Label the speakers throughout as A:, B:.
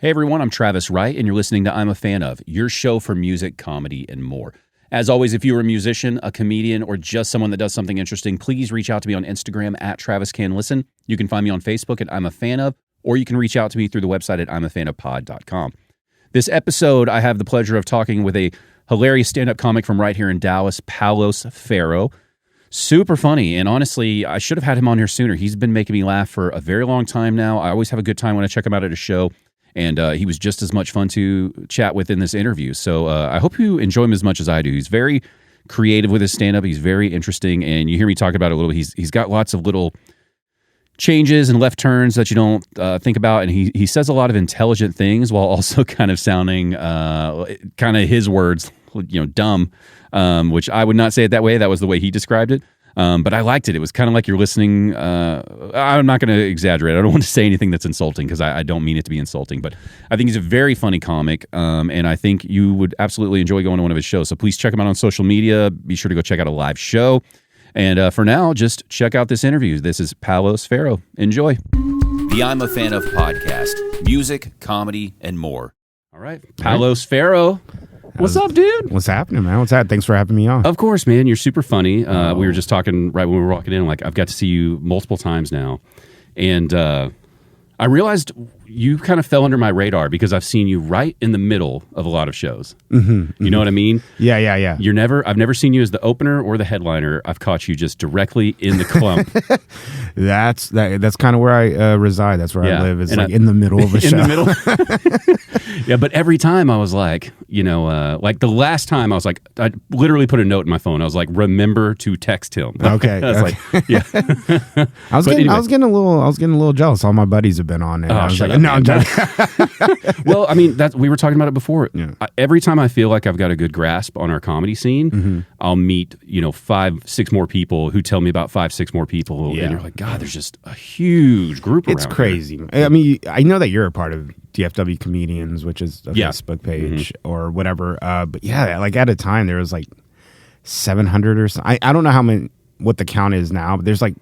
A: Hey everyone, I'm Travis Wright, and you're listening to I'm a Fan Of, your show for music, comedy, and more. As always, if you're a musician, a comedian, or just someone that does something interesting, please reach out to me on Instagram at TravisCanListen. You can find me on Facebook at I'm a Fan Of, or you can reach out to me through the website at I'mAFanOfPod.com. This episode, I have the pleasure of talking with a hilarious stand-up comic from right here in Dallas, Paulos Feerow. Super funny, and honestly, I should have had him on here sooner. He's been making me laugh for a very long time now. I always have a good time when I check him out at a show. And he was just as much fun to chat with in this interview. So I hope you enjoy him as much as I do. He's very creative with his stand-up. He's very interesting. And you hear me talk about it a little bit. He's got lots of little changes and left turns that you don't think about. And he says a lot of intelligent things while also kind of sounding kind of his words, dumb, which I would not say it that way. That was the way he described it. But I liked it. It was kind of like you're listening. I'm not going to exaggerate. I don't want to say anything that's insulting because I don't mean it to be insulting. But I think he's a very funny comic, and I think you would absolutely enjoy going to one of his shows. So please check him out on social media. Be sure to go check out a live show. And for now, just check out this interview. This is Paulos Feerow. Enjoy. The I'm a Fan Of podcast. Music, comedy, and more. All right. Paulos Feerow. What's up, dude?
B: What's happening, man? What's that? Thanks for having me on.
A: Of course, man. You're super funny. We were just talking right when we were walking in. Like, I've got to see you multiple times now. And I realized you kind of fell under my radar because I've seen you right in the middle of a lot of shows. Mm-hmm, you know what I mean?
B: Yeah.
A: I've never seen you as the opener or the headliner. I've caught you just directly in the clump.
B: That's kind of where I reside. That's where I live. It's like in the middle of a show.
A: In the middle. Yeah, but every time I was like, like the last time I was like, I literally put a note in my phone. I was like, remember to text him.
B: Okay.
A: I was like, yeah.
B: I was getting a little jealous. All my buddies have been on it.
A: Oh, shut up.
B: No, I'm joking.
A: Well, I mean, we were talking about it before.
B: Yeah.
A: Every time I feel like I've got a good grasp on our comedy scene, I'll meet, 5-6 more people who tell me about 5-6 more people.
B: Yeah.
A: And you're like, God, there's just a huge group around.
B: It's crazy. Here. I mean, I know that you're a part of DFW Comedians, which is a Facebook page or whatever. But yeah, like at a time there was like 700 or something. I don't know what the count is now, but there's like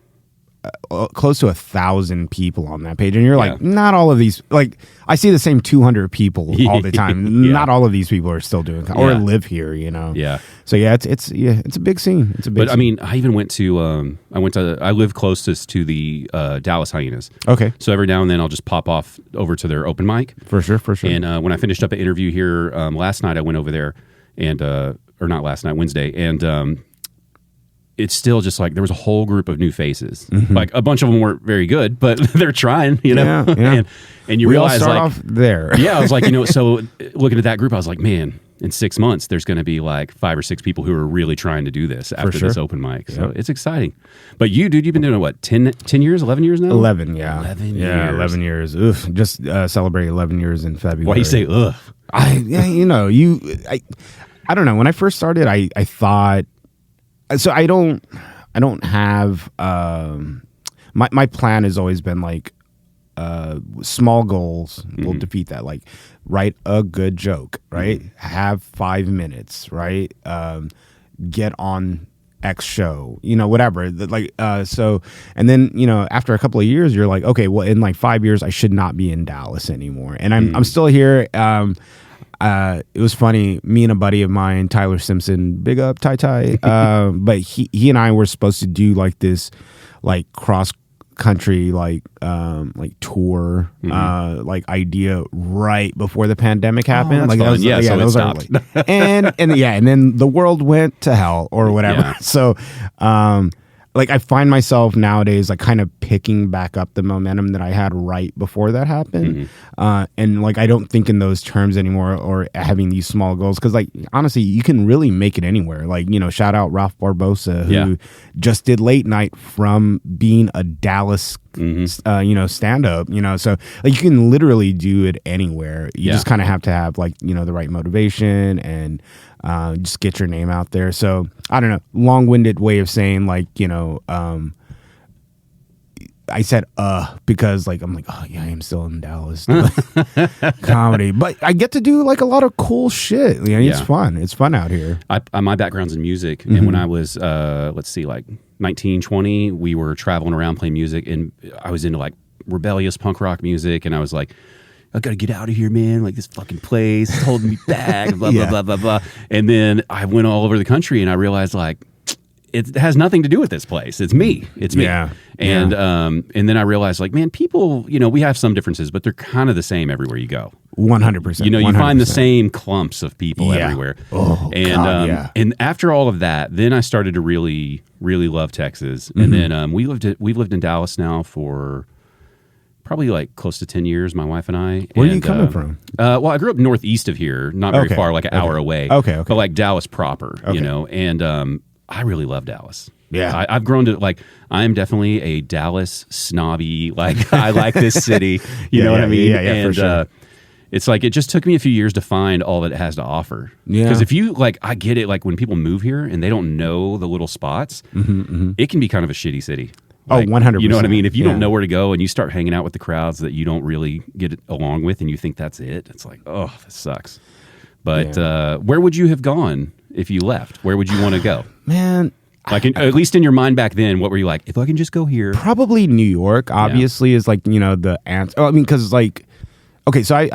B: close to 1,000 people on that page, and you're like, not all of these. Like, I see the same 200 people all the time. Not all of these people are still doing or live here. Yeah. So yeah, it's a big scene.
A: I mean, I even went to I live closest to the Dallas Hyenas.
B: Okay.
A: So every now and then I'll just pop off over to their open mic.
B: For sure.
A: And when I finished up an interview here last night, I went over there, and or not last night, Wednesday, and it's still just like there was a whole group of new faces. Like a bunch of them weren't very good, but they're trying,
B: Yeah.
A: and you
B: we
A: realize
B: all start
A: like
B: off there.
A: Yeah, I was like, so looking at that group, I was like, man, in 6 months there's going to be like 5 or 6 people who are really trying to do this after this open mic. So it's exciting. But you, dude, you've been doing it, what, 10 years, 11 years now?
B: 11, yeah.
A: 11 years.
B: Yeah, 11 years. Oof, just celebrated 11 years in February.
A: Why do you say ugh?
B: I don't know. When I first started, I thought, so I don't have, my plan has always been like, small goals will defeat that. Like, write a good joke, right? Have 5 minutes, right? Get on X show, whatever. So, and then, after a couple of years, you're like, okay, well, in like 5 years, I should not be in Dallas anymore. And I'm still here. It was funny. Me and a buddy of mine, Tyler Simpson, big up Ty. But he and I were supposed to do like this, like cross country, like tour, like idea right before the pandemic happened.
A: That's
B: like
A: fun.
B: that was
A: stopped.
B: and then the world went to hell or whatever.
A: Yeah.
B: So, like I find myself nowadays like kind of picking back up the momentum that I had right before that happened. And like I don't think in those terms anymore or having these small goals because like honestly you can really make it anywhere. Like, shout out Ralph Barbosa who just did late night from being a Dallas stand up, so like you can literally do it anywhere. You just kind of have to have like, the right motivation and just get your name out there. So I don't know, long-winded way of saying like, I said because like I'm like, oh yeah, I am still in Dallas comedy, but I get to do like a lot of cool shit. It's fun. It's fun out here.
A: My background's in music, and when I was like 19, 20, we were traveling around playing music, and I was into like rebellious punk rock music, and I was like, I got to get out of here, man. Like, this fucking place is holding me back, blah, blah, blah, blah, blah. And then I went all over the country and I realized, like, it has nothing to do with this place. It's me. It's me.
B: Yeah.
A: And then I realized, like, man, people, we have some differences, but they're kind of the same everywhere you go.
B: 100%.
A: You
B: 100%.
A: find the same clumps of people everywhere.
B: Oh,
A: and
B: God,
A: and after all of that, then I started to really, really love Texas. And then we've lived in Dallas now for probably like close to 10 years, my wife and I.
B: Where are you coming from?
A: Well, I grew up northeast of here, not very far, like an hour away.
B: Okay.
A: But like Dallas proper, and I really love Dallas.
B: Yeah.
A: I've grown to, like, I am definitely a Dallas snobby. Like, I like this city. You know what I mean?
B: Yeah,
A: and
B: for sure.
A: it's like, it just took me a few years to find all that it has to offer.
B: Yeah.
A: Because if you, like, I get it, like, when people move here and they don't know the little spots, it can be kind of a shitty city. Like,
B: 100%.
A: You know what I mean? If you don't know where to go and you start hanging out with the crowds that you don't really get along with and you think that's it, it's like, oh, this sucks. But where would you have gone if you left? Where would you want to go?
B: Man,
A: like, at least in your mind back then, what were you like? If I can just go here.
B: probably New York, obviously, is like, the answer. Oh, I mean, because like, okay, so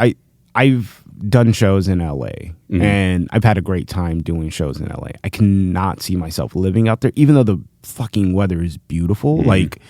B: I've done shows in LA and I've had a great time doing shows in LA. I cannot see myself living out there, even though the fucking weather is beautiful. Like,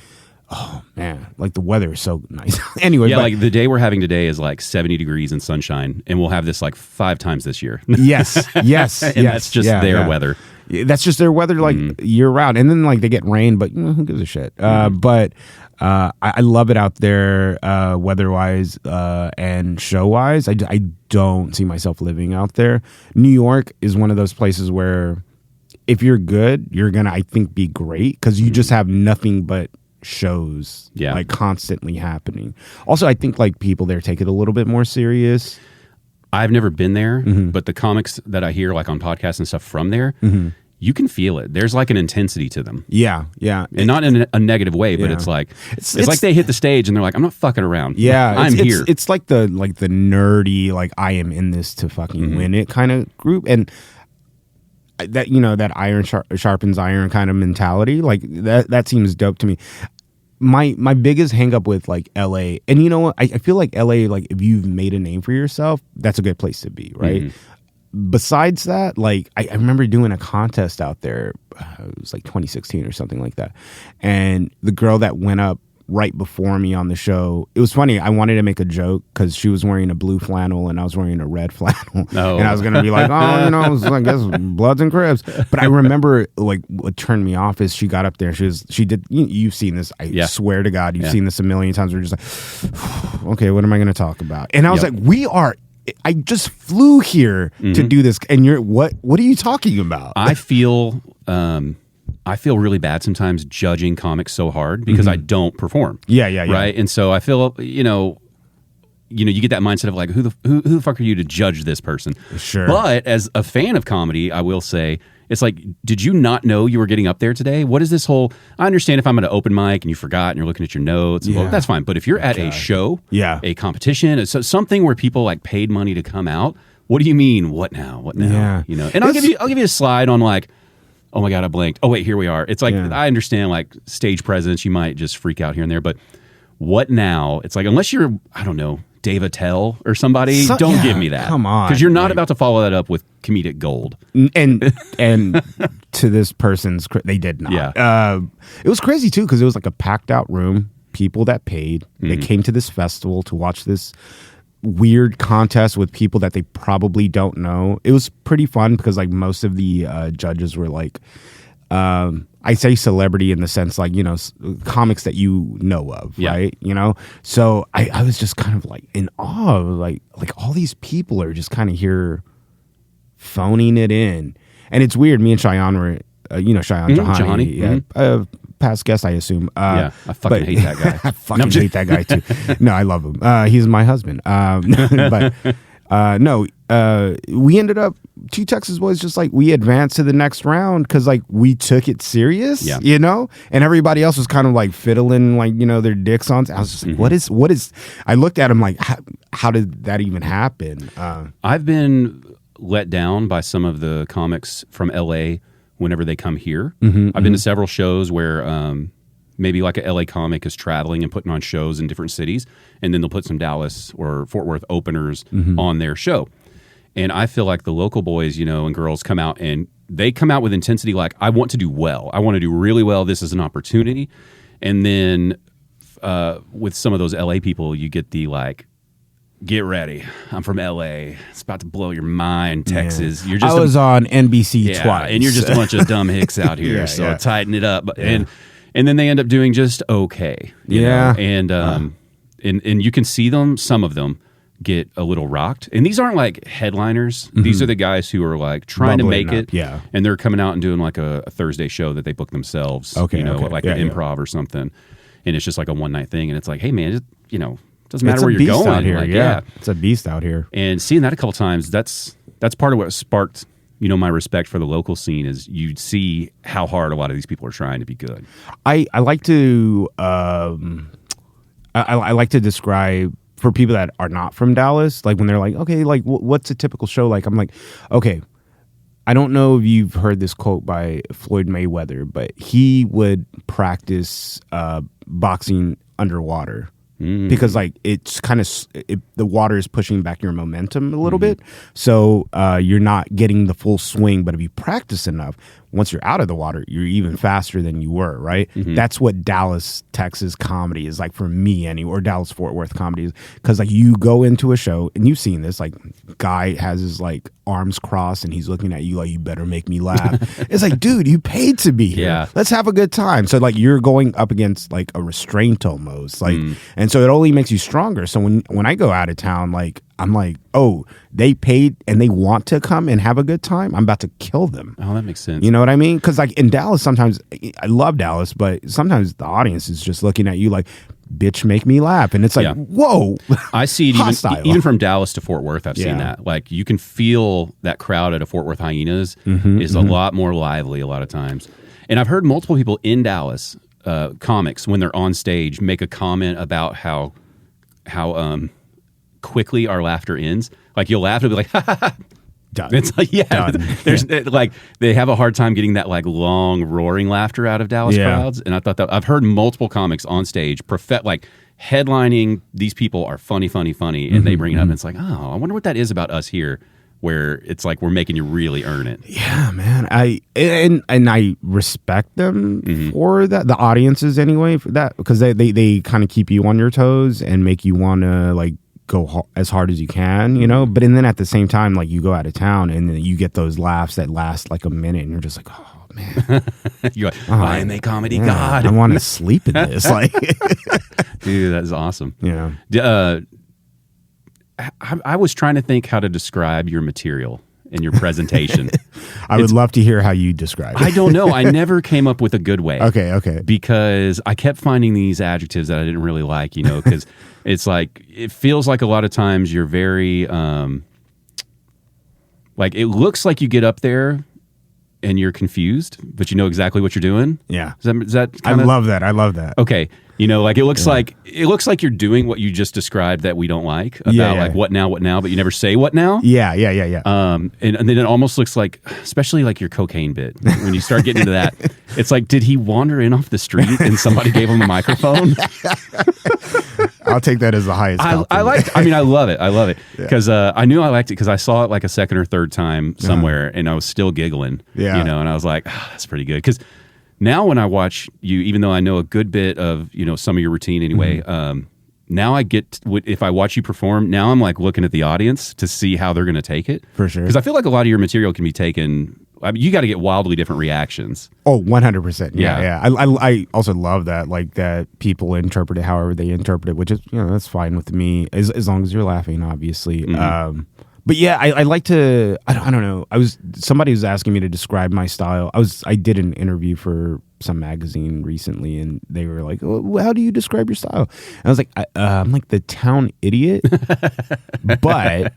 B: oh man, like the weather is so nice. Anyway,
A: Yeah, like the day we're having today is like 70 degrees and sunshine, and we'll have this like 5 times this year.
B: yes,
A: And that's just their weather.
B: That's just their weather, like year round. And then like they get rain, but who gives a shit? But I love it out there, weather-wise and show-wise. I don't see myself living out there. New York is one of those places where if you're good, you're gonna, I think, be great because you just have nothing but shows like constantly happening. Also, I think like people there take it a little bit more serious.
A: I've never been there, but the comics that I hear like on podcasts and stuff from there, you can feel it. There's like an intensity to them.
B: Yeah.
A: And not in a negative way, but it's like it's like they hit the stage and they're like, I'm not fucking around.
B: Yeah,
A: I'm here.
B: It's like the nerdy, like I am in this to fucking win it kind of group. And that, that iron sharpens iron kind of mentality, like that seems dope to me. My biggest hang up with like LA, and you know what, I feel like LA, like if you've made a name for yourself, that's a good place to be, right? Besides that, like I remember doing a contest out there, it was like 2016 or something like that, and the girl that went up right before me on the show, it was funny, I wanted to make a joke because she was wearing a blue flannel and I was wearing a red flannel. And I was gonna be like, oh, I guess Bloods and Crips. But I remember like what turned me off is she got up there, she did, you've seen this, I swear to God, you've seen this a million times. We're just like, okay, what am I gonna talk about? And I was like, I just flew here to do this, and you're what are you talking about?
A: I feel really bad sometimes judging comics so hard because I don't perform.
B: Yeah.
A: Right. And so I feel, you get that mindset of like, who the fuck are you to judge this person?
B: Sure.
A: But as a fan of comedy, I will say, it's like, did you not know you were getting up there today? What is this whole, I understand if I'm at an open mic and you forgot and you're looking at your notes, well, that's fine. But if you're at a show, a competition, something where people like paid money to come out, what do you mean? What now?
B: Yeah.
A: And I'll give you a slide on like, oh my God, I blanked. Oh wait, here we are. It's like, I understand like stage presence, you might just freak out here and there, but what now? It's like, unless you're, I don't know, Dave Attell or somebody, don't give me that.
B: Come on.
A: Because you're not about to follow that up with comedic gold.
B: And to this person's, they did not.
A: Yeah.
B: It was crazy too, because it was like a packed out room, people that paid, they came to this festival to watch this weird contest with people that they probably don't know. It was pretty fun because like most of the judges were like, I say celebrity in the sense like, comics that you know of, right? So I was just kind of like in awe of like all these people are just kind of here phoning it in. And it's weird. Me and Cheyenne were, Cheyenne Jahani, past guest, I assume.
A: I fucking hate that guy.
B: I fucking hate that guy too. No, I love him. He's my husband. But we ended up, Two Texas Boys, just like we advanced to the next round because like we took it serious, and everybody else was kind of like fiddling like, their dicks on. I was just like, what is, I looked at him like, how did that even happen?
A: I've been let down by some of the comics from LA whenever they come here. I've been to several shows where maybe like a LA comic is traveling and putting on shows in different cities, and then they'll put some Dallas or Fort Worth openers on their show. And I feel like the local boys, and girls come out and they come out with intensity. Like, I want to do well. I want to do really well. This is an opportunity. And then with some of those LA people, you get the like, get ready. I'm from LA. It's about to blow your mind, Texas. You're just
B: I was on NBC twice.
A: And you're just a bunch of dumb hicks out here. Tighten it up. And then they end up doing just okay. You know? And you can see them, some of them get a little rocked. And these aren't like headliners. These are the guys who are like trying to make it.
B: Yeah.
A: And they're coming out and doing like a Thursday show that they book themselves. Like an improv or something. And it's just like a one night thing. And it's like, hey man, doesn't matter where you're going
B: out here.
A: Like,
B: it's a beast out here.
A: And seeing that a couple times, that's part of what sparked my respect for the local scene. Is you'd see how hard a lot of these people are trying to be good.
B: I like to I like to describe for people that are not from Dallas, like when they're like, okay, like what's a typical show like? I'm like, okay, I don't know if you've heard this quote by Floyd Mayweather, but he would practice boxing underwater. Because like it's kind of the water is pushing back your momentum a little bit, so you're not getting the full swing. But if you practice enough, once you're out of the water, you're even faster than you were. Right? That's what Dallas, Texas comedy is like for me, or Dallas Fort Worth comedy is, because like you go into a show and you've seen this, like guy has his like arms crossed and he's looking at you like, you better make me laugh. It's like, dude, you paid to be here.
A: Yeah.
B: Let's have a good time. So like you're going up against like a restraint almost, like, and so it only makes you stronger. So when I go out of town, like I'm like, oh, they paid and they want to come and have a good time. I'm about to kill them.
A: Oh, that makes sense.
B: You know what I mean? Because like in Dallas, sometimes I love Dallas, but sometimes the audience is just looking at you like, bitch, make me laugh. And it's like, whoa.
A: I see it even from Dallas to Fort Worth. I've seen that. Like you can feel that crowd at a Fort Worth Hyenas is a lot more lively a lot of times. And I've heard multiple people in Dallas, comics, when they're on stage, make a comment about how quickly our laughter ends. Like you'll laugh and be like, ha ha ha.
B: Done.
A: It's like, there's like they have a hard time getting that like long roaring laughter out of Dallas crowds. And I thought that I've heard multiple comics on stage like headlining, these people are funny, and they bring it up and it's like, oh, I wonder what that is about us here, where it's like we're making you really earn it.
B: Yeah, man. I respect them for that. The audiences anyway for that, because they kind of keep you on your toes and make you want to like go as hard as you can, but and then at the same time, like you go out of town and then you get those laughs that last like a minute and you're just like, oh man,
A: you're like, I am a comedy god.
B: I want to sleep in this. Like,
A: dude, that is awesome.
B: I
A: was trying to think how to describe your material and your presentation.
B: I would love to hear how you describe it.
A: I don't know. I never came up with a good way.
B: Okay.
A: Because I kept finding these adjectives that I didn't really like, because it's like, it feels like a lot of times you're very, like it looks like you get up there and you're confused, but you know exactly what you're doing.
B: Yeah.
A: Is that
B: I love that.
A: Okay. Like it looks like you're doing what you just described that we don't like about like what now, but you never say what now.
B: Yeah.
A: And then it almost looks like, especially like your cocaine bit, when you start getting into that, it's like, did he wander in off the street and somebody gave him a microphone?
B: I'll take that as the highest.
A: I love it because I knew I liked it because I saw it like a second or third time somewhere and I was still giggling. And I was like, that's pretty good. Because now when I watch you, even though I know a good bit of some of your routine anyway, now I get if I watch you perform, now I'm like looking at the audience to see how they're going to take it.
B: For sure.
A: Because I feel like a lot of your material can be taken. I mean, you got to get wildly different reactions.
B: Oh, 100%. Yeah. I also love that, like that people interpret it however they interpret it, which is, that's fine with me as long as you're laughing, obviously. But yeah, I like to, I don't know. Somebody was asking me to describe my style. I did an interview for some magazine recently and they were like, oh, how do you describe your style? And I was like, I'm like the town idiot, but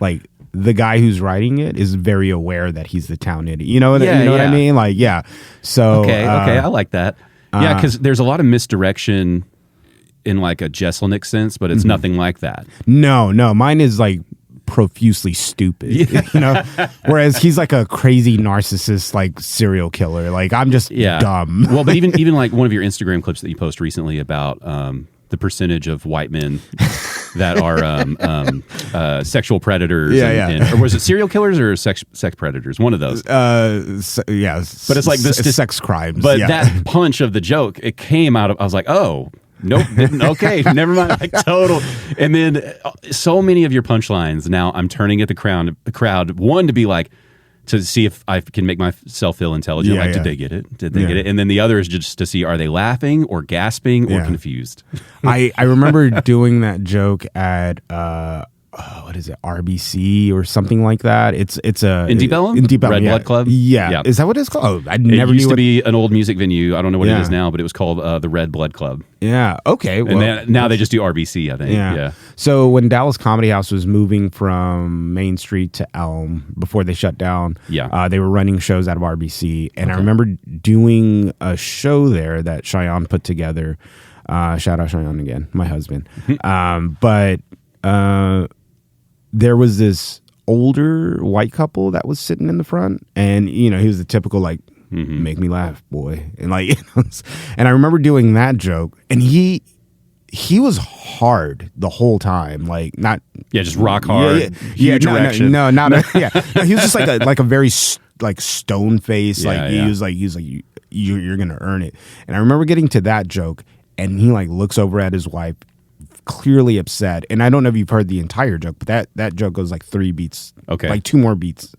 B: like the guy who's writing it is very aware that he's the town idiot. You know what I mean? Like, yeah. So,
A: okay. I like that. Yeah. Cause there's a lot of misdirection in like a Jesselnick sense, but it's nothing like that.
B: No, mine is like profusely stupid, you know, whereas he's like a crazy narcissist, like serial killer. Like I'm just dumb.
A: Well, but even like one of your Instagram clips that you post recently about the percentage of white men that are sexual predators, or was it serial killers or sex predators? One of those.
B: Yes,
A: but it's like this
B: sex crimes.
A: But that punch of the joke, it came out of. I was like, oh. Nope. Okay. Never mind. Like total. And then so many of your punchlines. Now I'm turning at the crowd. One to be like, to see if I can make myself feel intelligent. Did they get it? Did they get it? And then the other is just to see, are they laughing or gasping or confused?
B: I remember doing that joke at what is it, RBC or something like that. It's a
A: in Deep Ellum? Red Blood Club.
B: Yeah. Is that what it's called? I never
A: It used to be an old music venue. I don't know what it is now, but it was called the Red Blood Club.
B: Yeah. Okay. Well,
A: and now they just do RBC, I think. Yeah.
B: So when Dallas Comedy House was moving from Main Street to Elm before they shut down, they were running shows out of RBC, and I remember doing a show there that Cheyenne put together. Shout out Cheyenne again, my husband. But there was this older white couple that was sitting in the front, and he was the typical like, make me laugh, boy, and like, and I remember doing that joke, and he was hard the whole time, like not
A: just rock hard, huge erection.
B: No, not he was just like a very like stone face, he was like you're gonna earn it, and I remember getting to that joke, and he like looks over at his wife, clearly upset, and I don't know if you've heard the entire joke, but that joke goes like 3 beats, like 2 more beats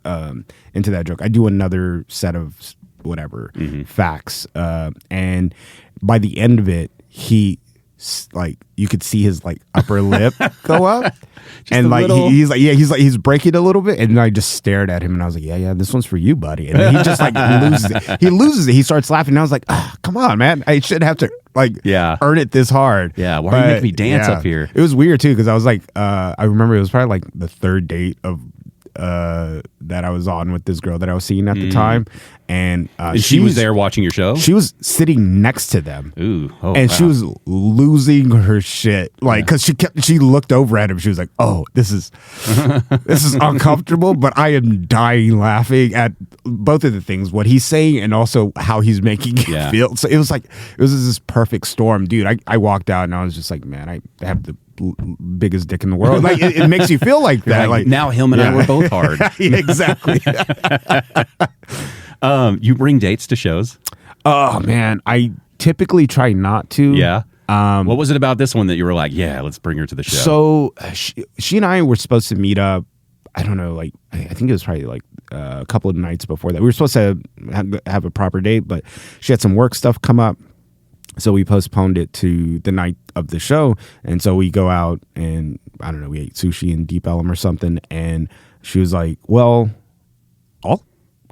B: into that joke. I do another set of whatever facts, and by the end of it, he like you could see his like upper lip go up, and like he's breaking a little bit, and I just stared at him, and I was like, yeah, this one's for you, buddy, and then he just like loses it. He starts laughing, and I was like, come on, man, I shouldn't have to earn it this hard.
A: Why are you making me dance up here?
B: It was weird too, because I was like, I remember it was probably like the 3rd date of that I was on with this girl that I was seeing at the time, and
A: she was there watching your show.
B: She was sitting next to them.
A: And
B: she was losing her shit, like, because she looked over at him. She was like, "Oh, this is uncomfortable," but I am dying laughing at both of the things, what he's saying and also how he's making it feel. So it was this perfect storm, dude. I walked out and I was just like, man, I have the biggest dick in the world. Like it makes you feel like that. Like
A: now him and I were both hard.
B: Exactly.
A: You bring dates to shows?
B: Oh man, I typically try not to.
A: Yeah. What was it about this one that you were like, yeah, let's bring her to the show?
B: So she and I were supposed to meet up. I don't know, like I think it was probably like a couple of nights before that. We were supposed to have a proper date, but she had some work stuff come up. So we postponed it to the night of the show. And so we go out and, I don't know, we ate sushi in Deep Ellum or something. And she was like, well, I'll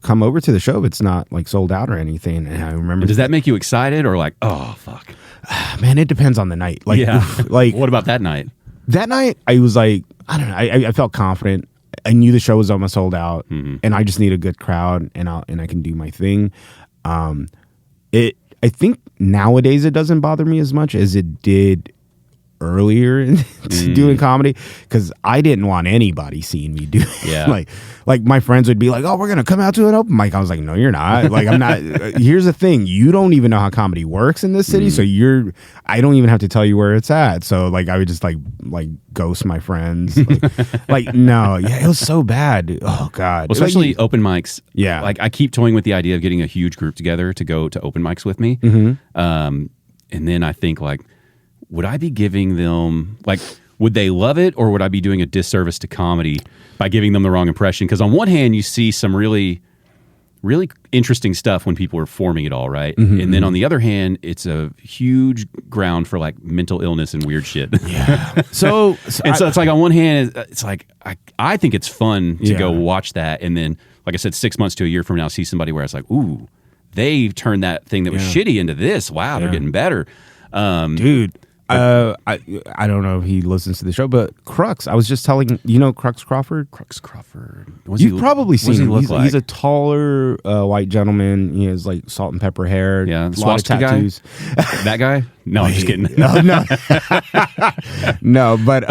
B: come over to the show if it's not like sold out or anything. And I remember.
A: And does that make you excited or like, oh, fuck?
B: Man, it depends on the night. Like, like
A: what about that night? That
B: night, I was like, I don't know. I felt confident. I knew the show was almost sold out, and I just need a good crowd, and I can do my thing. I think nowadays it doesn't bother me as much as it did earlier doing comedy, because I didn't want anybody seeing me do it.
A: Yeah.
B: like my friends would be like, oh, we're gonna come out to an open mic. I was like, no, you're not. Like, I'm not. Here's the thing, you don't even know how comedy works in this city, so I don't even have to tell you where it's at. So like I would just like ghost my friends. Like no, it was so bad. Oh god.
A: Well, especially open mics.
B: Yeah.
A: Like I keep toying with the idea of getting a huge group together to go to open mics with me. And then I think like, would I be giving them, like, would they love it, or would I be doing a disservice to comedy by giving them the wrong impression? Because on one hand, you see some really, really interesting stuff when people are forming it all, right? And then on the other hand, it's a huge ground for like mental illness and weird shit.
B: Yeah. So
A: it's like on one hand, it's like I think it's fun to go watch that, and then like I said, 6 months to a year from now, see somebody where it's like, ooh, they turned that thing that was shitty into this. Wow, they're getting better,
B: dude. I don't know if he listens to the show, but Crux. I was just telling Crux Crawford.
A: Crux Crawford.
B: You've probably seen him.
A: He's
B: a taller white gentleman. He has like salt and pepper hair.
A: Yeah,
B: a lot of tattoos.
A: That guy? No, I'm just kidding.
B: No, no. But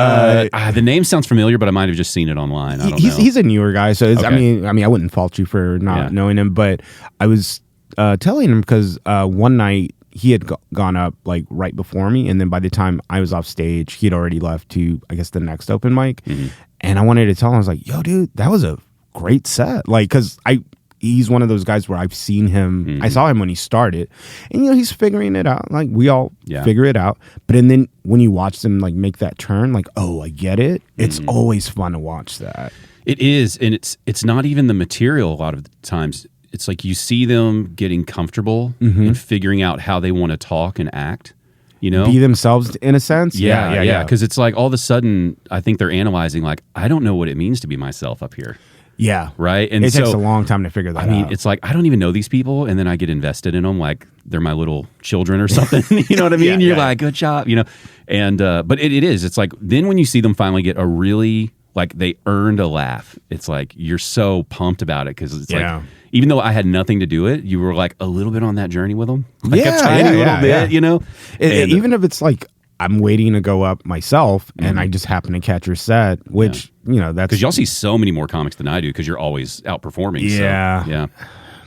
A: the name sounds familiar, but I might have just seen it online. I don't know.
B: He's a newer guy, so
A: Okay.
B: I mean, I wouldn't fault you for not knowing him, but I was telling him because one night he had gone up like right before me, and then by the time I was off stage, he'd already left to, I guess, the next open mic. Mm-hmm. And I wanted to tell him, I was like, "Yo, dude, that was a great set." Like, because he's one of those guys where I've seen him. Mm-hmm. I saw him when he started, and he's figuring it out. Like we all figure it out. But then when you watch them like make that turn, like, oh, I get it. It's always fun to watch that.
A: It is, and it's not even the material a lot of the times. It's like you see them getting comfortable and figuring out how they want to talk and act,
B: be themselves in a sense.
A: Yeah. Because it's like all of a sudden, I think they're analyzing like, I don't know what it means to be myself up here.
B: Yeah.
A: Right. And
B: it takes a long time to figure that out.
A: I mean, it's like, I don't even know these people. And then I get invested in them like they're my little children or something. You know what I mean? You're like, good job, and, but it is, it's like, then when you see them finally get a really, like they earned a laugh, it's like, you're so pumped about it. Cause it's like, even though I had nothing to do it, you were like a little bit on that journey with them. Like a tiny little bit,
B: even if it's like, I'm waiting to go up myself and I just happen to catch your set, which, that's...
A: Because y'all see so many more comics than I do because you're always outperforming.
B: Yeah.
A: So, yeah.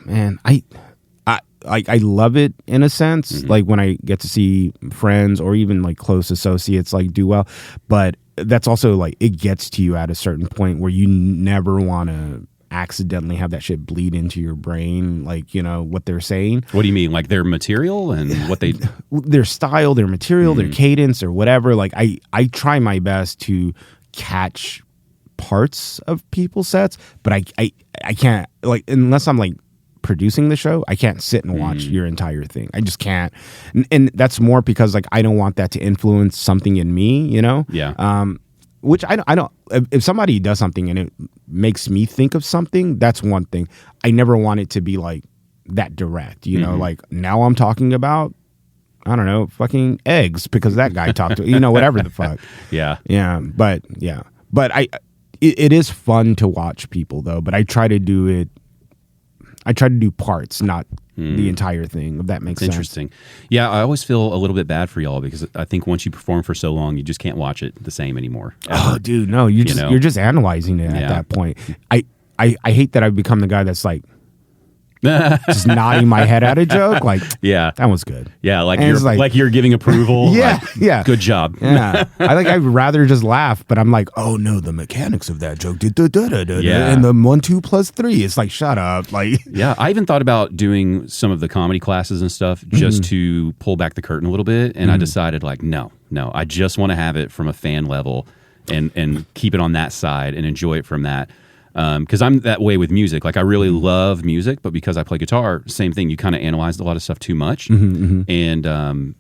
B: Man, I love it in a sense, like when I get to see friends or even like close associates like do well. But that's also like, it gets to you at a certain point where you never want to accidentally have that shit bleed into your brain, like what they're saying.
A: What do you mean, like their material and what they
B: their style, their material, their cadence or whatever? Like I try my best to catch parts of people's sets, but I can't, like, unless I'm like producing the show, I can't sit and watch your entire thing. I just can't, and that's more because like I don't want that to influence something in me, which I don't. If somebody does something and it makes me think of something, that's one thing. I never want it to be like that direct, like now I'm talking about, I don't know, fucking eggs because that guy talked to, whatever the fuck.
A: Yeah.
B: But it is fun to watch people though, but I try to do parts, not the entire thing, if that makes sense.
A: Interesting. Yeah, I always feel a little bit bad for y'all because I think once you perform for so long, you just can't watch it the same anymore.
B: Oh, dude, no, you're just analyzing it at that point. I hate that I've become the guy that's like just nodding my head at a joke, like, that was good.
A: Yeah, like you're giving approval.
B: Yeah,
A: good job.
B: Yeah, I'd rather just laugh, but I'm like, oh no, the mechanics of that joke, and the 1, 2 plus 3. It's like, shut up, like.
A: Yeah, I even thought about doing some of the comedy classes and stuff just to pull back the curtain a little bit, and I decided like, no, I just want to have it from a fan level and keep it on that side and enjoy it from that. Because I'm that way with music. Like I really love music, but because I play guitar, same thing. You kind of analyze a lot of stuff too much, and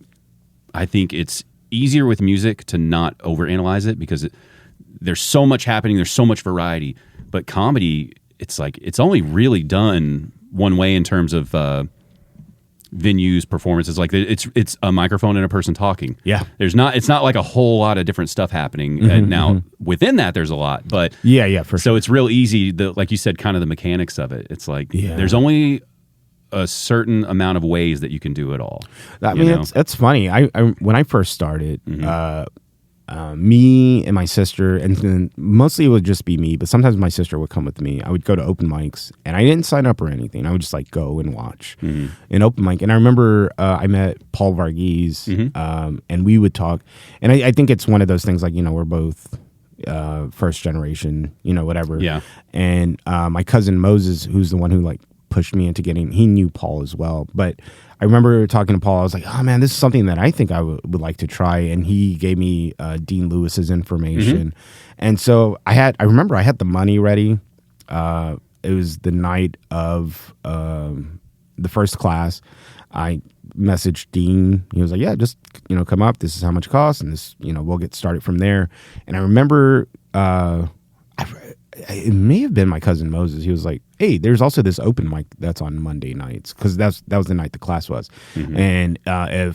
A: I think it's easier with music to not overanalyze it because there's so much happening. There's so much variety. But comedy, it's like it's only really done one way in terms of venues, performances. Like it's a microphone and a person talking.
B: Yeah,
A: it's not like a whole lot of different stuff happening. Now within that there's a lot, but
B: yeah, for sure.
A: So it's real easy, like you said, kind of the mechanics of it. It's like there's only a certain amount of ways that you can do it all.
B: I mean, it's funny. I when I first started, me and my sister, and then mostly it would just be me, but sometimes my sister would come with me. I would go to open mics, and I didn't sign up or anything. I would just like go and watch an open mic. And I remember I met Paul Varghese, and we would talk. And I think it's one of those things like, we're both first generation, whatever.
A: Yeah.
B: And my cousin Moses, who's the one who like pushed me into he knew Paul as well. But I remember talking to Paul. I was like, oh man, this is something that I think I would like to try. And he gave me Dean Lewis's information. And so I remember I had the money ready. It was the night of the first class. I messaged Dean. He was like, yeah, just, come up. This is how much it costs. And this, we'll get started from there. And I remember, it may have been my cousin Moses. He was like, "Hey, there's also this open mic that's on Monday nights," because that was the night the class was. And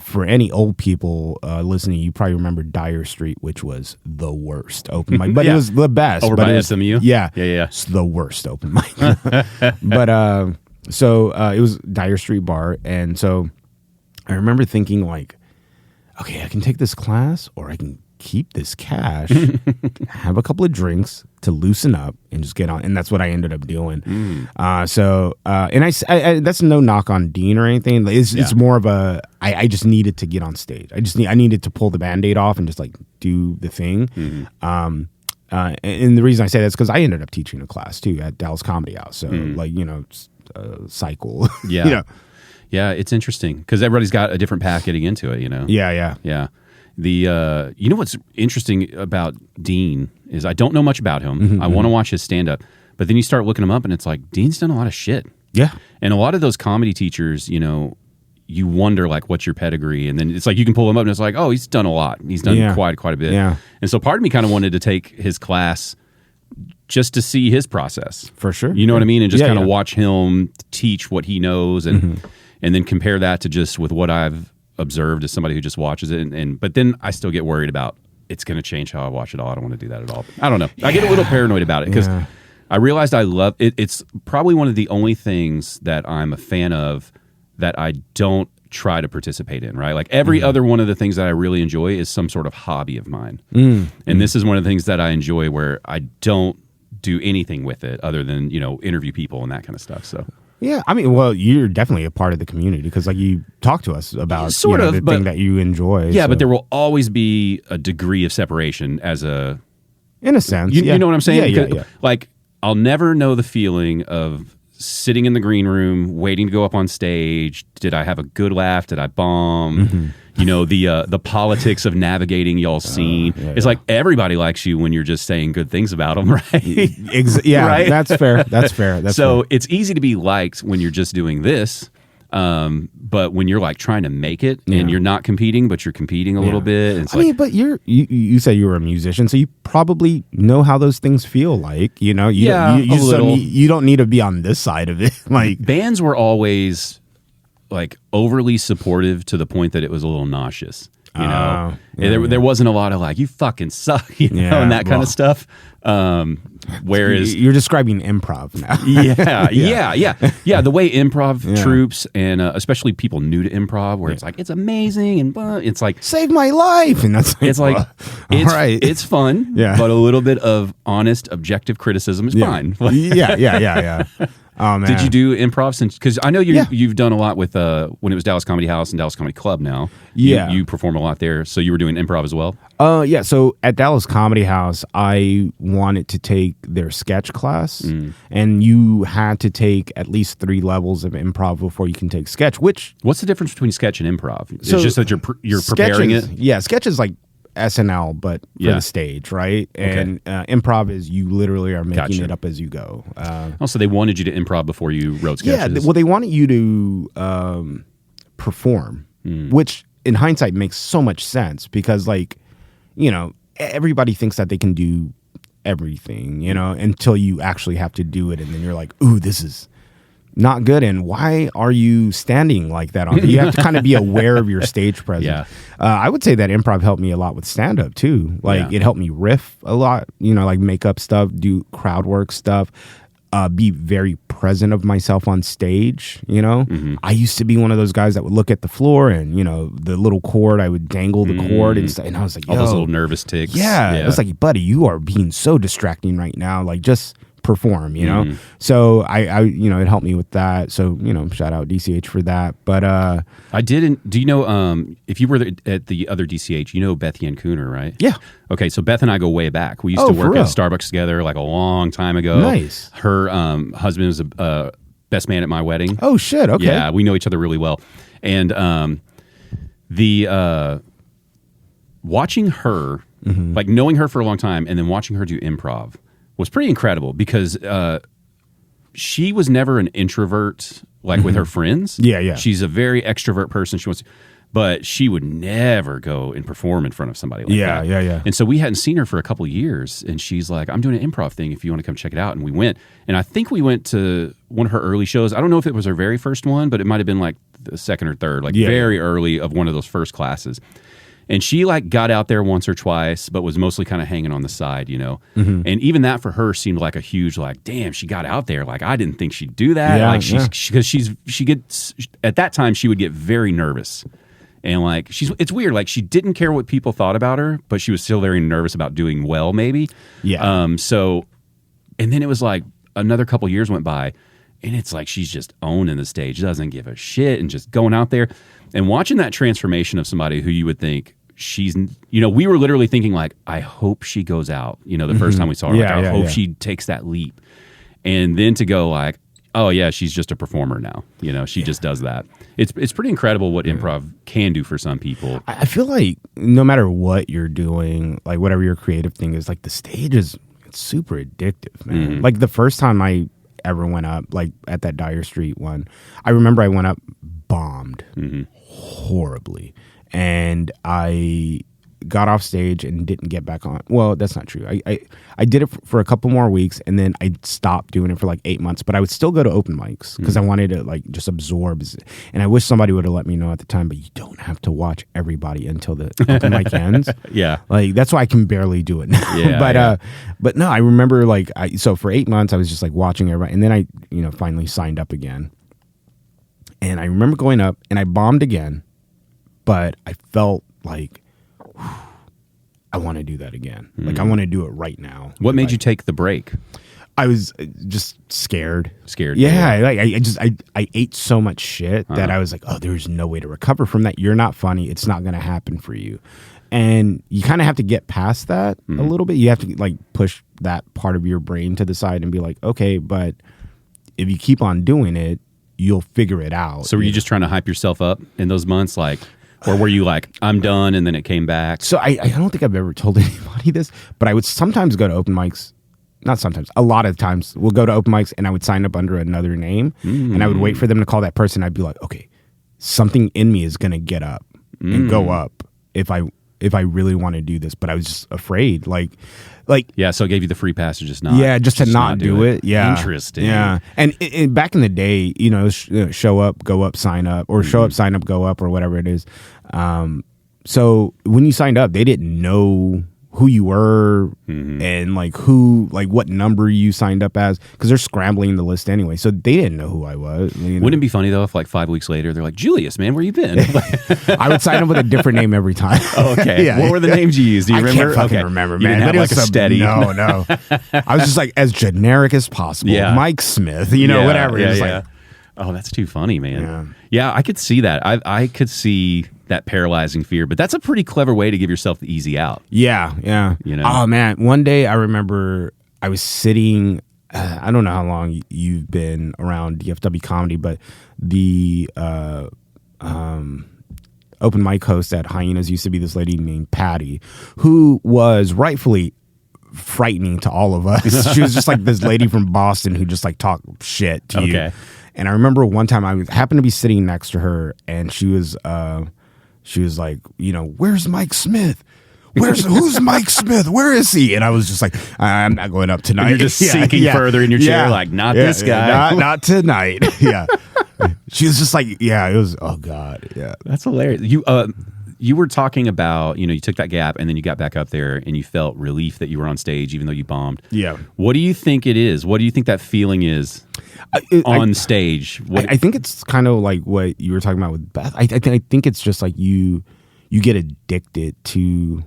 B: for any old people listening, you probably remember Dyer Street, which was the worst open mic, but it was the best.
A: Over by SMU.
B: Yeah,
A: yeah.
B: It's the worst open mic. But so it was Dyer Street Bar, and so I remember thinking like, okay, I can take this class, or I can keep this cash, have a couple of drinks to loosen up, and just get on. And that's what I ended up doing. And I that's no knock on Dean or anything. It's more of a I just needed to get on stage. I needed to pull the Band-Aid off and just like do the thing. And the reason I say that's because I ended up teaching a class too at Dallas Comedy House. So like cycle.
A: Yeah. Yeah, it's interesting because everybody's got a different path getting into it, Yeah. The you know what's interesting about Dean is I don't know much about him. I want to watch his stand-up, but then you start looking him up and it's like Dean's done a lot of shit.
B: Yeah.
A: And a lot of those comedy teachers, you wonder like what's your pedigree, and then it's like you can pull him up and it's like, oh, he's done a lot. He's done quite a bit.
B: Yeah. And
A: so part of me kind of wanted to take his class just to see his process.
B: For sure.
A: You know what I mean? And just kind of watch him teach what he knows and then compare that to just with what I've observed as somebody who just watches it. But then I still get worried about it's going to change how I watch it all. I don't want to do that at all. I don't know. I get a little paranoid about it because I realized I love it. It's probably one of the only things that I'm a fan of that I don't try to participate in, right? Like every other one of the things that I really enjoy is some sort of hobby of mine. And this is one of the things that I enjoy where I don't do anything with it other than, interview people and that kind of stuff. So
B: yeah, I mean, well, you're definitely a part of the community because, like, you talk to us about the thing that you enjoy.
A: Yeah, but there will always be a degree of separation
B: in a sense.
A: You know what I'm saying?
B: Yeah.
A: Like, I'll never know the feeling of sitting in the green room, waiting to go up on stage. Did I have a good laugh? Did I bomb? The politics of navigating y'all's scene. It's like everybody likes you when you're just saying good things about them, right?
B: Right? That's fair. That's fair.
A: So it's easy to be liked when you're just doing this. But when you're like trying to make it and you're not competing, but you're competing a little bit. It's
B: but you say you were a musician, so you probably know how those things feel like, you don't need to be on this side of it. Like
A: bands were always like overly supportive to the point that it was a little nauseous. There wasn't a lot of like, you fucking suck, and that kind of stuff. Whereas
B: you're describing improv now.
A: Yeah. The way improv troops and especially people new to improv, where it's like it's amazing and it's like
B: save my life, and that's
A: it's like it's fun, but a little bit of honest, objective criticism is fine.
B: Yeah. Oh, man.
A: Did you do improv since? Because I know you've done a lot with when it was Dallas Comedy House and Dallas Comedy Club. Now, you perform a lot there. So you were doing improv as well.
B: Yeah. So at Dallas Comedy House, I wanted to take their sketch class, and you had to take at least 3 levels of improv before you can take sketch. What's
A: the difference between sketch and improv? It's just that you're preparing it.
B: Yeah, sketch is like SNL, but for the stage, right? And improv is you literally are making it up as you go.
A: Also, they wanted you to improv before you wrote sketches.
B: Yeah, well, they wanted you to perform, which in hindsight makes so much sense because, like, everybody thinks that they can do everything, until you actually have to do it, and then you're like, ooh, this is not good, and why are you standing like that? You have to kind of be aware of your stage presence. I would say that improv helped me a lot with stand-up too. Like it helped me riff a lot, like make up stuff, do crowd work stuff, be very present of myself on stage. I used to be one of those guys that would look at the floor and the little cord, I would dangle the cord and I was like,
A: all those little nervous tics.
B: Yeah, it's like, buddy, you are being so distracting right now. Like just perform, So I it helped me with that. So, shout out DCH for that. But
A: I didn't. Do you know if you were at the other DCH, Beth Yancooner, right?
B: Yeah.
A: Okay, so Beth and I go way back. We used to work at Starbucks together like a long time ago.
B: Nice.
A: Her husband was a best man at my wedding.
B: Oh shit. Okay.
A: Yeah, we know each other really well. And the watching her, like knowing her for a long time, and then watching her do improv was pretty incredible because she was never an introvert like with her friends.
B: Yeah.
A: She's a very extrovert person. but she would never go and perform in front of somebody like that.
B: Yeah.
A: And so we hadn't seen her for a couple of years, and she's like, I'm doing an improv thing if you want to come check it out. And we went, and I think we went to one of her early shows. I don't know if it was her very first one, but it might have been like the second or third, like very early of one of those first classes. And she like got out there once or twice, but was mostly kind of hanging on the side, you know? And even that for her seemed like a huge, like, damn, she got out there. Like, I didn't think she'd do that.
B: Yeah,
A: like because she gets, at that time she would get very nervous. And like, it's weird. Like, she didn't care what people thought about her, but she was still very nervous about doing well, maybe.
B: Yeah.
A: So, and then it was like another couple years went by, and it's like she's just owning the stage, doesn't give a shit, and just going out there and watching that transformation of somebody who you would think she's, you know, we were literally thinking like, I hope she goes out, you know, the first time we saw her, I hope she takes that leap. And then to go like, oh yeah, she's just a performer now, you know, she just does that. It's pretty incredible what improv can do for some people.
B: I feel like no matter what you're doing, like whatever your creative thing is, like the stage is super addictive, man. Like the first time I ever went up, like at that Dyer Street one, I remember I went up, bombed horribly, and I got off stage and didn't get back on. Well, that's not true. I did it for a couple more weeks, and then I stopped doing it for like 8 months, but I would still go to open mics because I wanted to like just absorb. And I wish somebody would have let me know at the time, but you don't have to watch everybody until the open mic ends.
A: Yeah.
B: Like that's why I can barely do it now.
A: Yeah,
B: but no, I remember like, so for 8 months I was just like watching everybody, and then I, you know, finally signed up again. And I remember going up and I bombed again, but I felt like, I want to do that again. Like I want to do it right now.
A: What made you take the break?
B: I was just scared.
A: Yeah.
B: Like I ate so much shit that I was like, oh, there's no way to recover from that. You're not funny. It's not going to happen for you. And you kind of have to get past that a little bit. You have to like push that part of your brain to the side and be like, okay, but if you keep on doing it, you'll figure it out.
A: So were you just trying to hype yourself up in those months? Like, or were you like, I'm done, and then it came back?
B: So I don't think I've ever told anybody this, but I would sometimes go to open mics. Not sometimes. A lot of times we'll go to open mics and I would sign up under another name and I would wait for them to call that person. I'd be like, okay, something in me is going to get up and go up if I really want to do this. But I was just afraid. Like,
A: yeah, so it gave you the free pass to just not.
B: Yeah, just to not do it. Yeah.
A: Interesting.
B: Yeah. And back in the day, you know, show up, go up, sign up, or show up, sign up, go up, or whatever it is. So when you signed up, they didn't know who you were and like what number you signed up as, because they're scrambling the list anyway. So they didn't know who I was. You know?
A: Wouldn't it be funny though if like 5 weeks later they're like, Julius, man, where you been?
B: I would sign up with a different name every time.
A: Oh, okay. Yeah. What were the names you used? Do you remember?
B: I can't fucking remember, man.
A: You didn't have like a steady.
B: No. I was just like as generic as possible.
A: Yeah.
B: Mike Smith, you know, whatever.
A: Yeah,
B: like,
A: oh, that's too funny, man. Yeah, I could see that. I could see that paralyzing fear, but that's a pretty clever way to give yourself the easy out.
B: Yeah.
A: You know?
B: Oh man, one day I remember I was sitting. I don't know how long you've been around DFW comedy, but the open mic host at Hyenas used to be this lady named Patty, who was rightfully frightening to all of us. She was just like this lady from Boston who just like talked shit to you. And I remember one time I happened to be sitting next to her, and she was like, you know, where's Mike Smith? Who's Mike Smith? Where is he? And I was just like, I'm not going up tonight.
A: And you're just sinking further in your chair, like, not this guy.
B: Not tonight. Yeah. She was just like, it was, oh God. Yeah.
A: That's hilarious. You were talking about, you know, you took that gap and then you got back up there and you felt relief that you were on stage even though you bombed.
B: Yeah.
A: What do you think it is? What do you think that feeling is on stage?
B: I think it's kind of like what you were talking about with Beth. I think it's just like you get addicted to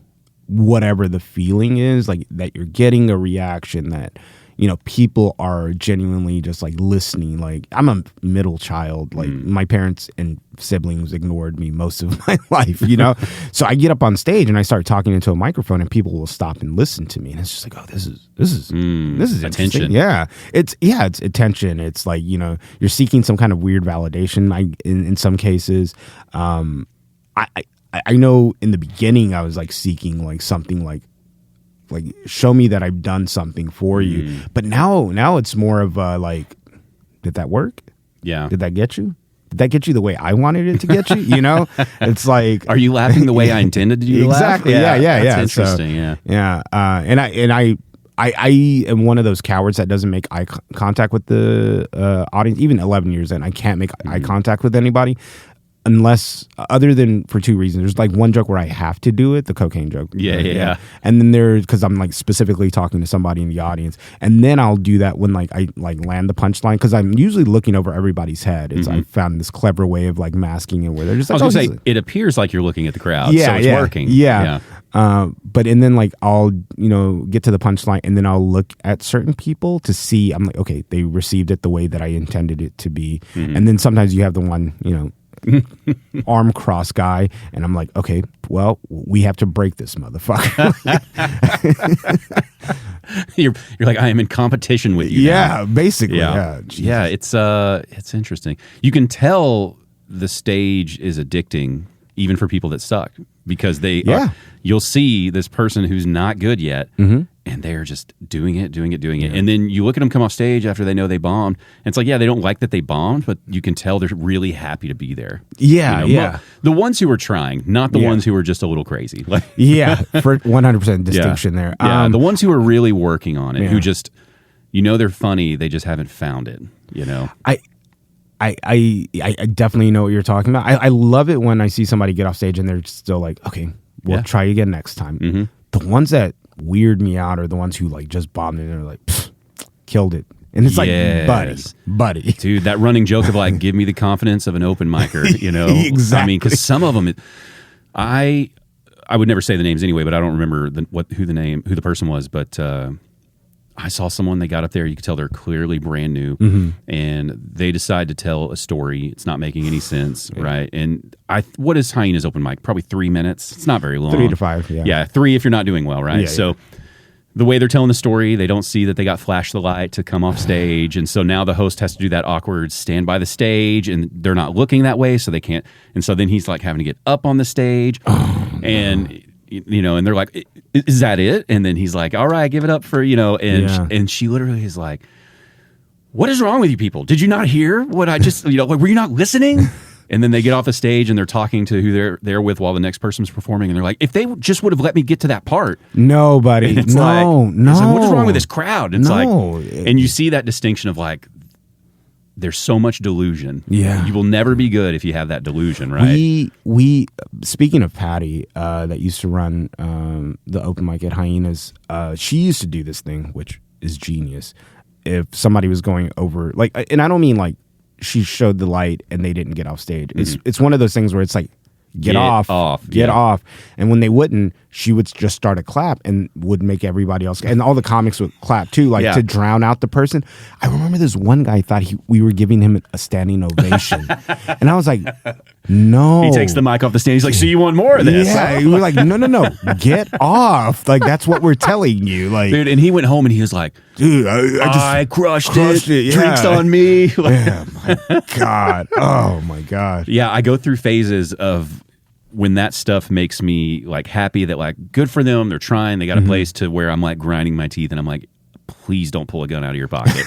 B: whatever the feeling is, like that you're getting a reaction, that, you know, people are genuinely just like listening. Like, I'm a middle child. Like my parents and siblings ignored me most of my life, you know? So I get up on stage and I start talking into a microphone and people will stop and listen to me. And it's just like, oh, this is
A: attention.
B: Yeah. It's attention. It's like, you know, you're seeking some kind of weird validation. In some cases, I know in the beginning I was like seeking like something like show me that I've done something for you. But now it's more of like, did that work?
A: Yeah.
B: Did that get you? did that get you the way I wanted it to get you? You know, it's like,
A: are you laughing the way I intended you to laugh?
B: Exactly. Yeah.
A: That's interesting.
B: So, yeah. I am one of those cowards that doesn't make eye contact with the audience. Even 11 years in, I can't make eye contact with anybody unless, other than for two reasons. There's like one joke where I have to do it, the cocaine joke.
A: Yeah.
B: And then because I'm like specifically talking to somebody in the audience, and then I'll do that when like I like land the punchline, because I'm usually looking over everybody's head. It's I found this clever way of like masking it where they're just like,
A: I was gonna say, it appears like you're looking at the crowd,
B: yeah,
A: so it's working.
B: Yeah. But and then like I'll get to the punchline, and then I'll look at certain people to see, I'm like, okay, they received it the way that I intended it to be. And then sometimes you have the one arm cross guy, and I'm like, okay, well, we have to break this motherfucker.
A: You're like, I am in competition with you.
B: Yeah,
A: now.
B: basically.
A: Yeah. It's interesting. You can tell the stage is addicting even for people that suck, because you'll see this person who's not good yet, and they're just doing it. And then you look at them come off stage after they know they bombed, and it's like, yeah, they don't like that they bombed, but you can tell they're really happy to be there.
B: Yeah.
A: The ones who are trying, not the ones who are just a little crazy. Like,
B: for 100% distinction there.
A: Yeah, the ones who are really working on it, who just, they're funny, they just haven't found it,
B: I definitely know what you're talking about. I love it when I see somebody get off stage and they're still like, okay, we'll try again next time. The ones that weird me out are the ones who like just bombed and they're like, killed it. And it's like, buddy.
A: Dude, that running joke of like, give me the confidence of an open micer,
B: Exactly.
A: I mean, because some of them, I would never say the names anyway, but I don't remember who the person was, but I saw someone, they got up there, you could tell they're clearly brand new, and they decide to tell a story. It's not making any sense, right? And what is Hyena's open mic? Probably 3 minutes. It's not very long.
B: 3 to 5, yeah.
A: Yeah, 3 if you're not doing well, right? So the way they're telling the story, they don't see that they got flashed the light to come off stage, and so now the host has to do that awkward stand by the stage, and they're not looking that way, so they can't. And so then he's like having to get up on the stage, and they're like, is that it? And then he's like, all right, give it up for, and she literally is like, what is wrong with you people? Did you not hear what I just, like, were you not listening? And then they get off the stage and they're talking to who they're there with while the next person's performing. And they're like, if they just would have let me get to that part.
B: Nobody. No.
A: It's like, what is wrong with this crowd? It's like, and you see that distinction of like, there's so much delusion.
B: Yeah.
A: You will never be good if you have that delusion, right?
B: We speaking of Patty, that used to run the open mic at Hyenas, she used to do this thing, which is genius. If somebody was going over, like, and I don't mean like she showed the light and they didn't get off stage. It's one of those things where it's like, get off. And when they wouldn't, she would just start a clap and would make everybody else, and all the comics would clap too, like to drown out the person. I remember this one guy thought we were giving him a standing ovation. And I was like, no.
A: He takes the mic off the stand. He's like, so you want more of this?
B: Yeah. We were like, no, get off. Like, that's what we're telling you. Like,
A: dude, and he went home and he was like, dude, I crushed it.
B: Yeah.
A: Drinks on me.
B: Yeah, my God. Oh my God.
A: Yeah, I go through phases of when that stuff makes me like happy that like good for them, they're trying, they got a place, to where I'm like grinding my teeth and I'm like, please don't pull a gun out of your pocket.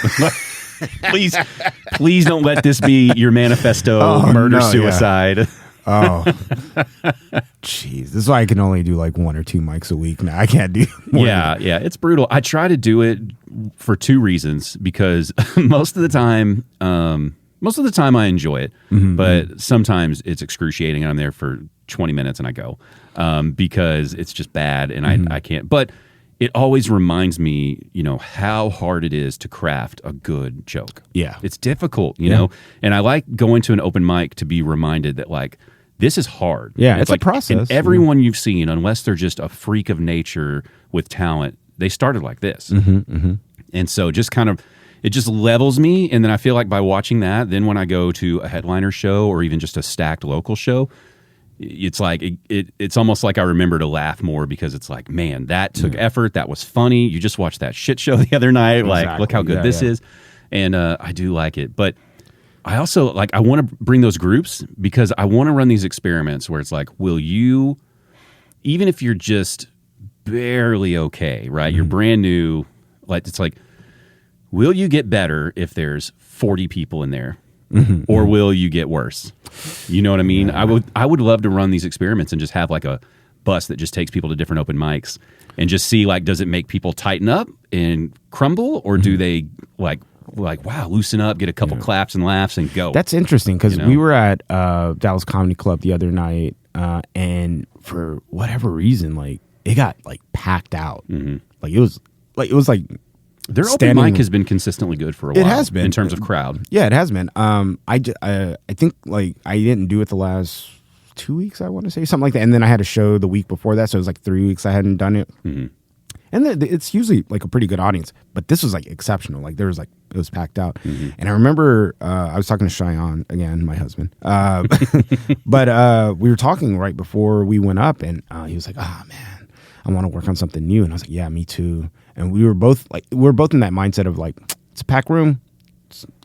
A: please don't let this be your manifesto, suicide.
B: Oh, jeez. This is why I can only do like 1 or 2 mics a week now. I can't do more.
A: Yeah, it's brutal. I try to do it for 2 reasons, because most of the time I enjoy it, but sometimes it's excruciating and I'm there for 20 minutes and I go, because it's just bad and I can't. But it always reminds me, how hard it is to craft a good joke. Yeah. It's difficult, you know, and I like going to an open mic to be reminded that like, this is hard.
B: Yeah, it's
A: like
B: a process.
A: And everyone you've seen, unless they're just a freak of nature with talent, they started like this. And so just kind of, it just levels me. And then I feel like by watching that, then when I go to a headliner show or even just a stacked local show, it's like it's almost like I remember to laugh more, because it's like, man, that took effort. That was funny. You just watched that shit show the other night. Like, look how good this is. And I do like it. But I also like, I want to bring those groups, because I want to run these experiments where it's like, will you, even if you're just barely okay, right? You're brand new. Like, it's like, will you get better if there's 40 people in there or will you get worse? You know what I mean? Yeah. I would love to run these experiments and just have like a bus that just takes people to different open mics and just see, like, does it make people tighten up and crumble, or do they like wow, loosen up, get a couple claps and laughs and go?
B: That's interesting, because we were at Dallas Comedy Club the other night, and for whatever reason, like, it got like packed out. Like it was like
A: their open mic has been consistently good for a while.
B: It has been
A: in terms of crowd.
B: Yeah, it has been. I think like I didn't do it the last 2 weeks, I want to say, something like that, and then I had a show the week before that, so it was like 3 weeks I hadn't done it. And it's usually like a pretty good audience, but this was like exceptional. Like there was like, it was packed out. And I remember I was talking to Cheyenne again, my husband, but we were talking right before we went up, and he was like, "Oh man, I want to work on something new." And I was like, "Yeah, me too." And we were both in that mindset of like, it's a packed room,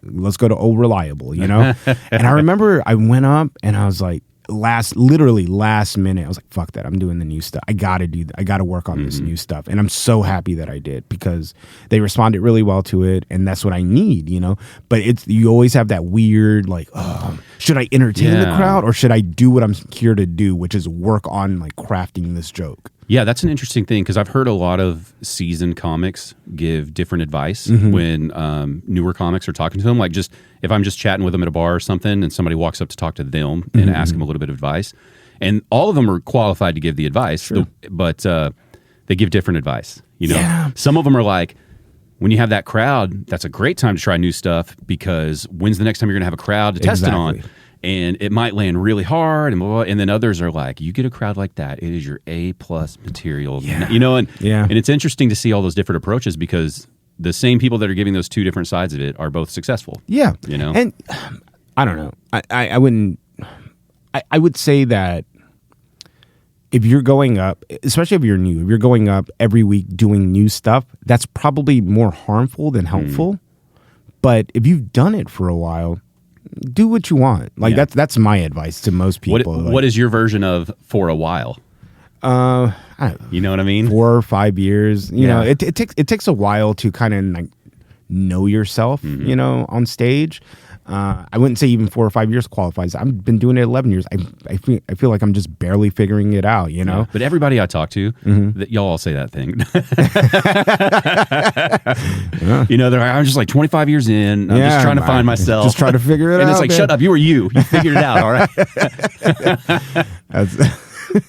B: let's go to Old Reliable, you know. And I remember I went up and I was like, literally last minute, I was like, fuck that, I'm doing the new stuff. I gotta work on this new stuff. And I'm so happy that I did, because they responded really well to it, and that's what I need, you know. But you always have that weird like, oh, should I entertain the crowd, or should I do what I'm here to do, which is work on like crafting this joke?
A: Yeah, that's an interesting thing, because I've heard a lot of seasoned comics give different advice when newer comics are talking to them. Like, just if I'm just chatting with them at a bar or something, and somebody walks up to talk to them and ask them a little bit of advice, and all of them are qualified to give the advice, but they give different advice. You know, some of them are like, when you have that crowd, that's a great time to try new stuff, because when's the next time you're going to have a crowd to test it on? And it might land really hard, and blah, blah, blah. And then others are like, you get a crowd like that, it is your A+ material. You know, and it's interesting to see all those different approaches, because the same people that are giving those two different sides of it are both successful. Yeah. You know?
B: And I don't know. I wouldn't, I would say that if you're going up, especially if you're going up every week doing new stuff, that's probably more harmful than helpful. But if you've done it for a while, do what you want. Like that's my advice to most people.
A: What is your version of for a while?
B: I don't know,
A: you know what I mean?
B: 4 or 5 years. You know, it takes a while to kind of like know yourself. You know, on stage. I wouldn't say even 4 or 5 years qualifies. I've been doing it 11 years. I feel like I'm just barely figuring it out, you know?
A: Yeah, but everybody I talk to, y'all all say that thing. You know, I'm just like 25 years in. I'm just trying to find myself.
B: Just trying to figure it out.
A: And it's like, shut up. You. You figured it out, all right?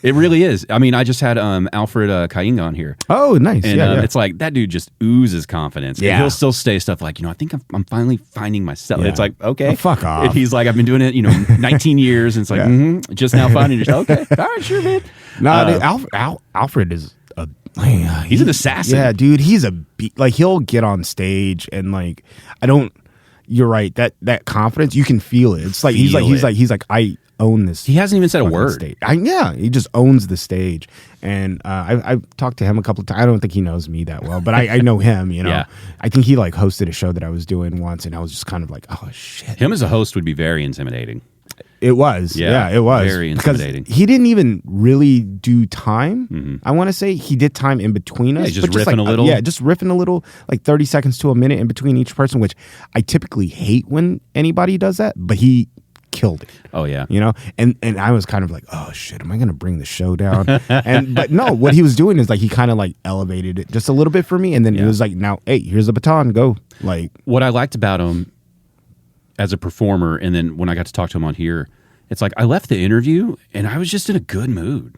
A: It really is. I mean, I just had Alfred Kainga on here.
B: Oh, nice.
A: And it's like, that dude just oozes confidence. Yeah. And he'll still say stuff like, you know, I think I'm finally finding myself. Yeah. It's like, okay.
B: Oh, fuck off.
A: And he's like, I've been doing it, 19 years. And it's like, just now finding yourself. Okay. All right, sure, man.
B: No, Alfred is
A: he's an assassin.
B: Yeah, dude. He's he'll get on stage and like, you're right. That confidence, you can feel it. It's like, he's like, I own this.
A: He hasn't even said a word.
B: Stage. He just owns the stage. And I've talked to him a couple of times. I don't think he knows me that well, but I know him, you know. Yeah. I think he like hosted a show that I was doing once, and I was just kind of like, oh shit.
A: Him as a host would be very intimidating.
B: It was. Yeah, it was.
A: Very intimidating.
B: Because he didn't even really do time. I want to say he did time in between us.
A: Just riffing a little.
B: Just riffing a little, like 30 seconds to a minute in between each person, which I typically hate when anybody does that, but he killed it.
A: Oh yeah.
B: You know? And I was kind of like, oh shit, am I gonna bring the show down? But no, what he was doing is like he kind of like elevated it just a little bit for me, and then it was like, now, hey, here's the baton, go. Like,
A: what I liked about him as a performer, and then when I got to talk to him on here, it's like I left the interview and I was just in a good mood.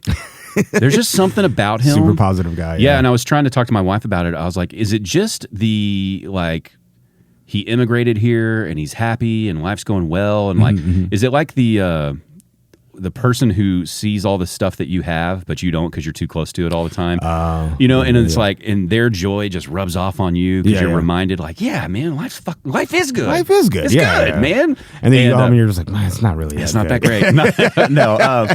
A: There's just something about him.
B: Super positive guy.
A: Yeah, and I was trying to talk to my wife about it. I was like, is it just the like he immigrated here and he's happy and life's going well, and like is it like the person who sees all the stuff that you have but you don't because you're too close to it all the time, and it's like, and their joy just rubs off on you because you're reminded, like, yeah, man, life is good.
B: Life is good.
A: It's good, man.
B: And then you go home and you're just like, man, it's not really.
A: It's not that great. No.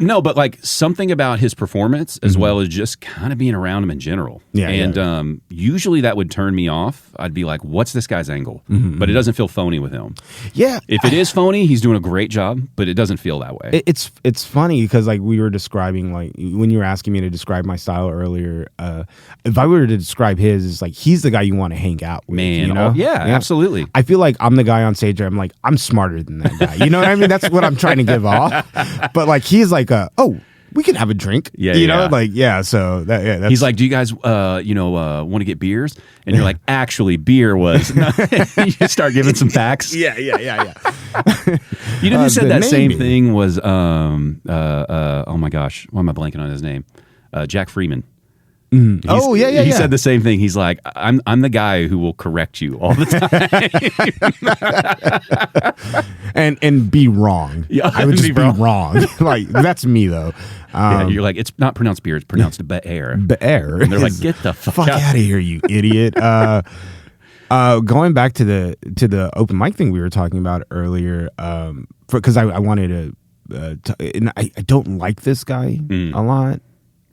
A: No, but like something about his performance as well as just kind of being around him in general.
B: Yeah,
A: and usually that would turn me off. I'd be like, what's this guy's angle? But it doesn't feel phony with him.
B: Yeah.
A: If it is phony, he's doing a great job, but it doesn't feel that way.
B: It's funny because like we were describing, like when you were asking me to describe my style earlier, if I were to describe his, it's like he's the guy you want to hang out with.
A: Man,
B: you know?
A: yeah, absolutely.
B: I feel like I'm the guy on stage where I'm like, I'm smarter than that guy. You know what I mean? That's what I'm trying to give off. But like he's like, we can have a drink.
A: Yeah,
B: you know, like So that's,
A: he's like, do you guys, want to get beers? And you're like, actually, beer was. You start giving some facts.
B: Yeah.
A: You know who said that same thing was, oh my gosh, why am I blanking on his name? Jack Freeman. He said the same thing. He's like, I'm the guy who will correct you all the
B: time, and be wrong. Yeah, I would just be wrong. Like that's me though.
A: You're like, it's not pronounced beer, it's pronounced bear.
B: Bear.
A: And they're like, get the fuck
B: out of here, you idiot. Going back to the open mic thing we were talking about earlier, because I wanted to, and I don't like this guy a lot.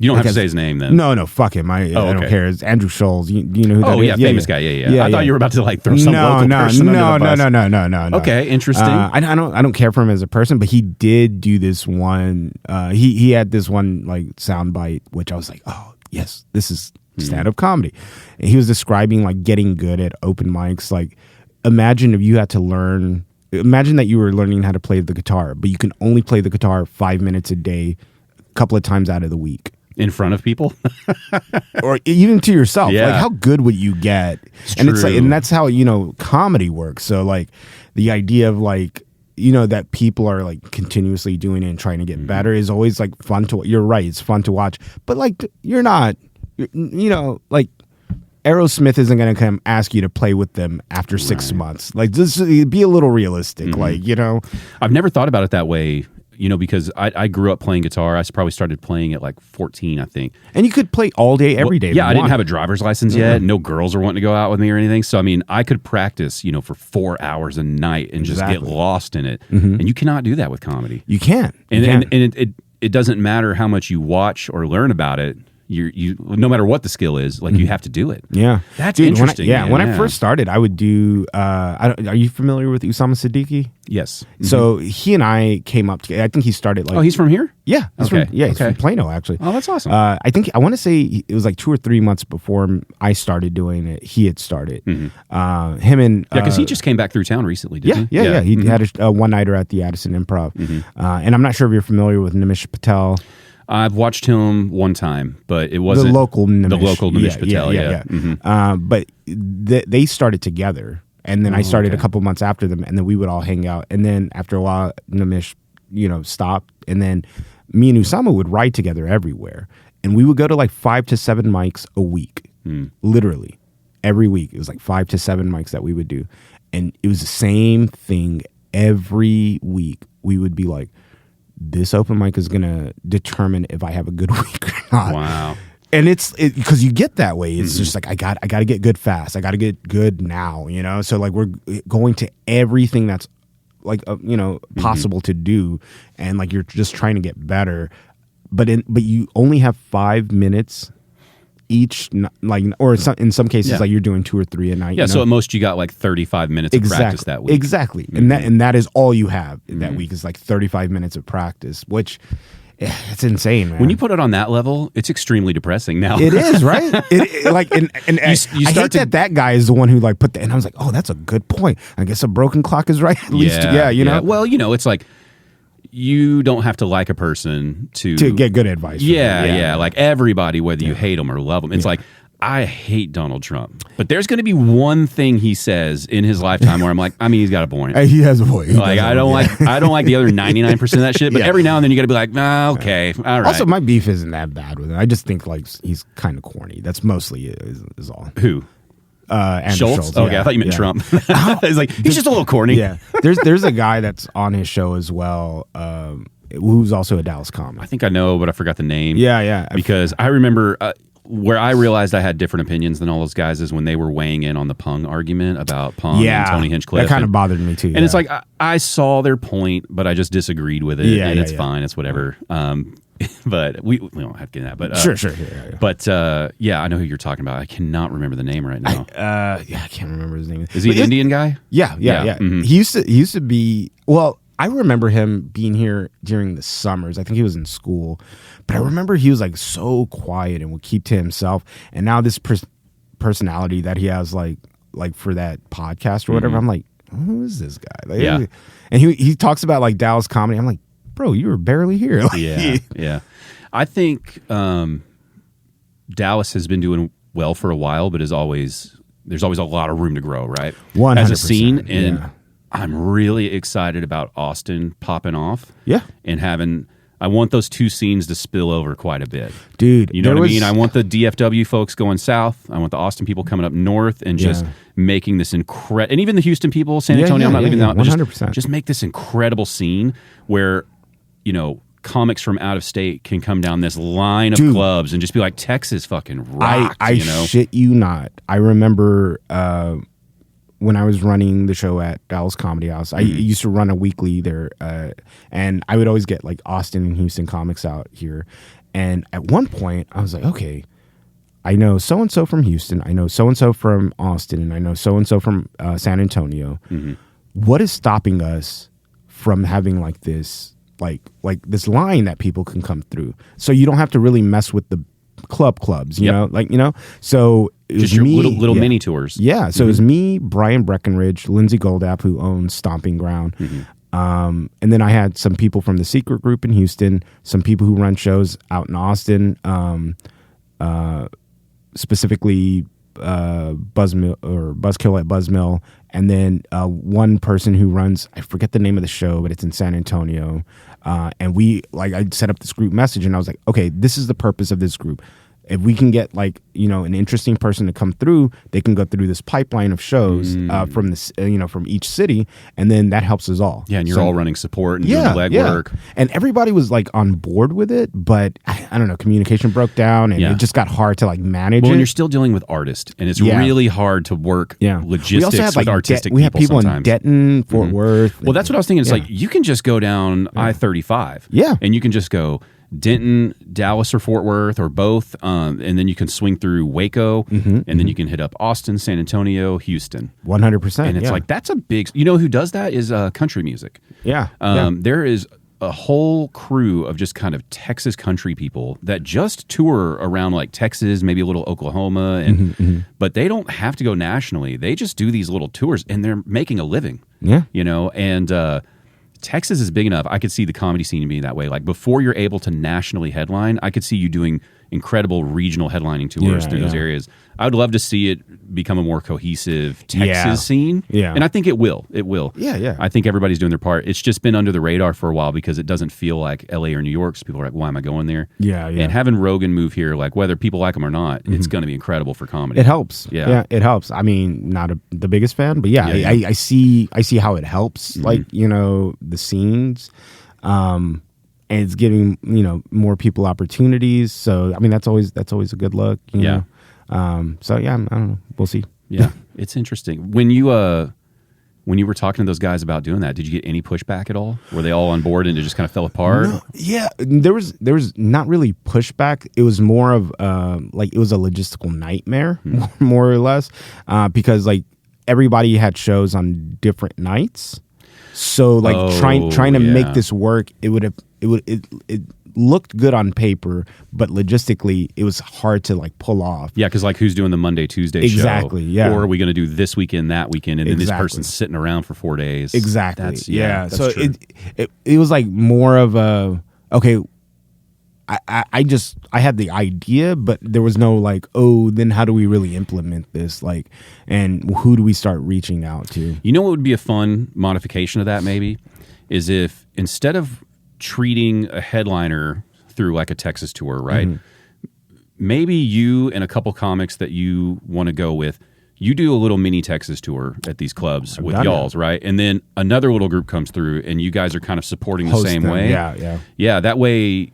A: You don't have to say his name then.
B: No, fuck him. I don't care. It's Andrew Scholes. You know who that is?
A: Famous guy. Yeah. I thought you were about to like throw some local person under the bus.
B: No.
A: Okay, interesting.
B: I don't care for him as a person, but he did do this one. He had this one like soundbite, which I was like, oh yes, this is stand-up comedy. And he was describing like getting good at open mics. Like, imagine if you had to learn. Imagine that you were learning how to play the guitar, but you can only play the guitar 5 minutes a day, a couple of times out of the week.
A: In front of people,
B: or even to yourself.
A: Yeah.
B: Like, how good would you get? It's like, and that's how comedy works. So like the idea of like that people are like continuously doing it and trying to get better is always like fun to. You're right, it's fun to watch, but like you're not, like Aerosmith isn't going to come ask you to play with them after 6 months. Like, just be a little realistic. Like
A: I've never thought about it that way. Because I grew up playing guitar. I probably started playing at like 14, I think.
B: And you could play all day, every day.
A: Yeah, I didn't have a driver's license yet. No girls were wanting to go out with me or anything. So, I mean, I could practice, for 4 hours a night and just get lost in it. And you cannot do that with comedy.
B: You can't.
A: And it doesn't matter how much you watch or learn about it. You no matter what the skill is, like you have to do it.
B: Yeah,
A: that's interesting.
B: When I first started, I would do. Are you familiar with Usama Siddiqui?
A: Yes.
B: So he and I came up together. I think he started like.
A: Oh, he's from here.
B: Yeah. He's from Plano, actually.
A: Oh, that's awesome.
B: I want to say it was like 2 or 3 months before I started doing it. He had started. Him and
A: because he just came back through town recently. Didn't he?
B: Yeah. He had a one-nighter at the Addison Improv, and I'm not sure if you're familiar with Nimish Patel.
A: I've watched him one time, but it wasn't
B: the local Nimish
A: Patel. Yeah.
B: But they started together, and then I started a couple months after them, and then we would all hang out. And then after a while, Nimish, stopped, and then me and Usama would ride together everywhere, and we would go to like 5 to 7 mics a week, literally every week. It was like 5 to 7 mics that we would do, and it was the same thing every week. We would be like, this open mic is going to determine if I have a good week or not.
A: Wow.
B: And it's because you get that way. It's just like, I got to get good fast. I got to get good now, So like we're going to everything that's like, possible to do. And like, you're just trying to get better. But you only have 5 minutes each, like, or in some cases, like you're doing 2 or 3 a night.
A: Yeah. So at most you got like 35 minutes of practice that week.
B: Exactly. And that is all you have that week is like 35 minutes of practice, which it's insane, man.
A: When you put it on that level, it's extremely depressing now.
B: It is, right? I hate that guy is the one who like put that, and I was like, oh, that's a good point. I guess a broken clock is right. At least, know?
A: Well, it's like, you don't have to like a person to
B: get good advice.
A: Yeah. Like everybody, whether you hate them or love them. It's like, I hate Donald Trump, but there's going to be one thing he says in his lifetime where I'm like, he's got a point.
B: He has a point.
A: Like I don't like the other 99% of that shit. But every now and then you got to be like, okay, all right.
B: Also, my beef isn't that bad with him. I just think like he's kind of corny. That's mostly is all.
A: Who?
B: Schultz.
A: Okay, I thought you meant Trump. It's like he's just a little corny.
B: Yeah, there's a guy that's on his show as well, who's also a Dallas comic.
A: I think I know, but I forgot the name.
B: Yeah.
A: Because I remember where I realized I had different opinions than all those guys is when they were weighing in on the Pung argument about Pung and Tony Hinchcliffe.
B: That kind of bothered me too.
A: And it's like, I saw their point, but I just disagreed with it. And it's fine. It's whatever. But we don't have to get into that. But
B: sure.
A: But I know who you're talking about. I cannot remember the name right now.
B: I can't remember his name.
A: Is he an Indian guy?
B: Yeah.
A: Mm-hmm.
B: He used to be. Well, I remember him being here during the summers. I think he was in school, but I remember he was like so quiet and would keep to himself. And now this personality that he has, like for that podcast or whatever, I'm like, who is this guy? Like, and he talks about like Dallas comedy. I'm like, bro, you were barely here. Like,
A: yeah. I think Dallas has been doing well for a while, but there's always a lot of room to grow, right?
B: 100%.
A: As a scene, and I'm really excited about Austin popping off.
B: Yeah.
A: And I want those two scenes to spill over quite a bit.
B: Dude.
A: You know what I mean? I want the DFW folks going south. I want the Austin people coming up north and just making this incredible, and even the Houston people, San Antonio, I'm not leaving that out, but
B: 100%.
A: Just make this incredible scene where, comics from out of state can come down this line of clubs and just be like, Texas fucking rocks.
B: I shit you not. I remember when I was running the show at Dallas Comedy House, I used to run a weekly there, and I would always get like Austin and Houston comics out here. And at one point, I was like, okay, I know so-and-so from Houston, I know so-and-so from Austin, and I know so-and-so from San Antonio. Mm-hmm. What is stopping us from having like this, like this line that people can come through? So you don't have to really mess with the clubs, you know? So it was
A: just your
B: me,
A: little mini tours.
B: Yeah. So it was me, Brian Breckenridge, Lindsay Goldap, who owns Stomping Ground. Mm-hmm. And then I had some people from the Secret Group in Houston, some people who run shows out in Austin, specifically Buzzkill at Buzzmill, and then one person who runs, I forget the name of the show, but it's in San Antonio. And I set up this group message, and I was like, okay, this is the purpose of this group. If we can get an interesting person to come through, they can go through this pipeline of shows from this, from each city, and then that helps us all.
A: Yeah, and you're all running support and doing the legwork.
B: And everybody was like on board with it, but I don't know, communication broke down, and it just got hard to like manage.
A: Well, and you're still dealing with artists, and it's really hard to work logistics we also had, like, with artistic
B: we have people
A: sometimes.
B: In Denton, Fort Worth.
A: Well, that's what I was thinking. It's like you can just go down I-35, and you can just go Denton, Dallas, or Fort Worth, or both, and then you can swing through Waco, and then you can hit up Austin, San Antonio, Houston.
B: 100%.
A: And it's like, that's a big... You know who does that is country music.
B: Yeah.
A: There is a whole crew of just kind of Texas country people that just tour around like Texas, maybe a little Oklahoma, and but they don't have to go nationally. They just do these little tours, and they're making a living.
B: Yeah.
A: And... Texas is big enough. I could see the comedy scene being that way. Like before you're able to nationally headline, I could see you doing incredible regional headlining tours through those areas. I would love to see it become a more cohesive Texas scene. Yeah. And I think it will. It will.
B: Yeah.
A: I think everybody's doing their part. It's just been under the radar for a while because it doesn't feel like LA or New York. So people are like, why am I going there?
B: Yeah.
A: And having Rogan move here, like whether people like him or not, it's going to be incredible for comedy.
B: It helps.
A: Yeah,
B: it helps. I mean, not the biggest fan, but I see how it helps, like, the scenes. And it's giving more people opportunities. So I mean that's always a good look. You know? So I don't know. We'll see.
A: Yeah, it's interesting. When you were talking to those guys about doing that, did you get any pushback at all? Were they all on board and it just kind of fell apart?
B: No, yeah, there was not really pushback. It was more of like it was a logistical nightmare, more or less, because like everybody had shows on different nights. So like trying to make this work, it looked good on paper, but logistically it was hard to like pull off.
A: Yeah, because like who's doing the Monday, Tuesday show?
B: Exactly, yeah.
A: Or are we going to do this weekend, that weekend, and then this person's sitting around for 4 days?
B: Exactly.
A: That's
B: so
A: true.
B: It was like more of a, okay, I had the idea, but there was no like, then how do we really implement this? Like, and who do we start reaching out to?
A: You know what would be a fun modification of that maybe is if instead of treating a headliner through like a Texas tour, right? Maybe you and a couple comics that you want to go with, you do a little mini Texas tour at these clubs with y'all's, right? And then another little group comes through and you guys are kind of supporting the same way.
B: Yeah.
A: Yeah, that way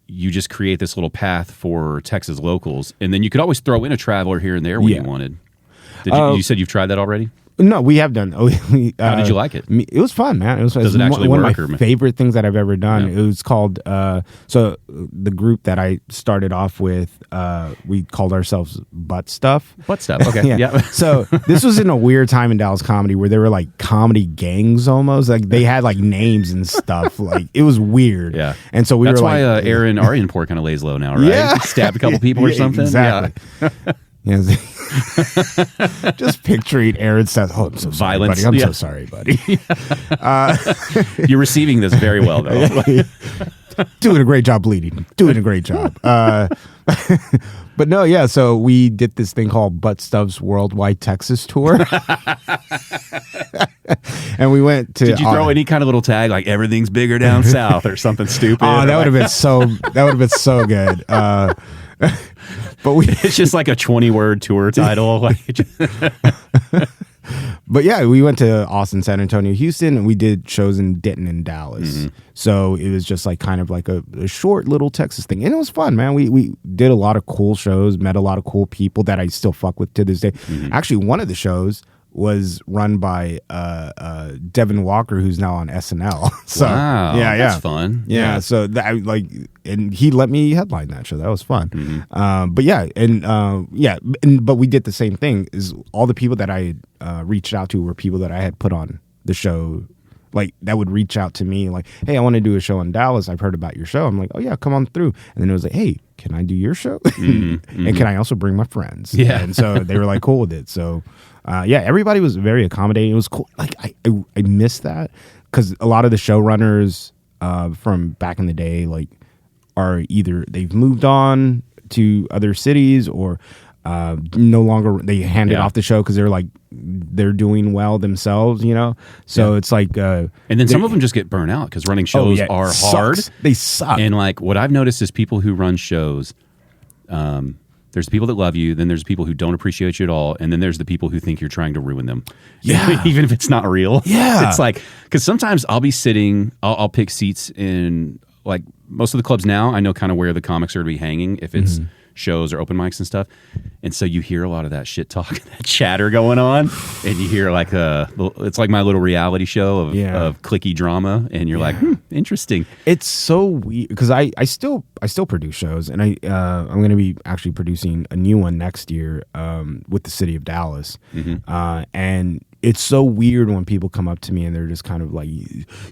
A: you just create this little path for Texas locals, and then you could always throw in a traveler here and there when you wanted. You said you've tried that already?
B: No, we have done.
A: How did you like it?
B: It was fun, man. It was
A: Does it actually
B: one
A: work,
B: of my favorite things that I've ever done. Yeah. It was called, so the group that I started off with, we called ourselves Butt Stuff.
A: Butt Stuff, okay. Yeah.
B: So this was in a weird time in Dallas comedy where there were like comedy gangs almost. Like they had like names and stuff. Like it was weird.
A: Yeah.
B: And so
A: That's why
B: like,
A: Aaron Arianpour kind of lays low now, right?
B: Yeah.
A: Stabbed a couple people or something?
B: Exactly. Yeah. Just picturing Aaron says, "Oh, I'm so sorry,
A: Violence.
B: buddy. I'm so sorry, buddy."
A: You're receiving this very well, though.
B: Doing a great job bleeding. Doing a great job. But no, yeah. So we did this thing called Butt Stuff's Worldwide Texas Tour, and we went to.
A: Did you throw any kind of little tag like "everything's bigger down south" or something stupid?
B: Oh, that would have been so. That would have been so good. But
A: it's just like a 20-word tour title.
B: But yeah, we went to Austin, San Antonio, Houston, and we did shows in Denton and Dallas. Mm-hmm. So it was just like kind of like a short little Texas thing. And it was fun, man. We did a lot of cool shows, met a lot of cool people that I still fuck with to this day. Mm-hmm. Actually, one of the shows was run by Devin Walker, who's now on SNL. So,
A: wow,
B: yeah,
A: that's fun.
B: Yeah, so that and he let me headline that show. That was fun. Mm-hmm. But yeah, but we did the same thing. Is all the people that I reached out to were people that I had put on the show. Like that would reach out to me like, hey, I want to do a show in Dallas. I've heard about your show. I'm like, oh yeah, come on through. And then it was like, hey, can I do your show? Mm-hmm. And can I also bring my friends?
A: Yeah.
B: And so they were like cool with it. So yeah, everybody was very accommodating. It was cool. Like I miss that because a lot of the showrunners from back in the day like are either they've moved on to other cities or no longer they handed off the show because they're doing well themselves, you know. So it's like
A: and then some of them just get burnt out because running shows are hard.
B: They suck.
A: And like what I've noticed is people who run shows, there's people that love you, then there's people who don't appreciate you at all, and then there's the people who think you're trying to ruin them.
B: Yeah.
A: Even if it's not real.
B: Yeah.
A: It's like because sometimes I'll be sitting, I'll pick seats in like most of the clubs now. I know kind of where the comics are to be hanging if it's shows or open mics and stuff. And so you hear a lot of that shit talk, that chatter going on, and you hear like it's like my little reality show of clicky drama, and you're like, interesting.
B: It's so weird because I still produce shows, and I'm going to be actually producing a new one next year with the city of Dallas, and it's so weird when people come up to me and they're just kind of like,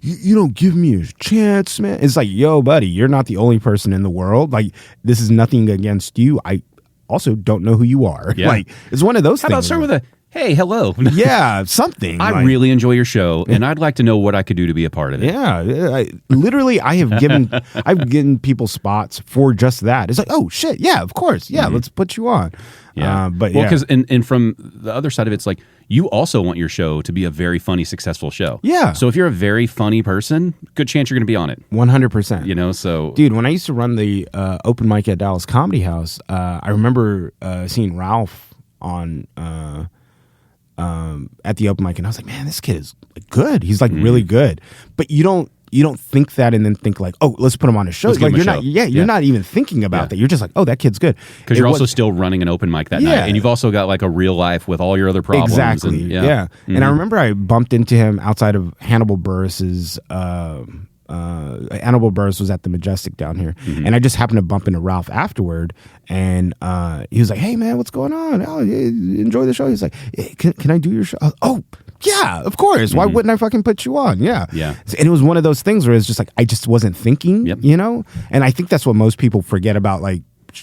B: you don't give me a chance, man. It's like, yo, buddy, you're not the only person in the world. Like, this is nothing against you. I also don't know who you are. Yeah. Like, it's one of those things.
A: How about start with a, hey, hello.
B: Yeah, something.
A: I really enjoy your show, and I'd like to know what I could do to be a part of it.
B: Yeah. Literally, I've given people spots for just that. It's like, oh, shit, yeah, of course. Yeah, let's put you on.
A: Yeah. But because and from the other side of it, it's like, you also want your show to be a very funny, successful show.
B: Yeah.
A: So if you're a very funny person, good chance you're going to be on it.
B: 100%.
A: You know, so...
B: Dude, when I used to run the open mic at Dallas Comedy House, I remember seeing Ralph on... at the open mic, and I was like, man, this kid is good. He's like really good. But you don't think that and then think like, oh, let's put him on a show. Like you're not even thinking about that. You're just like, oh, that kid's good.
A: Because you're also still running an open mic that night, and you've also got like a real life with all your other problems.
B: Exactly. And, and I remember I bumped into him outside of Hannibal Buress's. Hannibal Buress was at the Majestic down here, and I just happened to bump into Ralph afterward, and he was like, "Hey man, what's going on? Oh, enjoy the show." He's like, hey, "Can I do your show?" Oh, yeah, of course. Why wouldn't I fucking put you on? Yeah. And it was one of those things where it's just like I just wasn't thinking, you know. And I think that's what most people forget about like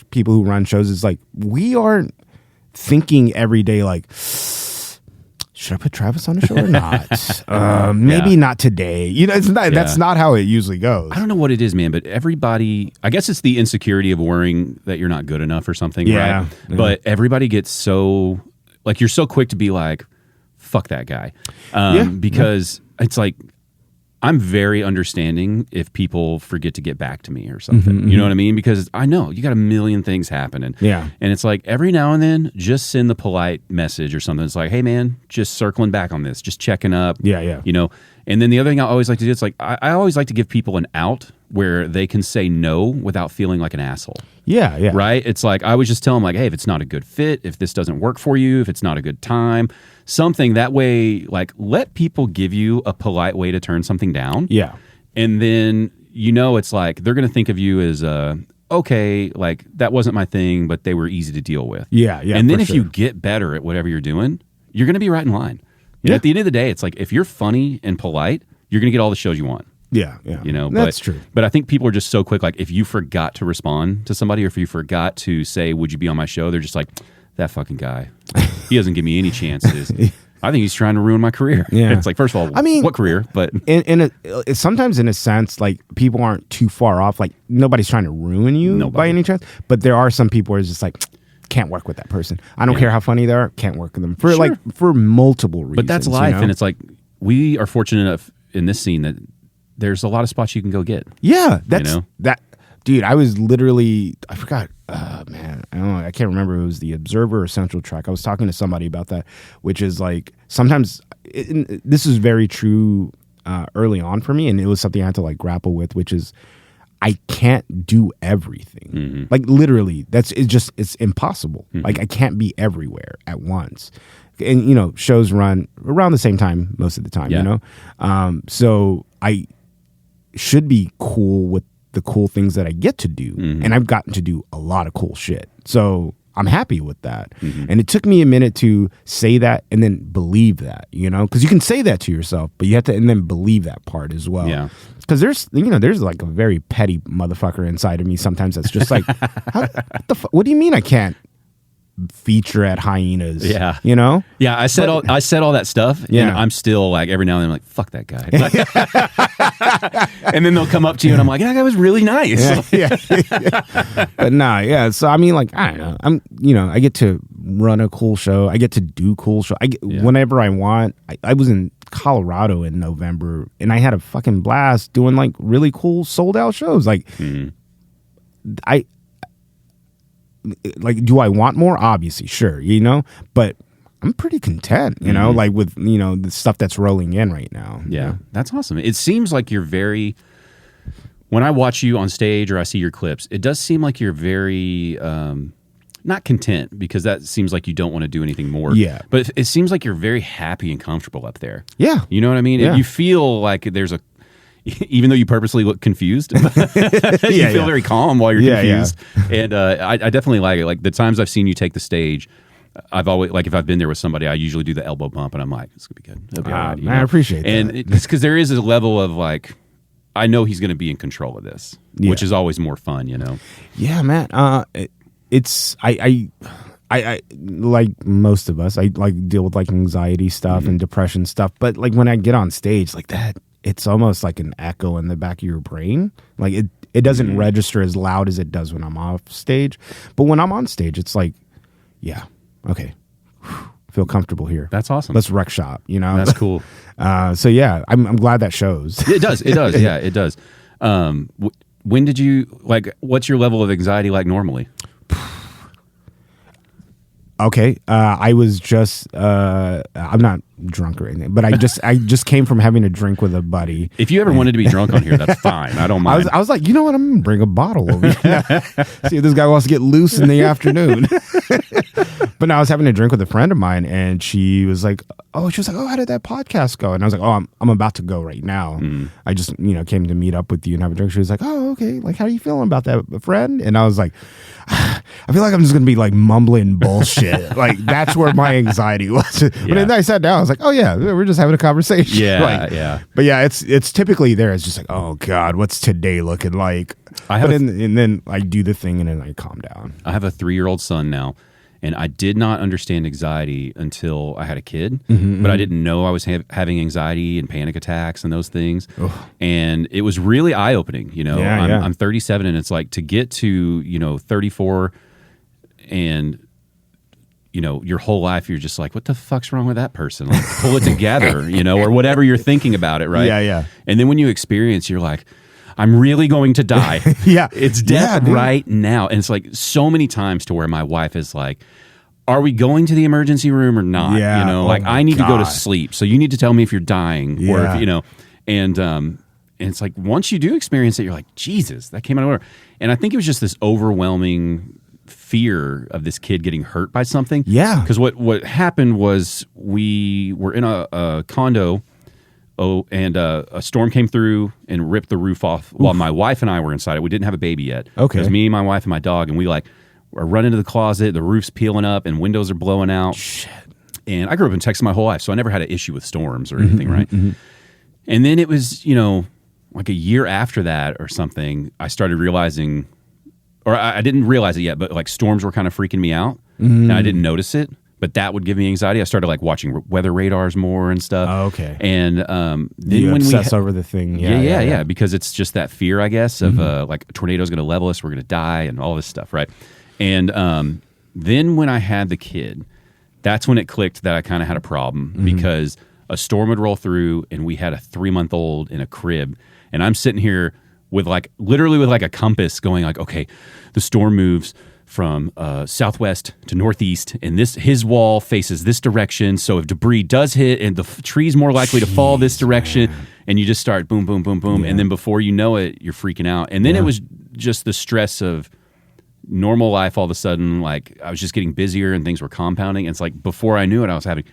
B: people who run shows is like we aren't thinking every day like, should I put Travis on the show or not? Maybe not today. You know, it's not. That's not how it usually goes.
A: I don't know what it is, man, but everybody, I guess it's the insecurity of worrying that you're not good enough or something, right? Yeah. But everybody gets so, like, you're so quick to be like, fuck that guy. Because it's like, I'm very understanding if people forget to get back to me or something. You know what I mean? Because I know you got a million things happening. Yeah. And it's like every now and then, just send the polite message or something. It's like, hey, man, just circling back on this, just checking up. You know, And then the other thing I always like to do, it's like I always like to give people an out where they can say no without feeling like an asshole.
B: Yeah, yeah.
A: Right? It's like I would just tell them like, hey, if it's not a good fit, if this doesn't work for you, if it's not a good time, something that way, like let people give you a polite way to turn something down.
B: Yeah.
A: And then, it's like they're going to think of you as okay, like that wasn't my thing, but they were easy to deal with.
B: Yeah, yeah.
A: And then if you get better at whatever you're doing, you're going to be right in line. Yeah. At the end of the day, it's like if you're funny and polite, you're going to get all the shows you want.
B: Yeah, yeah. That's true.
A: But I think people are just so quick. Like if you forgot to respond to somebody, or if you forgot to say, "Would you be on my show?" They're just like, "That fucking guy. He doesn't give me any chances. I think he's trying to ruin my career."
B: Yeah.
A: It's like, first of all, I mean, what career? But
B: sometimes in a sense, like people aren't too far off. Like nobody's trying to ruin you by any chance. But there are some people who are just like, can't work with that person. I don't care how funny they are. Can't work with them for multiple reasons.
A: But that's life, and it's like we are fortunate enough in this scene that there's a lot of spots you can go get.
B: Yeah, that. Dude, I was literally, I forgot, man, I don't know, I can't remember if it was the Observer or Central Track. I was talking to somebody about that, which is like, sometimes, this is very true early on for me, and it was something I had to like grapple with, which is, I can't do everything. Mm-hmm. Like literally, it's impossible. Mm-hmm. Like I can't be everywhere at once. And, shows run around the same time most of the time, so I should be cool with the cool things that I get to do. Mm-hmm. And I've gotten to do a lot of cool shit. So I'm happy with that. Mm-hmm. And it took me a minute to say that and then believe that, because you can say that to yourself, but you have to, and then believe that part as well.
A: Yeah.
B: Because there's like a very petty motherfucker inside of me sometimes that's just like, what do you mean I can't feature at Hyenas?
A: Yeah. Yeah, I said all that stuff.
B: Yeah.
A: And I'm still like every now and then I'm like, fuck that guy. And then they'll come up to you and I'm like, that guy was really nice.
B: Yeah. But nah, yeah. So I mean, like, I don't know. I get to run a cool show. I get to do cool show. Whenever I want. I was in Colorado in November and I had a fucking blast doing like really cool sold out shows. Like do I want more? Obviously, sure, but I'm pretty content, like with, the stuff that's rolling in right now.
A: Yeah, that's awesome. It seems like you're very, when I watch you on stage or I see your clips, it does seem like you're very, not content, because that seems like you don't want to do anything more.
B: Yeah.
A: But it seems like you're very happy and comfortable up there.
B: Yeah.
A: You know what I mean?
B: Yeah.
A: You feel like there's even though you purposely look confused, you feel very calm while you're confused. Yeah. And I definitely like it. Like the times I've seen you take the stage, I've always, like if I've been there with somebody, I usually do the elbow bump and I'm like, it's going to be good. It'll be all right.
B: I appreciate that.
A: And it's because there is a level of like, I know he's going to be in control of this, which is always more fun,
B: Yeah, man. It's, I like most of us, I like deal with like anxiety stuff and depression stuff. But like when I get on stage like that, it's almost like an echo in the back of your brain. Like it doesn't register as loud as it does when I'm off stage. But when I'm on stage, it's like, yeah, okay, feel comfortable here.
A: That's awesome.
B: Let's wreck shop,
A: That's cool.
B: So yeah, I'm glad that shows.
A: It does. Yeah, it does. When did you, like, what's your level of anxiety like normally?
B: Okay, I was just I'm not drunk or anything, but I just came from having a drink with a buddy.
A: If you ever wanted to be drunk on here, that's fine. I don't mind.
B: I was like, you know what? I'm gonna bring a bottle over here. See if this guy wants to get loose in the afternoon. But now I was having a drink with a friend of mine, and she was like, oh, how did that podcast go? And I was like, oh, I'm about to go right now. I just came to meet up with you and have a drink. She was like, oh, okay. Like, how are you feeling about that, friend? And I was like, I feel like I'm just gonna be like mumbling bullshit. Like that's where my anxiety was. But then I sat down, I was like, oh yeah, we're just having a conversation.
A: Yeah,
B: yeah. But yeah, it's typically there. It's just like, oh God, what's today looking like? And then I do the thing and then I calm down.
A: I have a 3-year-old son now. And I did not understand anxiety until I had a kid, but I didn't know I was having anxiety and panic attacks and those things. And it was really eye-opening. I'm 37, and it's like to get to 34, and your whole life you're just like, what the fuck's wrong with that person? Like, pull it together, or whatever you're thinking about it, right?
B: Yeah.
A: And then when you experience, you're like, I'm really going to die.
B: Yeah.
A: It's death right now. And it's like so many times to where my wife is like, are we going to the emergency room or not?
B: Yeah.
A: You know,
B: Oh
A: like
B: my
A: I need to go to
B: God.
A: sleep. So you need to tell me if you're dying or
B: Yeah.
A: if, you know, and it's like once you do experience it, you're like, Jesus, that came out of nowhere. And I think it was just this overwhelming fear of this kid getting hurt by something.
B: Yeah.
A: Because what happened was we were in a condo. Oh, and a storm came through and ripped the roof off while my wife and I were inside it. We didn't have a baby yet.
B: Okay.
A: It was me, my wife, and my dog, and we like are running to the closet. The roof's peeling up and windows are blowing out.
B: Shit.
A: And I grew up in Texas my whole life, so I never had an issue with storms or anything, right? And then it was, you know, like a year after that or something, I started realizing, or I didn't realize it yet, but like storms were kind of freaking me out, and I didn't notice it. But that would give me anxiety. I started like watching weather radars more and stuff.
B: Oh, okay.
A: And then
B: You
A: when
B: obsess over the thing.
A: yeah, because it's just that fear, I guess, of like a tornado's going to level us, we're going to die, and all this stuff, right? And then when I had the kid, that's when it clicked that I kind of had a problem because a storm would roll through, and we had a 3-month-old in a crib, and I'm sitting here with like literally with like a compass, going like, okay, the storm moves from southwest to northeast, and his wall faces this direction. So if debris does hit, and the tree's more likely to fall this direction, and you just start boom, boom, boom, boom, and then before you know it, you're freaking out. And then it was just the stress of normal life. All of a sudden, like I was just getting busier, and things were compounding. And it's like before I knew it, I was having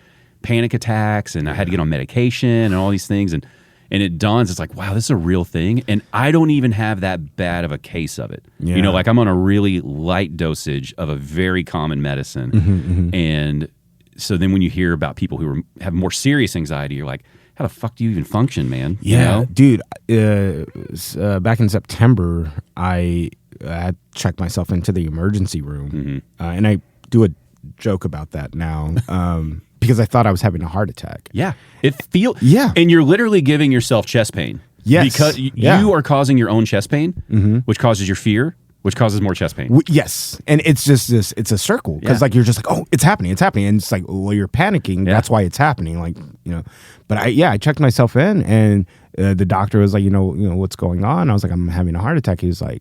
A: panic attacks, and I had to get on medication and all these things, and it dawns, it's like, wow, this is a real thing. And I don't even have that bad of a case of it.
B: Yeah.
A: You know, like I'm on a really light dosage of a very common medicine. And so then when you hear about people who have more serious anxiety, you're like, how the fuck do you even function, man?
B: Yeah,
A: You know?
B: dude. Back in September, I had checked myself into the emergency room, and I do a joke about that now because I thought I was having a heart attack.
A: Yeah. It feels,
B: Yeah.
A: and you're literally giving yourself chest pain.
B: Yes.
A: Because you are causing your own chest pain, which causes your fear, which causes more chest pain.
B: Yes, and it's just this. It's a circle because
A: Yeah.
B: like you're just like, oh, it's happening, and it's like, well, you're panicking. That's why it's happening. Like, you know, but I checked myself in, and the doctor was like, you know what's going on. I was like, I'm having a heart attack. He was like,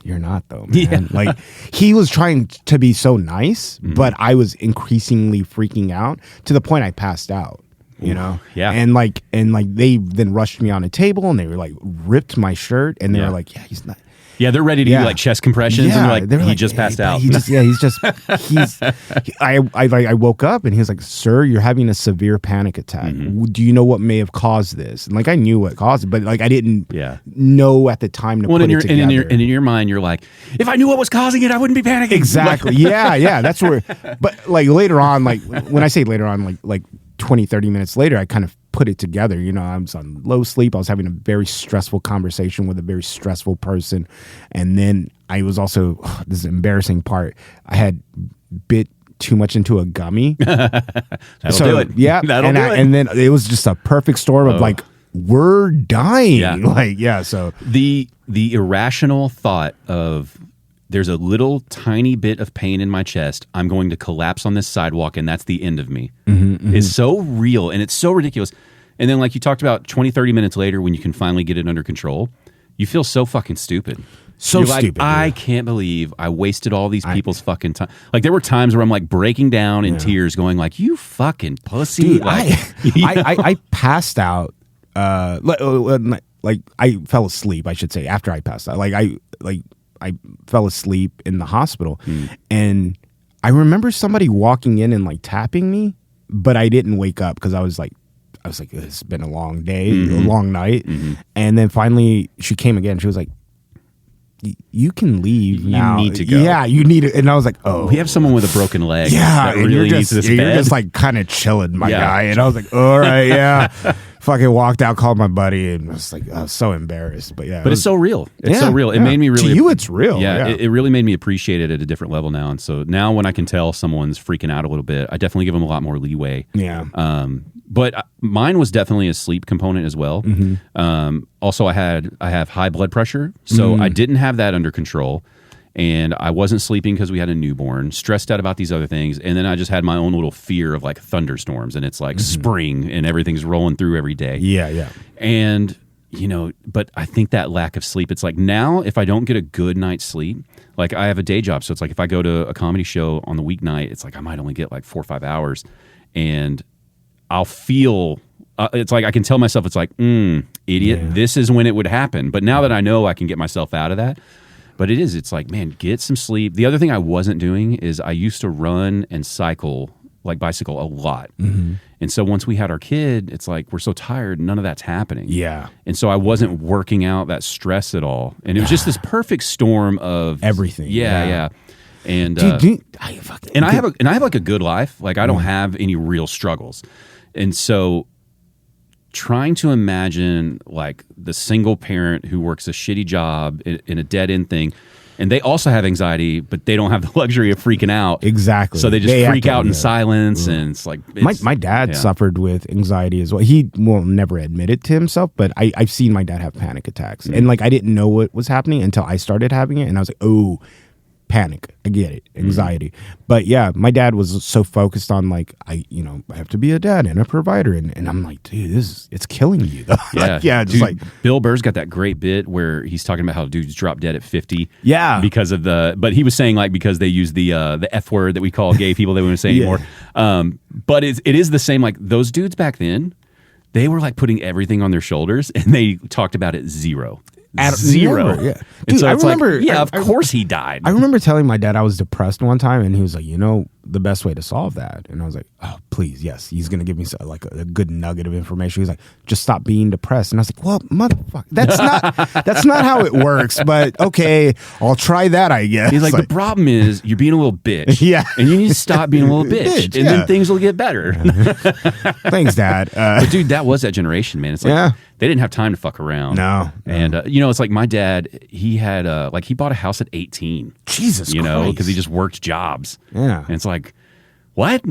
B: you're not though, man.
A: Yeah.
B: Like he was trying to be so nice, but I was increasingly freaking out to the point I passed out. You know, and like they then rushed me on a table, and they were like ripped my shirt, and they were like, yeah, he's not.
A: Yeah, they're ready to do like chest compressions, and
B: they were
A: he just passed out.
B: I woke up, and he was like, "Sir, you're having a severe panic attack. Do you know what may have caused this?" And like I knew what caused it, but like I didn't know at the time to put it together.
A: And in your mind, you're like, if I knew what was causing it, I wouldn't be panicking.
B: Exactly. yeah. That's where. But like later on, like when I say later on, like 20, 30 minutes later, I kind of put it together. You know, I was on low sleep. I was having a very stressful conversation with a very stressful person. And then I was also, this is the embarrassing part, I had bit too much into a gummy.
A: That'll do it.
B: Yeah.
A: That'll do it.
B: And then it was just a perfect storm of like, we're dying.
A: Yeah.
B: Like, yeah. So
A: the irrational thought of, there's a little tiny bit of pain in my chest, I'm going to collapse on this sidewalk, and that's the end of me, is so real, and it's so ridiculous. And then, like you talked about, 20, 30 minutes later, when you can finally get it under control, you feel so fucking stupid. You're
B: stupid.
A: Like, I can't believe I wasted all these people's fucking time. Like, there were times where I'm like breaking down in tears, going like, you fucking pussy.
B: Dude,
A: like,
B: I passed out. Like I fell asleep, I should say, after I passed out. I fell asleep in the hospital, and I remember somebody walking in and like tapping me, but I didn't wake up because I was like, it's been a long day, a long night. And then finally she came again. She was like, you can leave now.
A: You need to go.
B: Yeah, you need it. And I was like, oh.
A: We have someone with a broken leg.
B: Yeah,
A: that really needs this
B: you're
A: bed.
B: just like kind of chilling, my guy. And I was like, all right, yeah. Fucking walked out, called my buddy, and was like, I was so embarrassed. But yeah,
A: But it's so real. It's so real. It made me really.
B: To you, it's real.
A: Yeah, it really made me appreciate it at a different level now. And so now when I can tell someone's freaking out a little bit, I definitely give them a lot more leeway.
B: Yeah.
A: But mine was definitely a sleep component as well. Also, I have high blood pressure, so I didn't have that under control. And I wasn't sleeping because we had a newborn, stressed out about these other things. And then I just had my own little fear of like thunderstorms, and it's like spring and everything's rolling through every day.
B: Yeah.
A: And, but I think that lack of sleep, it's like now if I don't get a good night's sleep, like I have a day job. So it's like if I go to a comedy show on the weeknight, it's like I might only get like 4 or 5 hours and I'll feel, it's like I can tell myself, it's like, idiot, this is when it would happen. But now that I know I can get myself out of that, but it's like, man, get some sleep. The other thing I wasn't doing is I used to run and bicycle a lot. Mm-hmm. And so once we had our kid, it's like we're so tired, none of that's happening.
B: Yeah.
A: And so I wasn't working out that stress at all. And it was just this perfect storm of
B: everything.
A: Yeah. And I have like a good life. Like I don't have any real struggles. And so trying to imagine like the single parent who works a shitty job in a dead end thing, and they also have anxiety, but they don't have the luxury of freaking out.
B: Exactly.
A: So they just freak out in silence, and it's like
B: my dad suffered with anxiety as well. He will never admit it to himself, but I've seen my dad have panic attacks, and like I didn't know what was happening until I started having it, and I was like, oh. Panic. I get it. Anxiety. But yeah, my dad was so focused on like, I have to be a dad and a provider. And I'm like, dude, it's killing you though.
A: Yeah. Dude, Bill Burr's got that great bit where he's talking about how dudes drop dead at 50.
B: Yeah.
A: Because of but he was saying like, because they use the F word that we call gay people, they wouldn't say anymore. But it is the same, like those dudes back then, they were like putting everything on their shoulders and they talked about it zero. Zero.
B: Never, yeah.
A: Dude,
B: so
A: I remember. Of course he died.
B: I remember telling my dad I was depressed one time, and he was like, the best way to solve that. And I was like, oh, please, yes. He's going to give me like a good nugget of information. He's like, just stop being depressed. And I was like, well, motherfucker, that's not how it works. But okay, I'll try that, I guess.
A: He's like, the problem is you're being a little bitch.
B: Yeah.
A: And you need to stop being a little bitch. And then things will get better.
B: Thanks, Dad.
A: But dude, that was that generation, man. It's like, they didn't have time to fuck around.
B: No.
A: And, it's like my dad, he had, he bought a house at 18.
B: Jesus Christ.
A: Because he just worked jobs.
B: Yeah.
A: And it's like, what?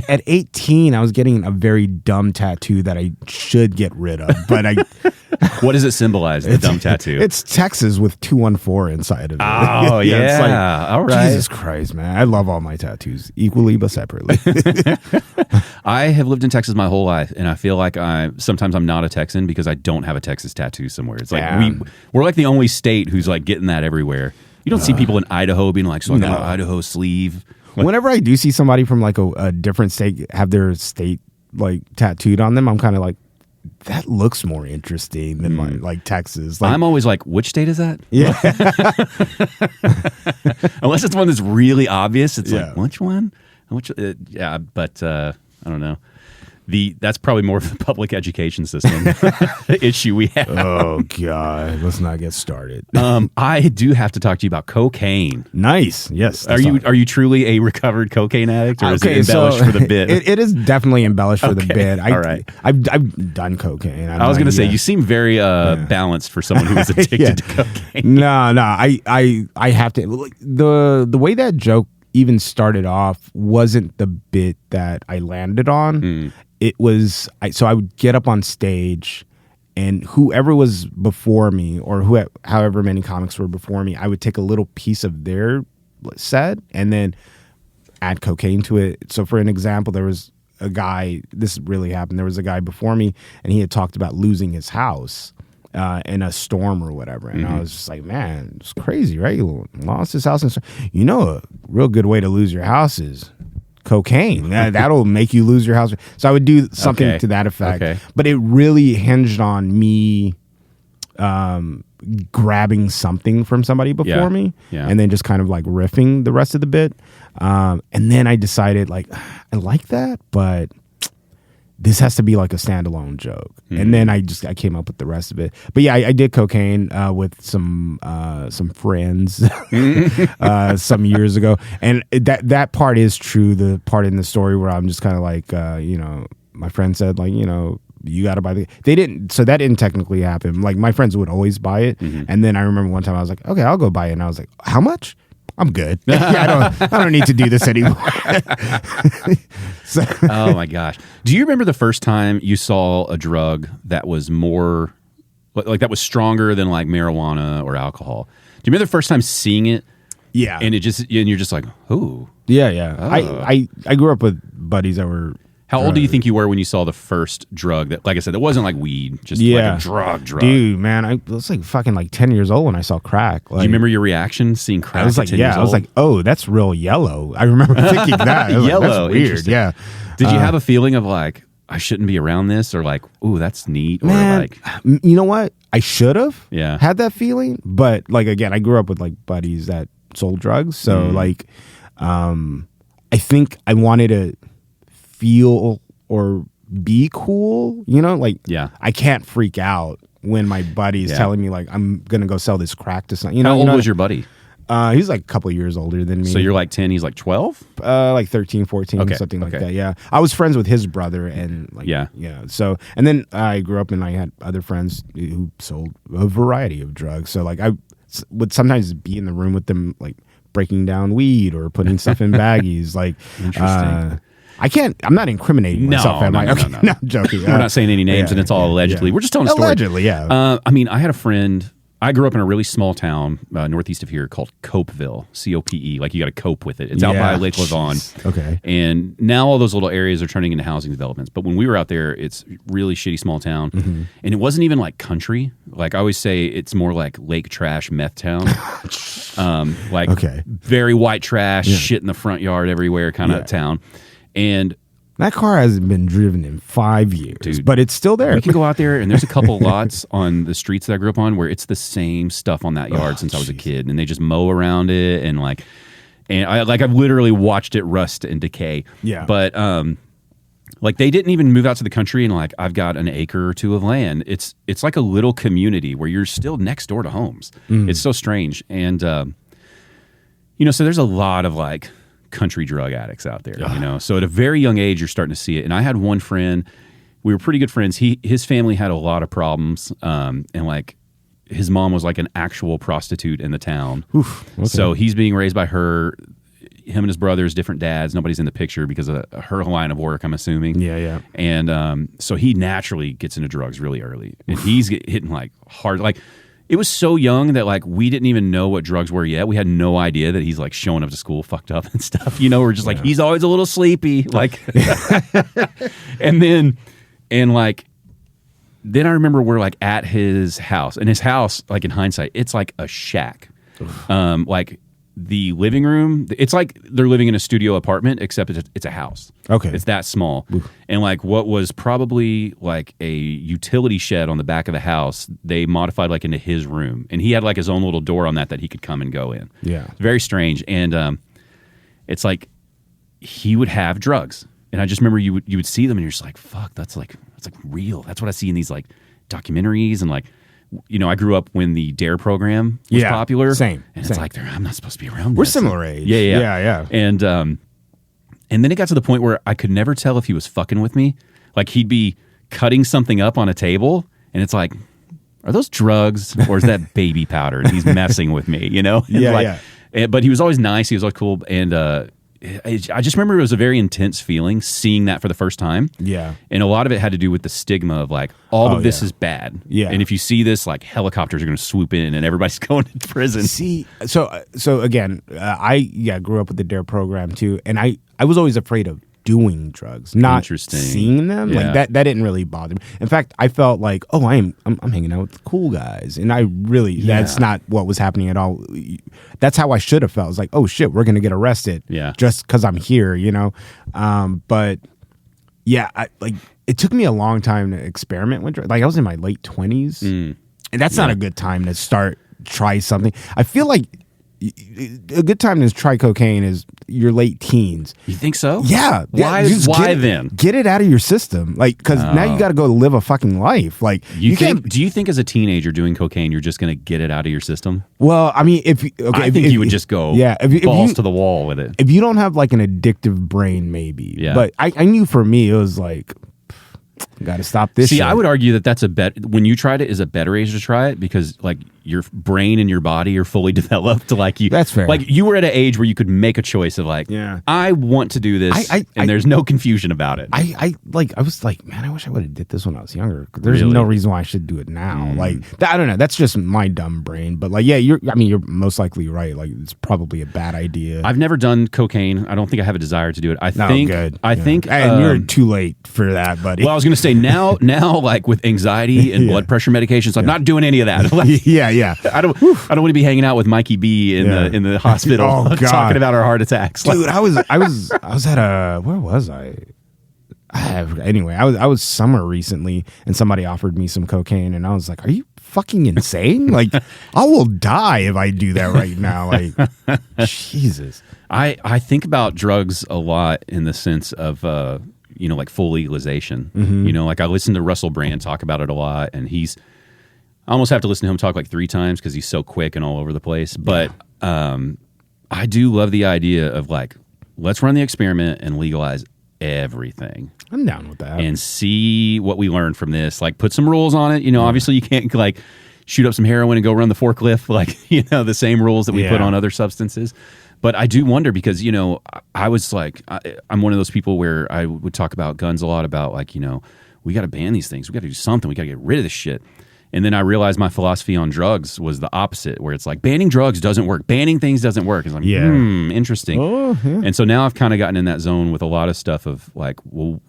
B: At 18, I was getting a very dumb tattoo that I should get rid of, but
A: What does it symbolize, the dumb tattoo?
B: It's Texas with 214 inside of it.
A: Oh, yeah.
B: It's like,
A: all right.
B: Jesus Christ, man. I love all my tattoos equally but separately.
A: I have lived in Texas my whole life, and I feel like sometimes I'm not a Texan because I don't have a Texas tattoo somewhere. It's like we're like the only state who's like getting that everywhere. You don't see people in Idaho being like, so I got an Idaho sleeve.
B: Whenever I do see somebody from like a different state have their state like tattooed on them, I'm kind of like, that looks more interesting than like Texas. Like,
A: I'm always like, which state is that?
B: Yeah.
A: Unless it's one that's really obvious. It's like, which one? But I don't know. That's probably more of the public education system issue we have.
B: Oh God, let's not get started.
A: I do have to talk to you about cocaine.
B: Nice, yes.
A: Are you truly a recovered cocaine addict, or is it embellished for the bit?
B: It is definitely embellished for the bit.
A: All right,
B: I've done cocaine.
A: I was going to say you seem very balanced for someone who was addicted to cocaine.
B: No, I have to. The way that joke even started off wasn't the bit that I landed on. It was I would get up on stage, and whoever was before me, or however many comics were before me, I would take a little piece of their set and then add cocaine to it. So, for an example, there was a guy. This really happened. There was a guy before me, and he had talked about losing his house in a storm or whatever, and I was just like, man, it's crazy, right? He lost his house, and a real good way to lose your house is cocaine. That'll make you lose your house. So I would do something to that effect. But it really hinged on me grabbing something from somebody before me and then just kind of like riffing the rest of the bit. And then I decided like, I like that, but this has to be like a standalone joke. And then I came up with the rest of it. But yeah, I did cocaine with some friends some years ago. And that part is true. The part in the story where I'm just kind of like, my friend said like, you got to buy so that didn't technically happen. Like my friends would always buy it. And then I remember one time I was like, okay, I'll go buy it. And I was like, how much? I'm good. I don't need to do this anymore.
A: Oh my gosh. Do you remember the first time you saw a drug that was more like that was stronger than like marijuana or alcohol? Do you remember the first time seeing it?
B: Yeah.
A: And you're just like, oh.
B: Yeah. I grew up with buddies that were
A: How old do you think you were when you saw the first drug that, like I said, it wasn't like weed, just like a drug?
B: Dude, man, I was like fucking like 10 years old when I saw crack. Like,
A: do you remember your reaction seeing crack?
B: I was like,
A: at 10 years
B: I was
A: old?
B: like, oh, that's real yellow. I remember thinking that. I was
A: Yellow,
B: like, that's weird.
A: interesting.
B: Yeah.
A: Did you have a feeling of like, I shouldn't be around this, or like, ooh, that's neat,
B: Man,
A: or like,
B: you know what? I should have
A: Yeah.
B: had that feeling, but like again, I grew up with like buddies that sold drugs, so like, I think I wanted to feel or be cool, you know, like I can't freak out when my buddy's telling me like I'm gonna go sell this crack to someone. You know,
A: how old was your buddy?
B: He's like a couple years older than me.
A: So you're like 10, he's like 12?
B: Like 13, 14, something like that. Yeah. I was friends with his brother and like, So, and then I grew up and I had other friends who sold a variety of drugs. So like I would sometimes be in the room with them, like breaking down weed or putting stuff in baggies. Like,
A: Interesting.
B: I'm not incriminating myself.
A: No,
B: I'm joking.
A: We're not saying any names and it's all allegedly. We're just telling a story.
B: Allegedly, yeah.
A: I mean, I had a friend. I grew up in a really small town northeast of here called Copeville, COPE. Like you got to cope with it. It's out by Lake Lavon.
B: Okay.
A: And now all those little areas are turning into housing developments. But when we were out there, it's really shitty small town. And it wasn't even like country. Like I always say, it's more like lake trash meth town. Very white trash, shit in the front yard everywhere kind of town. And
B: that car hasn't been driven in 5 years, dude, but it's still there.
A: We can go out there, and there's a couple lots on the streets that I grew up on where it's the same stuff on that yard since I was a kid, and they just mow around it, and I've literally watched it rust and decay. Yeah, but like they didn't even move out to the country, and like I've got an acre or two of land. It's like a little community where you're still next door to homes. It's so strange, and so there's a lot of like country drug addicts out there, you know. So at a very young age, you're starting to see it. And I had one friend, we were pretty good friends. His family had a lot of problems, and like his mom was like an actual prostitute in the town. Oof, okay. So he's being raised by her. Him and his brothers, different dads. Nobody's in the picture because of her line of work, I'm assuming. Yeah. And so he naturally gets into drugs really early, and he's hitting like hard, like. It was so young that like we didn't even know what drugs were yet. We had no idea that he's like showing up to school fucked up and stuff. You know, we're just like, he's always a little sleepy. Like, then I remember we're like at his house, and his house, like in hindsight, it's like a shack. Like the living room, it's like they're living in a studio apartment, except it's a house. Okay. It's that small. Oof. And like what was probably like a utility shed on the back of the house, they modified like into his room. And he had like his own little door on that he could come and go in. Yeah. Very strange. And it's like he would have drugs. And I just remember you would see them and you're just like, fuck, that's like real. That's what I see in these like documentaries and like, you know, I grew up when the DARE program was popular. Same. And it's like, I'm not supposed to be around this.
B: We're similar age.
A: Yeah. And then it got to the point where I could never tell if he was fucking with me. Like he'd be cutting something up on a table and it's like, are those drugs or is that baby powder? And he's messing with me, you know? But he was always nice. He was always cool. And I just remember it was a very intense feeling seeing that for the first time. Yeah. And a lot of it had to do with the stigma of like, all of this is bad. Yeah. And if you see this, like helicopters are going to swoop in and everybody's going to prison.
B: See, so again, I grew up with the DARE program too. And I was always afraid of doing drugs, not seeing them. Like that didn't really bother me. In fact, I felt like, oh, I'm hanging out with the cool guys, and I really that's not what was happening at all. That's how I should have felt. It was like, oh shit, we're gonna get arrested, just because I'm here, you know. But yeah, it took me a long time to experiment with drugs. Like I was in my late 20s, and that's not a good time to try something. I feel like a good time to try cocaine is your late teens.
A: You think so?
B: Yeah.
A: Why then?
B: Get it out of your system. Like, because now you got to go live a fucking life. Like,
A: do you think as a teenager doing cocaine, you're just going to get it out of your system?
B: Well, I mean,
A: I think you would just go balls to the wall with it.
B: If you don't have like an addictive brain, maybe. Yeah. But I knew for me, it was like, Got to stop this.
A: See,
B: shit.
A: I would argue that that's when you tried it is a better age to try it because like your brain and your body are fully developed to like you.
B: That's fair.
A: Like you were at an age where you could make a choice of like, I want to do this, and there's no confusion about it.
B: I was like, man, I wish I would have did this when I was younger. There's no reason why I should do it now. Like, I don't know. That's just my dumb brain. But like, yeah, you're most likely right. Like, it's probably a bad idea.
A: I've never done cocaine. I don't think I have a desire to do it. I think,
B: and you're too late for that, buddy.
A: Well, I was going to say now, like with anxiety and blood pressure medications, I'm not doing any of that. Like,
B: yeah.
A: I don't want to be hanging out with Mikey B in the hospital talking about our heart attacks.
B: Dude, I was at a, where was I? Anyway, I was somewhere recently and somebody offered me some cocaine and I was like, are you fucking insane? Like, I will die if I do that right now. Like, Jesus.
A: I think about drugs a lot in the sense of like full legalization. Like I listen to Russell Brand talk about it a lot, and I almost have to listen to him talk like 3 times because he's so quick and all over the place. But I do love the idea of like, let's run the experiment and legalize everything.
B: I'm down with that.
A: And see what we learn from this. Like put some rules on it. Obviously you can't like shoot up some heroin and go run the forklift. Like, the same rules that we put on other substances. But I do wonder because, I was like, I'm one of those people where I would talk about guns a lot about like, we got to ban these things. We got to do something. We got to get rid of this shit. And then I realized my philosophy on drugs was the opposite, where it's like banning drugs doesn't work. Banning things doesn't work. It's like, interesting.
B: Oh, yeah.
A: And so now I've kind of gotten in that zone with a lot of stuff of like, well,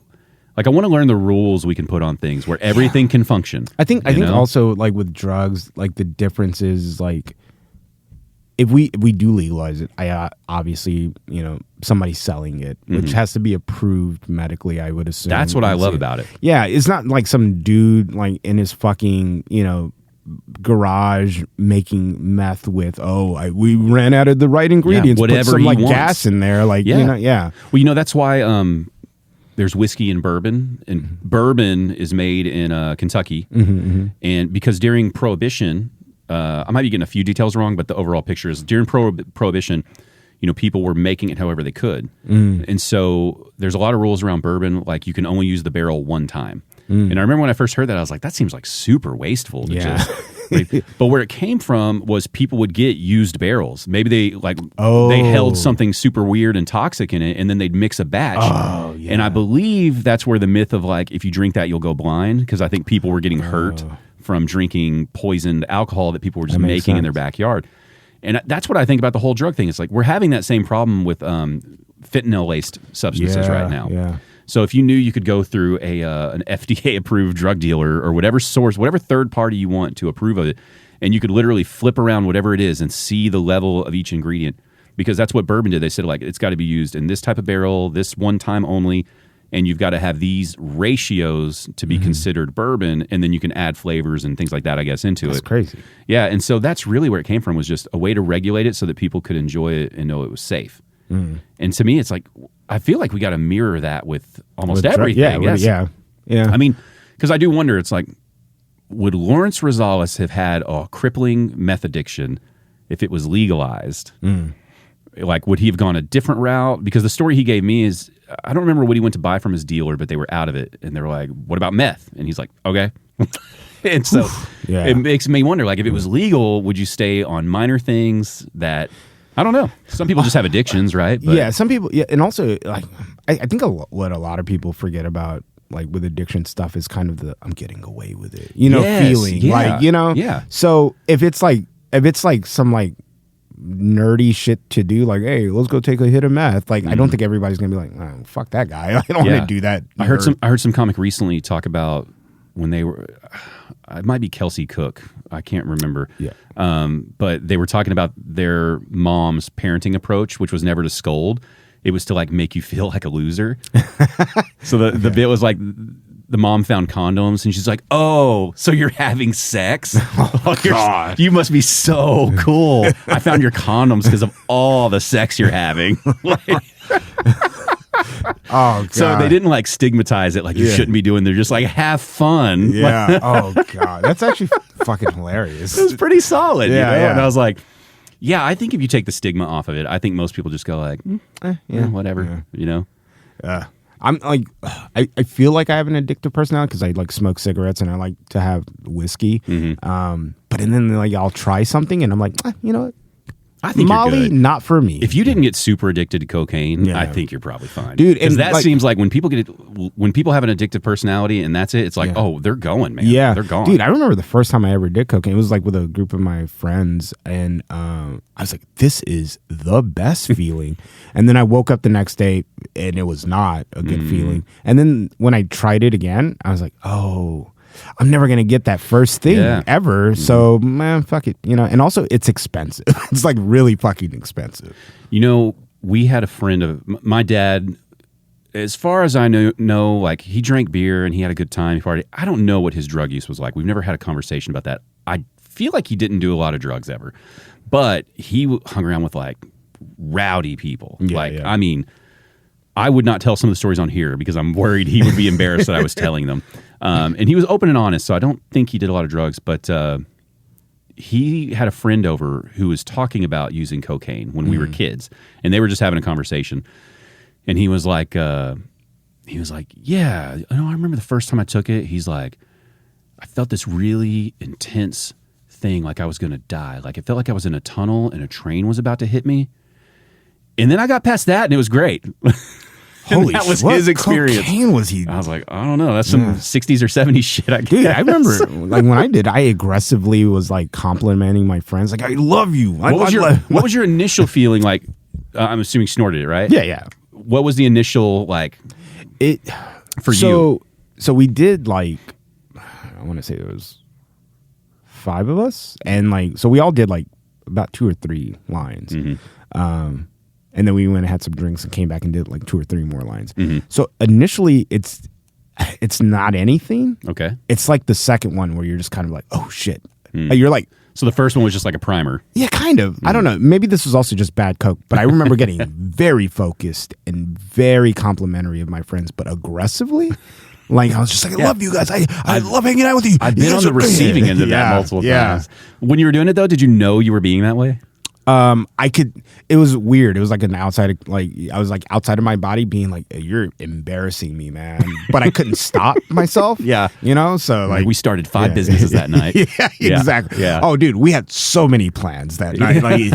A: like I want to learn the rules we can put on things where everything can function.
B: I think also like with drugs, like the difference is like, if we do legalize it, obviously, somebody's selling it, which has to be approved medically, I would assume.
A: That's what I love about it.
B: Yeah, it's not like some dude like in his fucking, garage making meth with, we ran out of the right ingredients.
A: Whatever
B: put some
A: he
B: like
A: wants.
B: gas in there, like
A: Well, that's why there's whiskey and bourbon, and bourbon is made in Kentucky, and because during Prohibition. I might be getting a few details wrong, but the overall picture is during Prohibition, people were making it however they could. And so there's a lot of rules around bourbon, like you can only use the barrel one time. And I remember when I first heard that, I was like, that seems like super wasteful. But where it came from was people would get used barrels. Maybe they held something super weird and toxic in it, and then they'd mix a batch. And I believe that's where the myth of like, if you drink that, you'll go blind, because I think people were getting hurt from drinking poisoned alcohol that people were just making in their backyard. And that's what I think about the whole drug thing. It's like we're having that same problem with fentanyl-laced substances right now.
B: Yeah.
A: So if you knew you could go through an FDA-approved drug dealer or whatever source, whatever third party you want to approve of it, and you could literally flip around whatever it is and see the level of each ingredient, because that's what bourbon did. They said like it's got to be used in this type of barrel, this one time only, and you've got to have these ratios to be considered bourbon, and then you can add flavors and things like that, I guess, into it.
B: That's crazy.
A: Yeah, and so that's really where it came from, was just a way to regulate it so that people could enjoy it and know it was safe. And to me, it's like, I feel like we got to mirror that with almost everything.
B: Yeah.
A: I mean, because I do wonder, it's like, would Lawrence Rosales have had a crippling meth addiction if it was legalized? Like, would he have gone a different route? Because the story he gave me is, I don't remember what he went to buy from his dealer, but they were out of it. And they were like, what about meth? And he's like, okay. And so it makes me wonder, like, if it was legal, would you stay on minor things that, I don't know. Some people just have addictions, right? But,
B: yeah, some people, and also, like, I think what a lot like people forget about, like, with addiction stuff is kind of the, I'm getting away with it, feeling.
A: Yeah,
B: like,
A: Yeah.
B: So if it's like some, like, nerdy shit to do, like, hey, let's go take a hit of meth, like, I don't think everybody's gonna be like, oh, fuck that guy. I don't want to do that.
A: I heard some comic recently talk about when they were, it might be Kelsey Cook, I can't remember.
B: Yeah.
A: But they were talking about their mom's parenting approach, which was never to scold. It was to like make you feel like a loser. So the bit was like, the mom found condoms and she's like, oh, so you're having sex?
B: Oh, God.
A: You must be so cool. I found your condoms because of all the sex you're having.
B: Oh, God.
A: So they didn't like stigmatize it like you shouldn't be doing. They're just like, have fun.
B: Yeah. Oh, God. That's actually fucking hilarious.
A: It was pretty solid.
B: Yeah.
A: And I was like, yeah, I think if you take the stigma off of it, I think most people just go like, whatever,
B: Yeah. I'm like, I feel like I have an addictive personality because I like smoke cigarettes and I like to have whiskey. But and then like I'll try something and I'm like, you know what?
A: I think
B: Molly,
A: you're good.
B: not for me.
A: If you didn't get super addicted to cocaine, I think you're probably fine,
B: dude.
A: Because
B: And
A: that
B: like,
A: seems like when people have an addictive personality and that's it, it's like, oh, they're going, man.
B: Yeah,
A: they're gone.
B: Dude, I remember the first time I ever did cocaine. It was like with a group of my friends, and I was like, "This is the best feeling." And then I woke up the next day, and it was not a good feeling. And then when I tried it again, I was like, "Oh, I'm never gonna get that first thing ever." So man, fuck it, you know. And also, it's expensive. It's like really fucking expensive.
A: You know, we had a friend of my dad. As far as I know, like he drank beer and he had a good time. He partied. I don't know what his drug use was like. We've never had a conversation about that. I feel like he didn't do a lot of drugs ever, but he hung around with like rowdy people. I mean, I would not tell some of the stories on here because I'm worried he would be embarrassed that I was telling them. And he was open and honest, so I don't think he did a lot of drugs, but he had a friend over who was talking about using cocaine when we were kids, and they were just having a conversation. And he was like, yeah, I remember the first time I took it. He's like, I felt this really intense thing, like I was going to die. Like it felt like I was in a tunnel and a train was about to hit me. And then I got past that and it was great.
B: Holy
A: that was
B: shit,
A: his experience.
B: Cocaine was he?
A: I was like, I don't know. That's some 60s or 70s shit, I guess.
B: Dude, I remember like when I did, I aggressively was like complimenting my friends. Like, I love you.
A: What was your initial feeling like? I'm assuming you snorted it, right?
B: Yeah.
A: What was the initial like
B: it
A: for you?
B: So we did like, I want to say there was 5 of us, and like so we all did like about 2 or 3 lines. And then we went and had some drinks and came back and did like 2 or 3 more lines. So initially it's not anything.
A: Okay.
B: It's like the second one where you're just kind of like, oh shit. You're like,
A: so the first one was just like a primer.
B: Yeah, kind of. I don't know. Maybe this was also just bad coke, but I remember getting very focused and very complimentary of my friends, but aggressively. Like, I was just like, I love you guys. I love hanging out with you.
A: I've been on the receiving end of that multiple times. When you were doing it though, did you know you were being that way?
B: It was weird. It was like an outside, like I was like outside of my body being like, you're embarrassing me, man. But I couldn't stop myself. You know? So like
A: we started 5 businesses that night.
B: Exactly.
A: Yeah.
B: Oh dude, we had so many plans that night. Like,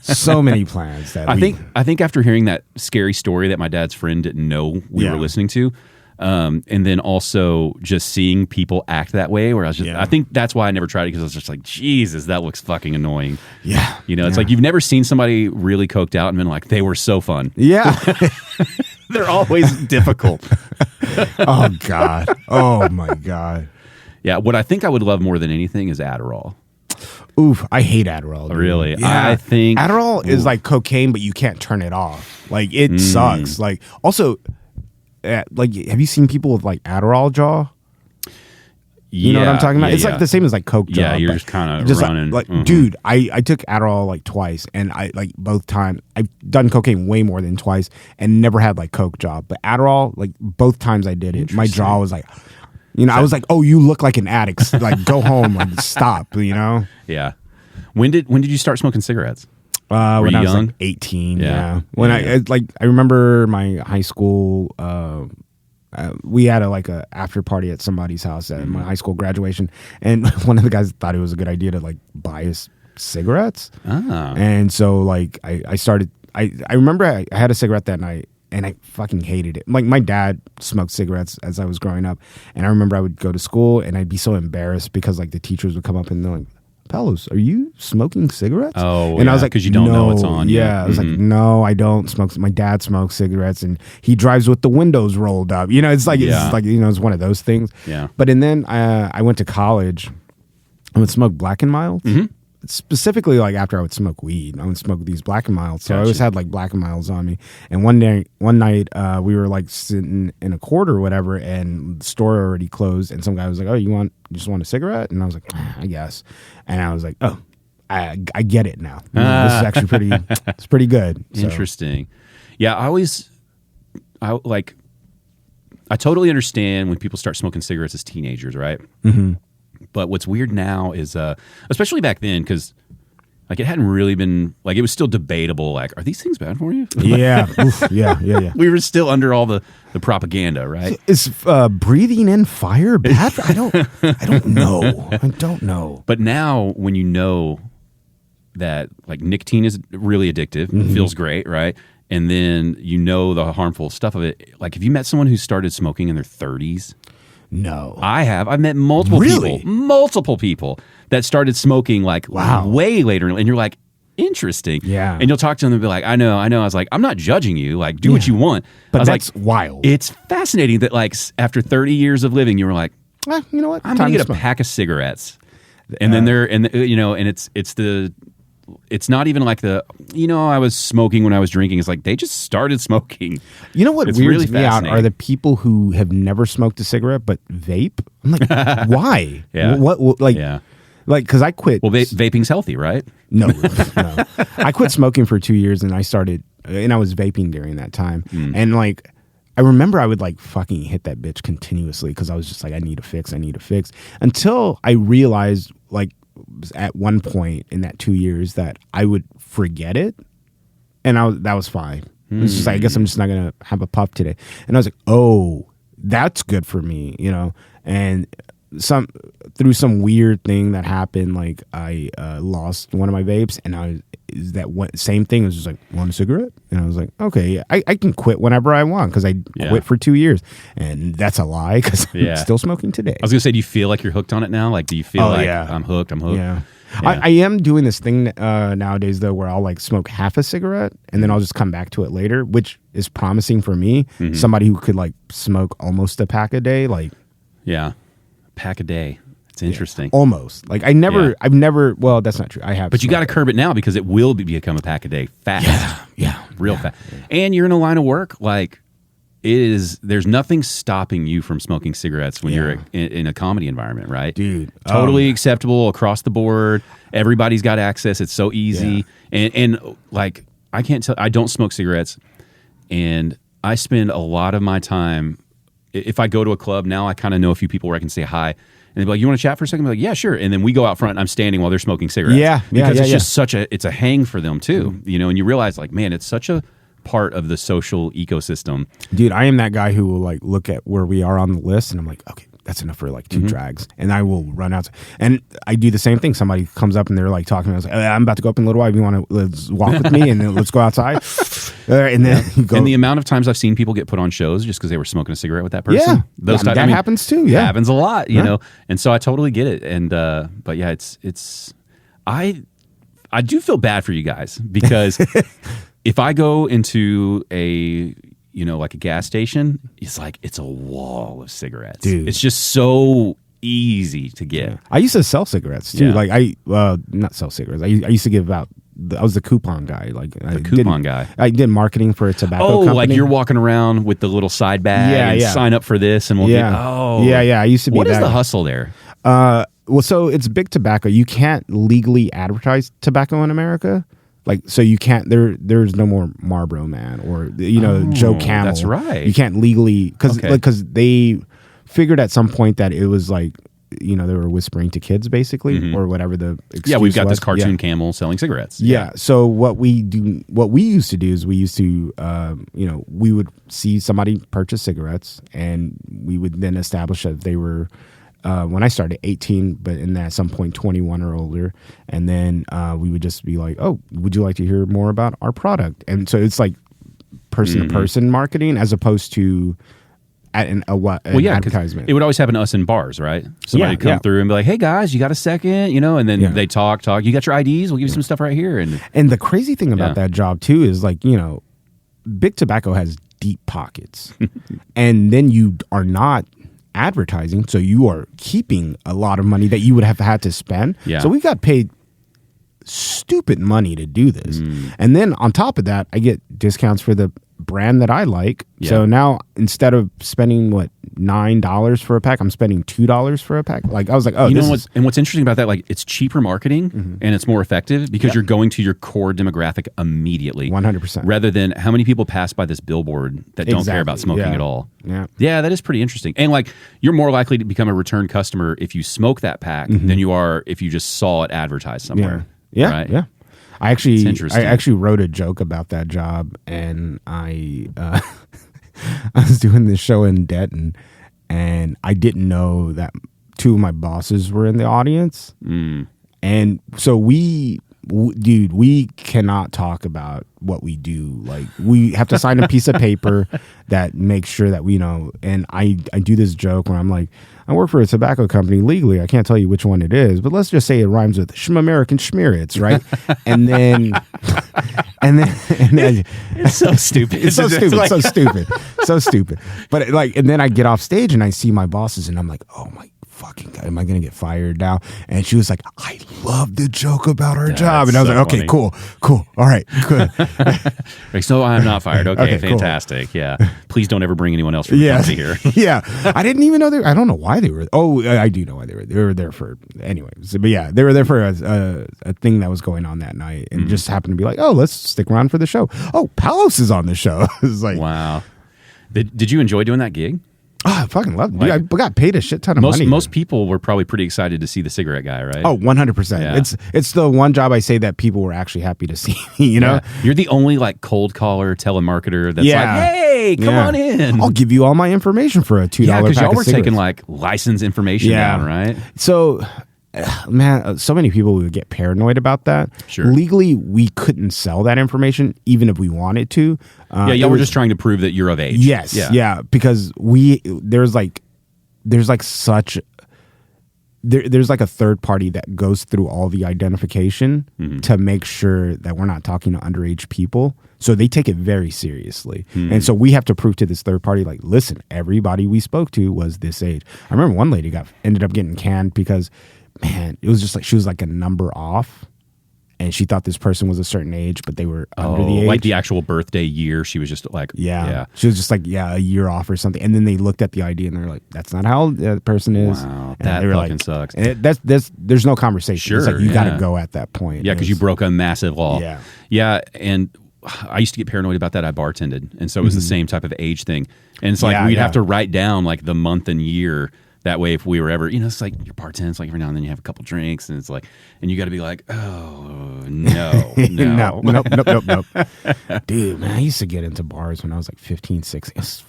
B: so many plans that
A: I think after hearing that scary story that my dad's friend didn't know we were listening to, and then also just seeing people act that way where I was just, I think that's why I never tried it, because I was just like, Jesus, that looks fucking annoying.
B: Yeah.
A: You know, it's like you've never seen somebody really coked out and been like, they were so fun.
B: Yeah.
A: They're always difficult.
B: Oh God. Oh my God.
A: Yeah. What I think I would love more than anything is Adderall.
B: Oof, I hate Adderall. Dude.
A: Really?
B: Yeah.
A: I think
B: Adderall is like cocaine, but you can't turn it off. Like it sucks. Like also, like, have you seen people with like Adderall jaw? You know what I'm talking about? It's like the same as like Coke jaw.
A: Yeah, you're just kind of running.
B: Like, dude, I took Adderall like twice, and I like both times. I've done cocaine way more than twice, and never had like Coke jaw. But Adderall, like both times I did it, my jaw was like, you know, I was like, oh, you look like an addict. Like, go home, like stop. You know?
A: Yeah. When did you start smoking cigarettes?
B: When I was young? Like 18. Yeah. When I remember my high school. We had a after party at somebody's house at my high school graduation, and one of the guys thought it was a good idea to like buy us cigarettes. And so like I started. I remember I had a cigarette that night, and I fucking hated it. Like my dad smoked cigarettes as I was growing up, and I remember I would go to school and I'd be so embarrassed because like the teachers would come up and they're like, Paulos, are you smoking cigarettes?
A: Oh,
B: and I was like,
A: because you don't know what's on.
B: Yeah, I was like, no, I don't smoke. My dad smokes cigarettes, and he drives with the windows rolled up. You know, it's like it's one of those things.
A: Yeah.
B: But and then I went to college. I would smoke Black and Milds. Specifically, like after I would smoke weed, I would smoke these Black and Milds. So I always had like Black and Milds on me. And one night, we were like sitting in a court or whatever, and the store already closed. And some guy was like, "Oh, you just want a cigarette?" And I was like, "I guess." And I was like, "Oh, I get it now. This is actually it's pretty good." So.
A: Interesting. Yeah, I totally understand when people start smoking cigarettes as teenagers, right? But what's weird now is, especially back then, because Like it hadn't really been like it was still debatable. Like, are these things bad for you?
B: Yeah. Oof, yeah.
A: We were still under all the propaganda, right?
B: Is breathing in fire bad? I don't know. I don't know.
A: But now, when you know that like nicotine is really addictive, feels great, right? And then you know the harmful stuff of it. Like, have you met someone who started smoking in their 30s?
B: No.
A: I have. I've met multiple people that started smoking like way later. And you're like, interesting.
B: Yeah.
A: And you'll talk to them and be like, I know. I was like, I'm not judging you. Like, do what you want.
B: But
A: that's
B: like, wild.
A: It's fascinating that like after 30 years of living, you were like,
B: you know what?
A: I'm going to get a pack of cigarettes. And then it's not even like I was smoking when I was drinking. It's like they just started smoking.
B: You know what
A: it's
B: weirds
A: really
B: me out are the people who have never smoked a cigarette but vape. I'm like, why?
A: Yeah.
B: What like, like, because I quit.
A: Well, vaping's healthy, right?
B: No. I quit smoking for 2 years and I was vaping during that time. And like, I remember I would like fucking hit that bitch continuously because I was just like, I need a fix. Until I realized like, at one point in that 2 years that I would forget it, and that was fine. It's just like, I guess I'm just not gonna have a puff today. And I was like, oh, that's good for me, And through some weird thing that happened, like I lost one of my vapes, and same thing. It was just like, want a cigarette? And I was like, okay, I can quit whenever I want because I quit for 2 years, and that's a lie because I'm still smoking today.
A: I was gonna say, do you feel like you're hooked on it now? Like, do you feel I'm hooked?
B: Yeah. I am doing this thing nowadays though, where I'll like smoke half a cigarette and then I'll just come back to it later, which is promising for me. Somebody who could like smoke almost a pack a day, like
A: pack a day. It's interesting.
B: Almost. Like I've never, well, that's not true. I have.
A: But you got to curb it now because it will become a pack a day fast. Real fast. Yeah. And you're in a line of work. Like there's nothing stopping you from smoking cigarettes when you're in a comedy environment, right?
B: Dude.
A: Totally acceptable across the board. Everybody's got access. It's so easy. Yeah. And like, I can't tell, I don't smoke cigarettes. And I spend a lot of my time, if I go to a club now, I kind of know a few people where I can say hi. And they'll be like, you want to chat for a second? I'm like, yeah, sure. And then we go out front and I'm standing while they're smoking cigarettes. Because it's just it's a hang for them too. And you realize like, man, it's such a part of the social ecosystem.
B: Dude, I am that guy who will like look at where we are on the list and I'm like, okay, that's enough for like 2 drags. And I will run out. And I do the same thing. Somebody comes up and they're like talking. I was like, I'm about to go up in a little while. You want to let's walk with me and then let's go outside. And then you go.
A: And the amount of times I've seen people get put on shows just because they were smoking a cigarette with that person.
B: That happens too. Yeah.
A: Happens a lot, you know? And so I totally get it. And, but yeah, I do feel bad for you guys because if I go into a gas station, it's a wall of cigarettes. Dude. It's just so easy to get.
B: Yeah. I used to sell cigarettes too. Yeah. Like not sell cigarettes. I used to give out. I was the coupon guy. Like
A: guy.
B: I did marketing for a tobacco company.
A: Oh, like you're walking around with the little side bag. Sign up for this, and we'll get. Oh,
B: yeah. I used to be.
A: What is the hustle there?
B: Well, so it's big tobacco. You can't legally advertise tobacco in America. Like, so you can't, there's no more Marlboro Man or, Joe Camel.
A: That's right.
B: You can't legally, because they figured at some point that it was like, they were whispering to kids basically, or whatever the excuse
A: Yeah, we've got this cartoon
B: yeah.
A: camel selling cigarettes.
B: Yeah. So what we used to do is we used to, we would see somebody purchase cigarettes and we would then establish that they were, when I started 18, but at some point 21 or older. And then we would just be like, oh, would you like to hear more about our product? And so it's like person-to-person marketing as opposed to an advertisement.
A: It would always happen to us in bars, right? Somebody would come through and be like, hey, guys, you got a second? And then they talk. You got your IDs? We'll give you some stuff right here.
B: And the crazy thing about that job, too, is like, big tobacco has deep pockets. And then you are not advertising, so you are keeping a lot of money that you would have had to spend. So we got paid stupid money to do this. And then on top of that, I get discounts for the brand that I like. So now instead of spending $9 for a pack, I'm spending $2 for a pack. Like I was like, oh,
A: what's interesting about that, like it's cheaper marketing and it's more effective because you're going to your core demographic immediately.
B: 100%.
A: Rather than how many people pass by this billboard that don't care about smoking at all. Yeah, that is pretty interesting. And like you're more likely to become a return customer if you smoke that pack than you are if you just saw it advertised somewhere.
B: Yeah,
A: right?
B: yeah. I actually wrote a joke about that job, and I was doing this show in Denton, and I didn't know that two of my bosses were in the audience, and so we cannot talk about what we do. Like, we have to sign a piece of paper that makes sure that we know. And I do this joke where I'm like, I work for a tobacco company legally. I can't tell you which one it is, but let's just say it rhymes with American Schmieritz, right? and then
A: It's so stupid.
B: It's so stupid. So stupid. But and then I get off stage and I see my bosses and I'm like, oh my fucking God, am I going to get fired now? And she was like, I love the joke about our job. And I was like, okay, cool. All right, good.
A: Like, so I'm not fired. Okay, fantastic. Cool. Yeah. Please don't ever bring anyone else from the company here.
B: Yeah. I didn't even know I don't know why they were. Oh, I do know why they were. They were there for, anyways. But yeah, they were there for a thing that was going on that night and just happened to be like, oh, let's stick around for the show. Oh, Paulos is on the show. It's like,
A: wow. Did you enjoy doing that gig?
B: Oh, I fucking love it. Dude, I got paid a shit ton of money.
A: Most people were probably pretty excited to see the cigarette guy, right?
B: Oh, 100%. Yeah. It's the one job I say that people were actually happy to see, you know?
A: Yeah. You're the only like cold caller telemarketer that's like, hey, come on in.
B: I'll give you all my information for a $2 pack
A: because y'all were
B: cigarettes.
A: taking like license information down, right?
B: So, man, so many people would get paranoid about that.
A: Sure.
B: Legally, we couldn't sell that information even if we wanted to.
A: Y'all were just trying to prove that you're of age.
B: Yes. Yeah. Because there's like a third party that goes through all the identification to make sure that we're not talking to underage people. So they take it very seriously. And so we have to prove to this third party, like, listen, everybody we spoke to was this age. I remember one lady ended up getting canned because, man, it was just like she was like a number off. And she thought this person was a certain age, but they were under the age.
A: Like the actual birthday year. She was just like,
B: yeah. She was just like, a year off or something. And then they looked at the ID and they're like, that's not how the person is.
A: Wow,
B: and
A: that fucking sucks.
B: And there's no conversation.
A: Sure,
B: it's like, you got to go at that point.
A: Yeah, because you broke a massive law.
B: Yeah.
A: Yeah, and I used to get paranoid about that. I bartended. And so it was the same type of age thing. And it's like we'd have to write down like the month and year. That way, if we were ever, it's like you're bartending, it's like every now and then you have a couple drinks, and it's like, and you got to be like, oh, no.
B: Nope. Dude, man, I used to get into bars when I was like 15, 16.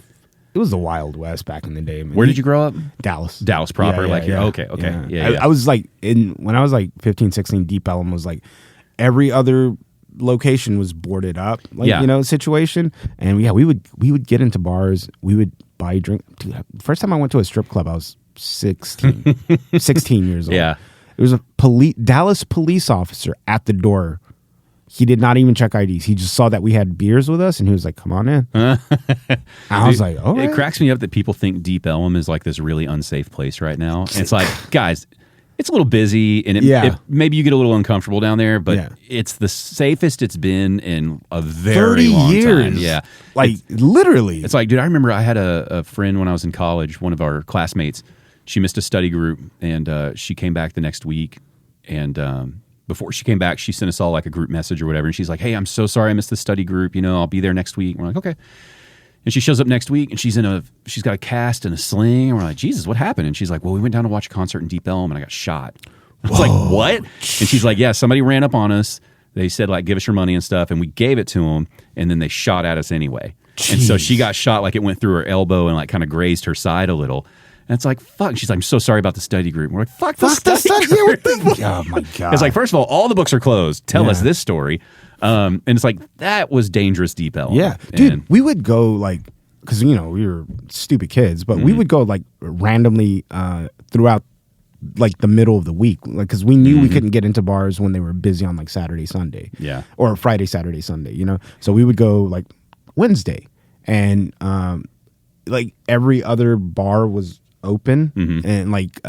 B: It was the Wild West back in the day, man.
A: Where did you grow up?
B: Dallas.
A: Dallas proper. Okay. Yeah.
B: I was like, when I was like 15, 16, Deep Ellum was like, every other location was boarded up, situation. And we would get into bars. We would buy a drink. Dude, first time I went to a strip club, I was 16 years old.
A: Yeah.
B: It was a Dallas police officer at the door. He did not even check IDs. He just saw that we had beers with us, and he was like, come on in. I was like, all right.
A: It cracks me up that people think Deep Ellum is like this really unsafe place right now. And it's like, guys, it's a little busy, and maybe you get a little uncomfortable down there, but it's the safest it's been in a very long time. Yeah.
B: Like, literally.
A: It's like, dude, I remember I had a friend when I was in college, one of our classmates. She missed a study group, and she came back the next week, and before she came back, she sent us all like a group message or whatever, and she's like, hey, I'm so sorry I missed the study group. I'll be there next week. And we're like, okay. And she shows up next week, and she's got a cast and a sling, and we're like, Jesus, what happened? And she's like, well, we went down to watch a concert in Deep Ellum, and I got shot. I was like, what? And she's like, yeah, somebody ran up on us. They said, like, give us your money and stuff, and we gave it to them, and then they shot at us anyway. Jeez. And so she got shot, like it went through her elbow and like kind of grazed her side a little. And it's like, fuck. And she's like, I'm so sorry about the study group. And we're like, fuck the study group.
B: Oh, my God.
A: It's like, first of all the books are closed. Tell us this story. And it's like, that was dangerous Deep Ellum.
B: Yeah. Dude, we would go like, because, we were stupid kids, but we would go like randomly throughout like the middle of the week, like, because we knew we couldn't get into bars when they were busy on like Saturday, Sunday.
A: Yeah.
B: Or Friday, Saturday, Sunday, So we would go like Wednesday, and like every other bar was open, and like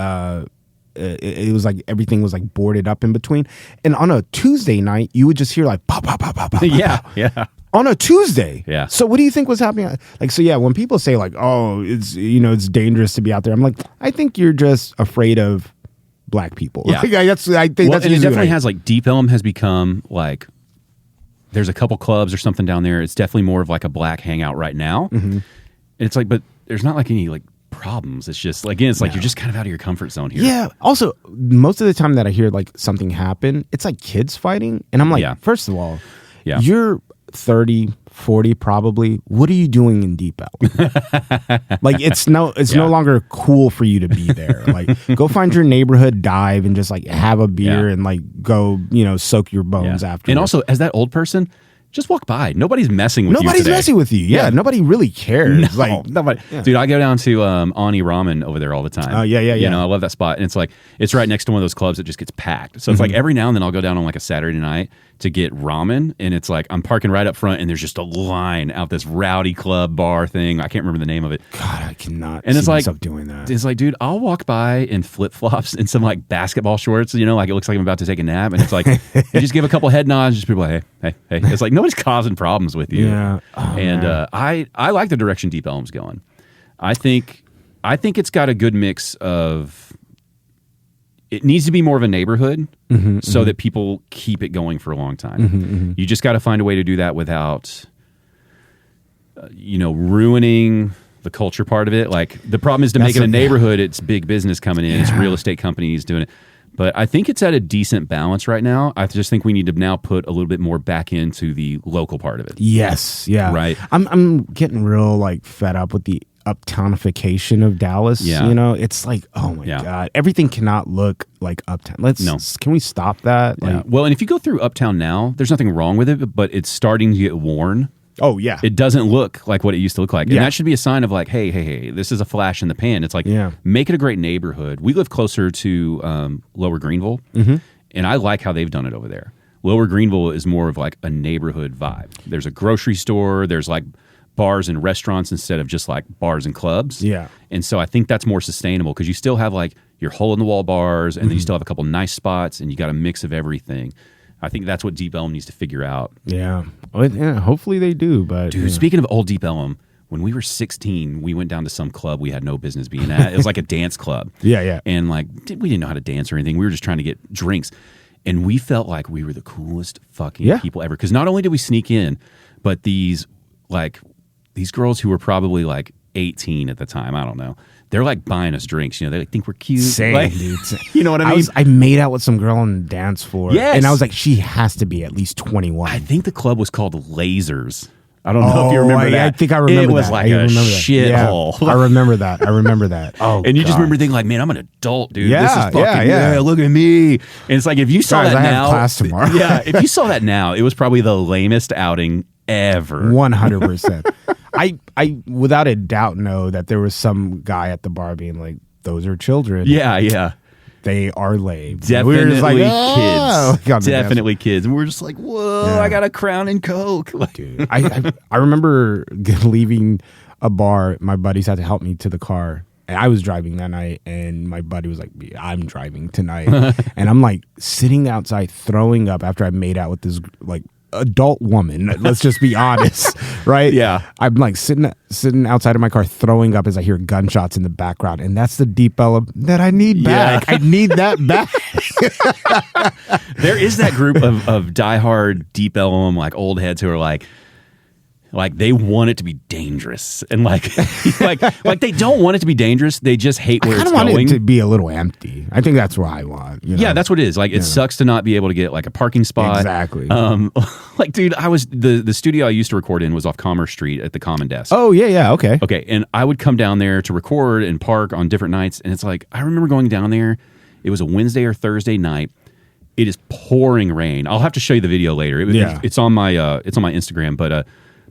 B: it was like everything was like boarded up in between. And on a Tuesday night, you would just hear like pop, pop, pop, pop, pop.
A: Yeah.
B: On a Tuesday.
A: Yeah.
B: So what do you think was happening? Like, so yeah, when people say like, oh, it's, it's dangerous to be out there, I'm like, I think you're just afraid of black people.
A: Yeah.
B: Like, I think that's
A: and it definitely has like Deep Ellum has become like, there's a couple clubs or something down there. It's definitely more of like a black hangout right now. And it's like, but there's not like any like problems. It's just, again, it's like you're just kind of out of your comfort zone here.
B: Yeah. Also, most of the time that I hear like something happen, it's like kids fighting. And I'm like, first of all, you're 30, 40 probably. What are you doing in Deep Ellum? Like it's no longer cool for you to be there. Like go find your neighborhood dive and just like have a beer and like go, soak your bones after.
A: And also, as that old person, just walk by. Nobody's messing with you.
B: Nobody's messing with you. Yeah, nobody really cares.
A: No,
B: like
A: nobody. Dude, I go down to Ani Ramen over there all the time.
B: Oh yeah.
A: You know, I love that spot, and it's like it's right next to one of those clubs that just gets packed. So it's like every now and then I'll go down on like a Saturday night to get ramen, and it's like I'm parking right up front, and there's just a line out this rowdy club bar thing. I can't remember the name of it.
B: God, I cannot.
A: And it's
B: see
A: like
B: myself doing that.
A: It's like, dude, I'll walk by in flip flops and some like basketball shorts. Like it looks like I'm about to take a nap, and it's like you just give a couple head nods, just people like, hey. It's like nobody's causing problems with you.
B: Yeah.
A: I like the direction Deep Ellum's going. I think it's got a good mix of. It needs to be more of a neighborhood so that people keep it going for a long time. You just got to find a way to do that without, ruining the culture part of it. Like the problem is to make it a neighborhood. It's big business coming in. It's real estate companies doing it. But I think it's at a decent balance right now. I just think we need to now put a little bit more back into the local part of it.
B: Yes. Yeah.
A: Right.
B: I'm getting real like fed up with the uptownification of Dallas.
A: Yeah.
B: It's like, oh my God, everything cannot look like uptown. Can we stop that?
A: Yeah. Well, and if you go through uptown now, there's nothing wrong with it, but it's starting to get worn.
B: Oh yeah.
A: It doesn't look like what it used to look like. And that should be a sign of like, hey, this is a flash in the pan. It's like, make it a great neighborhood. We live closer to Lower Greenville, and I like how they've done it over there. Lower Greenville is more of like a neighborhood vibe. There's a grocery store. There's like bars and restaurants instead of just like bars and clubs.
B: Yeah.
A: And so I think that's more sustainable because you still have like your hole-in-the-wall bars, and then you still have a couple nice spots, and you got a mix of everything. I think that's what Deep Ellum needs to figure out.
B: Yeah. Well, yeah, hopefully they do. But
A: dude, speaking of old Deep Ellum, when we were 16, we went down to some club we had no business being at. It was like a dance club.
B: Yeah.
A: And like we didn't know how to dance or anything. We were just trying to get drinks. And we felt like we were the coolest fucking people ever. Because not only did we sneak in, but these girls who were probably like 18 at the time, I don't know. They're like buying us drinks. They like think we're cute.
B: Same, dude.
A: You know what I mean?
B: I made out with some girl on the dance floor.
A: Yes.
B: And I was like, she has to be at least 21.
A: I think the club was called Lasers. I don't know if you remember that.
B: I think I remember that.
A: It was like a shithole.
B: I remember that. Oh,
A: and you just remember thinking like, man, I'm an adult, dude.
B: Yeah,
A: this is fucking, look at me. And it's like, if you saw that
B: I
A: now.
B: have class tomorrow.
A: Yeah, if you saw that now, it was probably the lamest outing ever.
B: 100%. I without a doubt know that there was some guy at the bar being like, those are children.
A: Yeah.
B: They are lame.
A: Definitely
B: we were just like,
A: kids. Definitely kids. And we're just like, whoa, I got a Crown and Coke.
B: Dude, I remember leaving a bar. My buddies had to help me to the car. And I was driving that night, and my buddy was like, I'm driving tonight. And I'm like sitting outside throwing up after I made out with this like adult woman. Let's just be honest, right?
A: Yeah.
B: I'm like sitting outside of my car throwing up as I hear gunshots in the background, and that's the Deep Ellum that I need back. I need that back.
A: There is that group of diehard Deep Ellum like old heads who are like they want it to be dangerous, and like they don't want it to be dangerous. They just hate where it's going.
B: I want it to be a little empty. I think that's what I want.
A: Yeah, that's what it is. Like it sucks to not be able to get like a parking spot.
B: Exactly.
A: Like, dude, I was the studio I used to record in was off Commerce Street at the Common Desk.
B: Oh yeah, okay.
A: And I would come down there to record and park on different nights, and it's like I remember going down there. It was a Wednesday or Thursday night. It is pouring rain. I'll have to show you the video later. It's on my Instagram, but.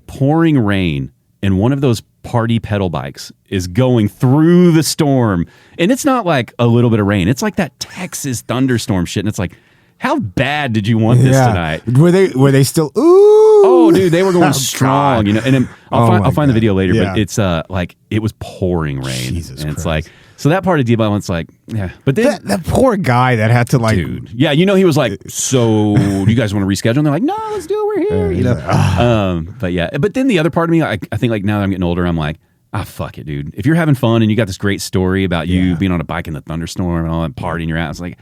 A: Pouring rain, and one of those party pedal bikes is going through the storm, and it's not like a little bit of rain. It's like that Texas thunderstorm shit, and it's like, how bad did you want this tonight?
B: Were they still? Ooh!
A: Oh, dude, they were going strong, And then I'll find the video later, but it's like it was pouring rain,
B: Jesus
A: and it's
B: Christ.
A: like. So that part of Deep Ellum, it's like, yeah. But then
B: that poor guy that had to like,
A: dude, yeah, he was like, so do you guys want to reschedule? And they're like, no, let's do it. We're here, But yeah, but then the other part of me, I think like now that I'm getting older, I'm like, fuck it, dude. If you're having fun and you got this great story about you being on a bike in the thunderstorm and all that partying you're out, it's like,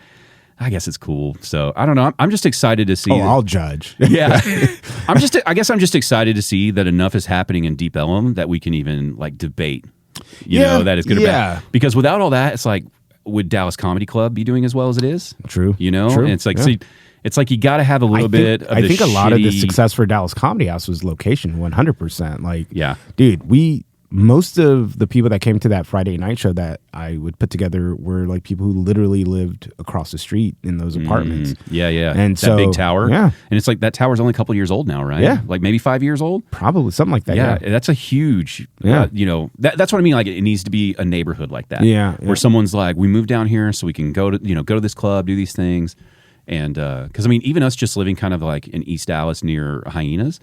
A: I guess it's cool. So I don't know. I'm just excited to see.
B: I'll judge.
A: Yeah, I guess I'm just excited to see that enough is happening in Deep Ellum that we can even like debate you know, that is good or
B: yeah.
A: bad. Because without all that, it's like, would Dallas Comedy Club be doing as well as it is?
B: True.
A: You know?
B: True.
A: And it's like,
B: Yeah.
A: see, it's like you got to have a little bit of
B: I think a lot of the
A: shitty-
B: success for Dallas Comedy House was location, 100%. Like,
A: Yeah.
B: dude, most of the people that came to that Friday night show that I would put together were like people who literally lived across the street in those apartments.
A: Yeah, yeah.
B: And
A: that
B: so,
A: big tower.
B: yeah.
A: And it's like that tower's only a couple years old now, right?
B: Yeah.
A: Like maybe 5 years old?
B: Probably something like that.
A: Yeah,
B: Yeah.
A: that's a huge,
B: Yeah.
A: you know, that's what I mean. Like it needs to be a neighborhood like that.
B: Yeah, yeah.
A: Where someone's like, we moved down here so we can go to this club, do these things. And because I mean, even us just living kind of like in East Dallas near Hyenas,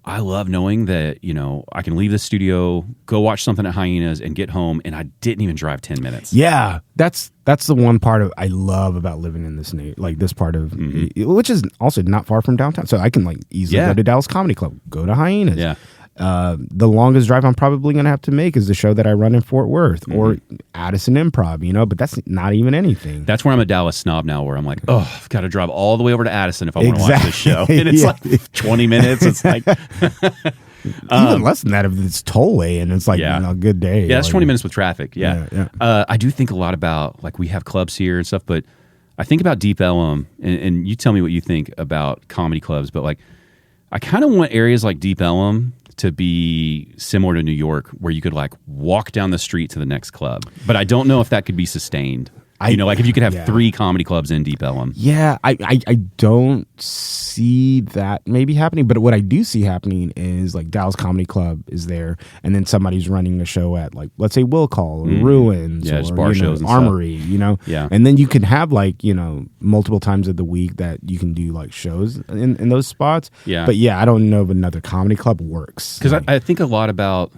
A: I love knowing that, you know, I can leave the studio, go watch something at Hyenas and get home. And I didn't even drive 10 minutes.
B: Yeah, that's the one part of I love about living in this this part of which is also not far from downtown, so I can like easily go to Dallas Comedy Club, go to Hyenas.
A: Yeah.
B: The longest drive I'm probably gonna have to make is the show that I run in Fort Worth or Addison Improv, you know, but that's not even anything.
A: That's where I'm a Dallas snob now, where I'm like, oh, I've got to drive all the way over to Addison if I want to watch this show. And it's like 20 minutes. It's like
B: even less than that if it's tollway and it's like a good day.
A: Yeah, that's
B: like,
A: 20 minutes with traffic. Yeah. I do think a lot about, like, we have clubs here and stuff, but I think about Deep Ellum, and you tell me what you think about comedy clubs, but like, I kind of want areas like Deep Ellum to be similar to New York, where you could like walk down the street to the next club. But I don't know if that could be sustained. You know, like if you could have 3 comedy clubs in Deep Ellum.
B: Yeah, I don't see that maybe happening. But what I do see happening is like Dallas Comedy Club is there, and then somebody's running a show at like, let's say Will Call or Ruins
A: just
B: or
A: bar shows and
B: Armory,
A: stuff.
B: you know?
A: Yeah.
B: And then you can have like, you know, multiple times of the week that you can do like shows in those spots.
A: Yeah.
B: But yeah, I don't know if another comedy club works.
A: Because I think a lot about,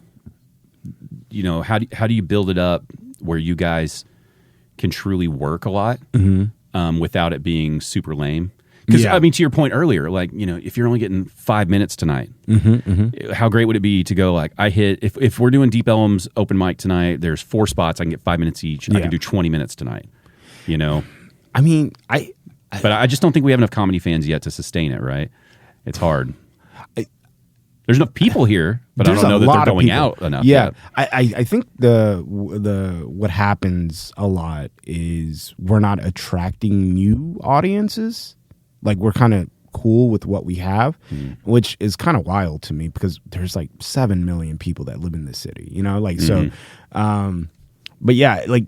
A: you know, how do you build it up where you guys can truly work a lot without it being super lame. Because, I mean, to your point earlier, like, you know, if you're only getting 5 minutes tonight, how great would it be to go, like, if we're doing Deep Ellum's open mic tonight, there's 4 spots, I can get 5 minutes each, I can do 20 minutes tonight, you know?
B: I mean,
A: but I just don't think we have enough comedy fans yet to sustain it, right? It's hard. There's enough people here, but I don't know that they're going out enough.
B: Yeah, I think the what happens a lot is we're not attracting new audiences. Like we're kind of cool with what we have, which is kind of wild to me because there's like 7 million people that live in this city. You know, like so. But yeah, like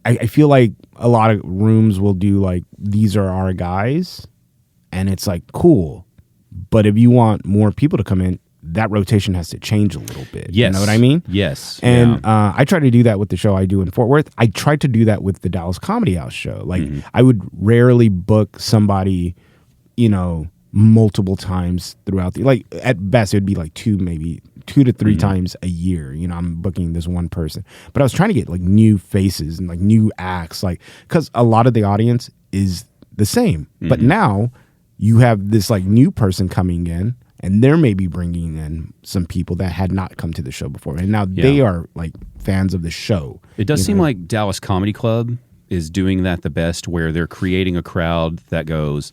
B: I feel like a lot of rooms will do like these are our guys, and it's like cool. But if you want more people to come in, that rotation has to change a little bit.
A: Yes.
B: You know what I mean?
A: Yes.
B: And I try to do that with the show I do in Fort Worth. I tried to do that with the Dallas Comedy House show. Like I would rarely book somebody, you know, multiple times throughout like at best it would be like 2 to 3 times a year. You know, I'm booking this one person. But I was trying to get like new faces and like new acts, like because a lot of the audience is the same. But now you have this like new person coming in and they're maybe bringing in some people that had not come to the show before. And now they are like fans of the show.
A: It does seem like Dallas Comedy Club is doing that the best, where they're creating a crowd that goes,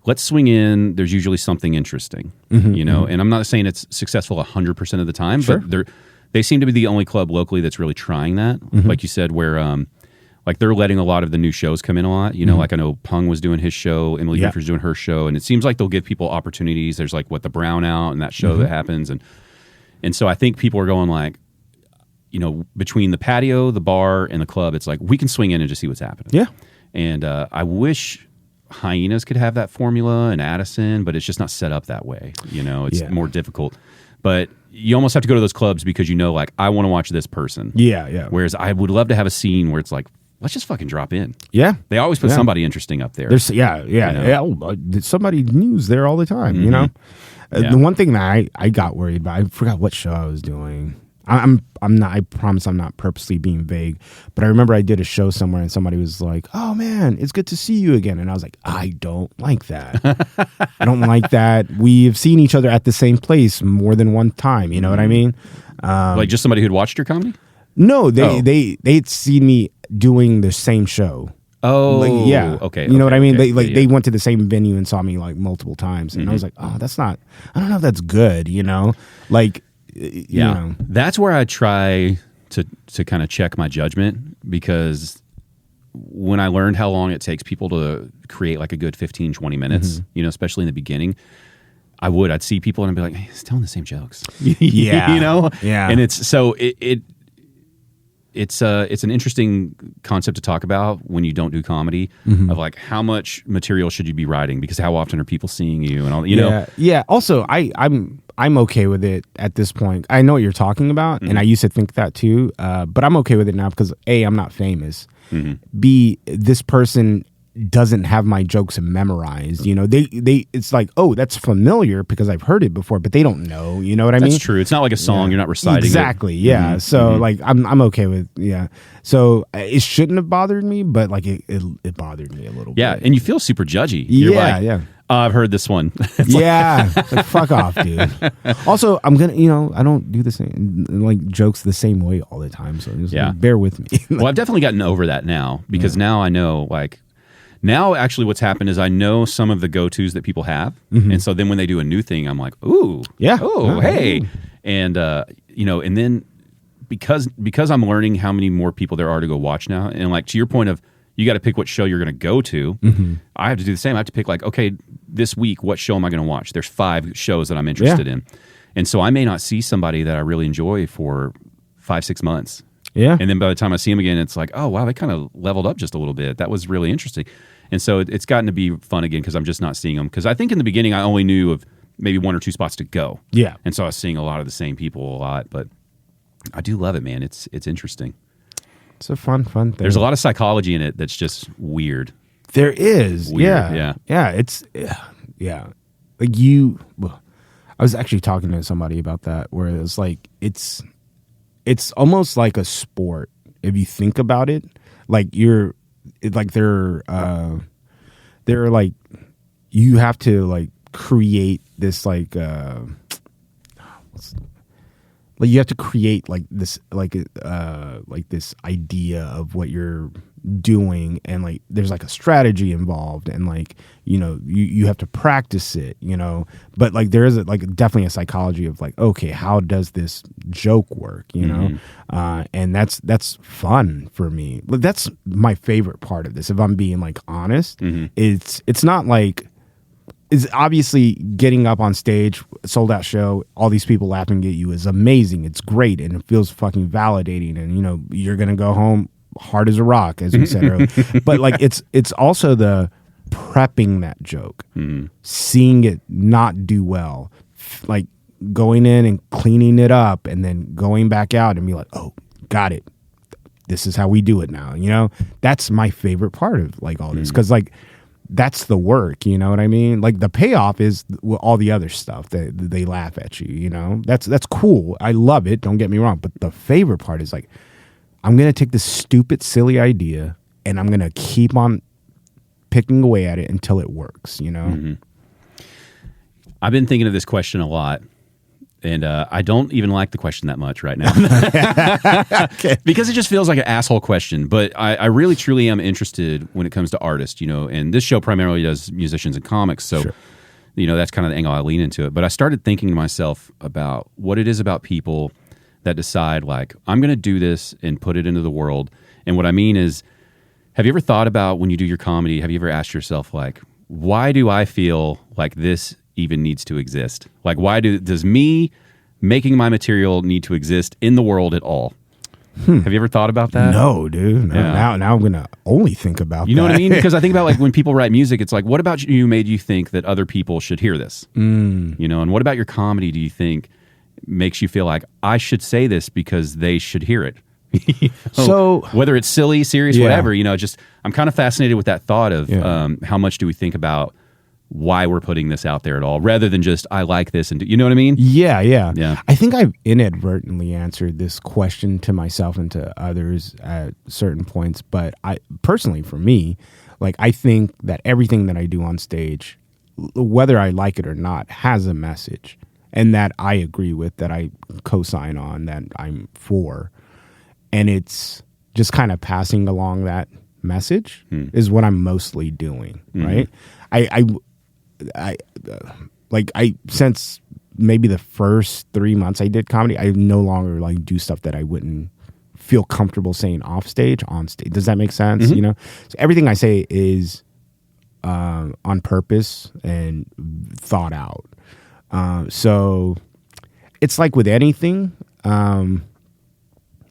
A: let's swing in. There's usually something interesting, you know? And I'm not saying it's successful 100% of the time, but they seem to be the only club locally that's really trying that. Like you said, where, like they're letting a lot of the new shows come in a lot. You know, like I know Pung was doing his show, Emily Buffer's doing her show, and it seems like they'll give people opportunities. There's like the Brownout and that show that happens, and so I think people are going like, you know, between the patio, the bar, and the club, it's like we can swing in and just see what's happening. Yeah, and I wish Hyenas could have that formula and Addison, but it's just not set up that way. You know, it's more difficult, but. You almost have to go to those clubs because you know, like, I want to watch this person. Yeah. Whereas I would love to have a scene where it's like, let's just fucking drop in. Yeah. They always put somebody interesting up there.
B: There's somebody new's there all the time, you know? The one thing that I got worried about, I forgot what show I was doing. I'm not, I promise I'm not purposely being vague, but I remember I did a show somewhere and somebody was like, oh man, it's good to see you again. And I was like, I don't like that. I don't like that. We've seen each other at the same place more than one time. You know what I mean?
A: Like just somebody who'd watched your comedy?
B: No, they'd seen me doing the same show.
A: Oh,
B: like, yeah.
A: Okay.
B: You know what I mean? They went to the same venue and saw me like multiple times. And I was like, oh, that's not, I don't know if that's good, you know? Like, you know.
A: That's where I try to kind of check my judgment, because when I learned how long it takes people to create like a good 15, 20 minutes, you know, especially in the beginning, I'd see people and I'd be like, hey, he's telling the same jokes.
B: Yeah.
A: You know?
B: Yeah.
A: And it's an interesting concept to talk about when you don't do comedy, of like, how much material should you be writing, because how often are people seeing you and all, you know?
B: Yeah. Also, I'm okay with it at this point. I know what you're talking about, and I used to think that too, but I'm okay with it now because A, I'm not famous. B, this person doesn't have my jokes memorized. You know, they it's like, oh, that's familiar because I've heard it before, but they don't know. You know what I mean?
A: That's true. It's not like a song. You're not reciting
B: exactly.
A: it.
B: Yeah. So like, I'm okay with So it shouldn't have bothered me, but like it bothered me a little bit.
A: Yeah, and you feel super judgy. You're like,
B: yeah.
A: Oh, I've heard this one.
B: Yeah, like, fuck off, dude. Also, I'm gonna, I don't do the same like jokes the same way all the time, so just like, bear with me.
A: Well, I've definitely gotten over that now, because now I know, like, now actually what's happened is I know some of the go-tos that people have, and so then when they do a new thing, I'm like, ooh, hey, and and then because I'm learning how many more people there are to go watch now, and like to your point of, you got to pick what show you're going to go to. I have to do the same. I have to pick like, okay, this week, what show am I going to watch? There's 5 shows that I'm interested in. And so I may not see somebody that I really enjoy for 5-6 months.
B: Yeah.
A: And then by the time I see them again, it's like, oh, wow, they kind of leveled up just a little bit. That was really interesting. And so it's gotten to be fun again, because I'm just not seeing them. Because I think in the beginning, I only knew of maybe 1 or 2 spots to go.
B: Yeah.
A: And so I was seeing a lot of the same people a lot. But I do love it, man. It's interesting.
B: It's a fun thing.
A: There's a lot of psychology in it that's just weird.
B: There is.
A: Weird,
B: Yeah. It's, like I was actually talking to somebody about that, where it was like, it's almost like a sport. If you think about it, like they're like, you have to like create this like you have to create like this this idea of what you're doing, and like there's like a strategy involved, and like you have to practice it, but like there is definitely a psychology of like, okay, how does this joke work, and that's fun for me. That's my favorite part of this, if I'm being like honest. It's not like, is obviously getting up on stage, sold out show, all these people laughing at you is amazing. It's great, and it feels fucking validating. And you're gonna go home hard as a rock, as we said earlier. But like it's also the prepping that joke, seeing it not do well, like going in and cleaning it up, and then going back out and be like, oh, got it. This is how we do it now. That's my favorite part of like all this, because like, that's the work, you know what I mean? Like the payoff is all the other stuff that they laugh at you, that's cool. I love it. Don't get me wrong. But the favorite part is like, I'm going to take this stupid, silly idea and I'm going to keep on picking away at it until it works,
A: I've been thinking of this question a lot, and I don't even like the question that much right now.
B: Okay.
A: Because it just feels like an asshole question. But I really, truly am interested when it comes to artists, and this show primarily does musicians and comics. So, that's kind of the angle I lean into it. But I started thinking to myself about what it is about people that decide, like, I'm going to do this and put it into the world. And what I mean is, have you ever thought about, when you do your comedy, have you ever asked yourself, like, why do I feel like this even needs to exist? Like, why does me making my material need to exist in the world at all? Have you ever thought about that?
B: No, dude. No,
A: Yeah.
B: Now I'm gonna only think about
A: You know
B: that.
A: what I mean? Because I think about like when people write music, it's like, what about you made you think that other people should hear this? And what about your comedy do you think makes you feel like I should say this because they should hear it?
B: So
A: whether it's silly, serious, whatever, just I'm kind of fascinated with that thought of how much do we think about why we're putting this out there at all, rather than just, I like this, and you know what I mean?
B: Yeah. I think I've inadvertently answered this question to myself and to others at certain points, but I personally, for me, like, I think that everything that I do on stage, whether I like it or not, has a message, and that I agree with, that I co-sign on, that I'm for, and it's just kind of passing along that message is what I'm mostly doing, right? I since maybe the first 3 months I did comedy, I no longer like do stuff that I wouldn't feel comfortable saying off stage, on stage. Does that make sense? You know, so everything I say is on purpose and thought out. So it's like with anything,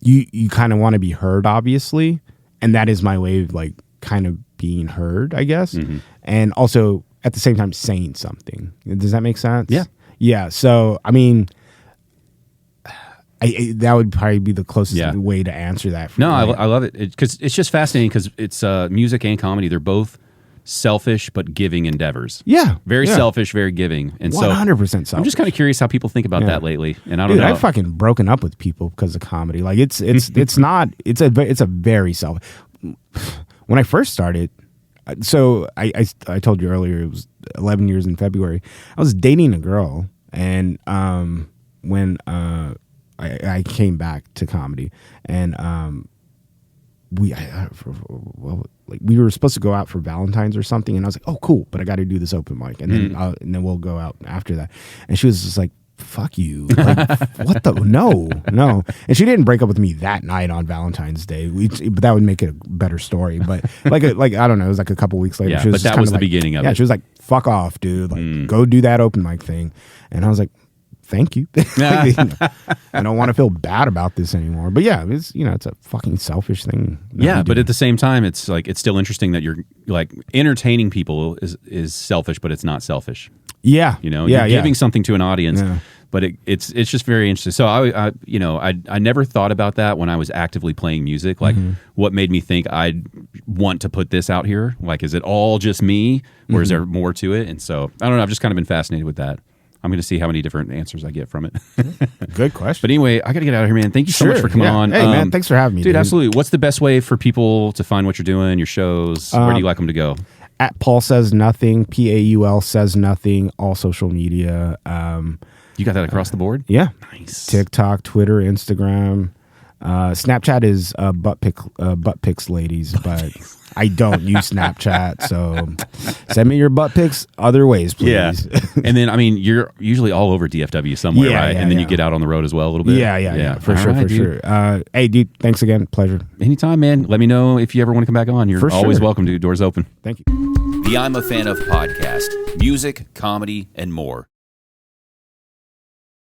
B: you kind of want to be heard, obviously, and that is my way of like kind of being heard, I guess, and also at the same time saying something. Does that make sense? Yeah. So I mean, that would probably be the closest way to answer that.
A: No, I love it because it's just fascinating because it's music and comedy. They're both selfish but giving endeavors. Very selfish, very giving, and
B: 100% selfish.
A: I'm just kind of curious how people think about that lately. And I don't know.
B: I've fucking broken up with people because of comedy. Like it's a very self. When I first started, so I told you earlier, it was 11 years in February. I was dating a girl, and when I came back to comedy, and we were supposed to go out for Valentine's or something, and I was like, oh cool, but I got to do this open mic, and then we'll go out after that. And she was just like, fuck you, like, what the no, and she didn't break up with me that night on Valentine's Day, but that would make it a better story. But like I don't know, it was like a couple weeks later. She was
A: but that was the beginning of it.
B: Yeah, she was like, fuck off, dude, like go do that open mic thing. And I was like, thank you. I don't want to feel bad about this anymore. But yeah, it's it's a fucking selfish thing.
A: But at the same time, it's like it's still interesting that you're like entertaining people is selfish, but it's not selfish.
B: Yeah,
A: you're giving something to an audience, but it's just very interesting. So I never thought about that when I was actively playing music. Like, what made me think I'd want to put this out here? Like, is it all just me, or is there more to it? And so I don't know. I've just kind of been fascinated with that. I'm going to see how many different answers I get from it.
B: Good question.
A: But anyway, I got to get out of here, man. Thank you so much for coming on.
B: Hey, man, thanks for having me.
A: Dude, absolutely. What's the best way for people to find what you're doing, your shows? Where do you like them to go?
B: At Paul Says Nothing, Paul Says Nothing, all social media.
A: You got that across the board?
B: Yeah.
A: Nice.
B: TikTok, Twitter, Instagram. Snapchat is butt pics, ladies, but I don't use Snapchat, so send me your butt pics other ways, please.
A: Yeah. And then, I mean, you're usually all over DFW somewhere, right? And then you get out on the road as well a little bit?
B: Yeah, for sure. Hey, dude, thanks again. Pleasure.
A: Anytime, man. Let me know if you ever want to come back on. You're always welcome, dude. Doors open.
B: Thank you.
A: The I'm a Fan of podcast, music, comedy, and more.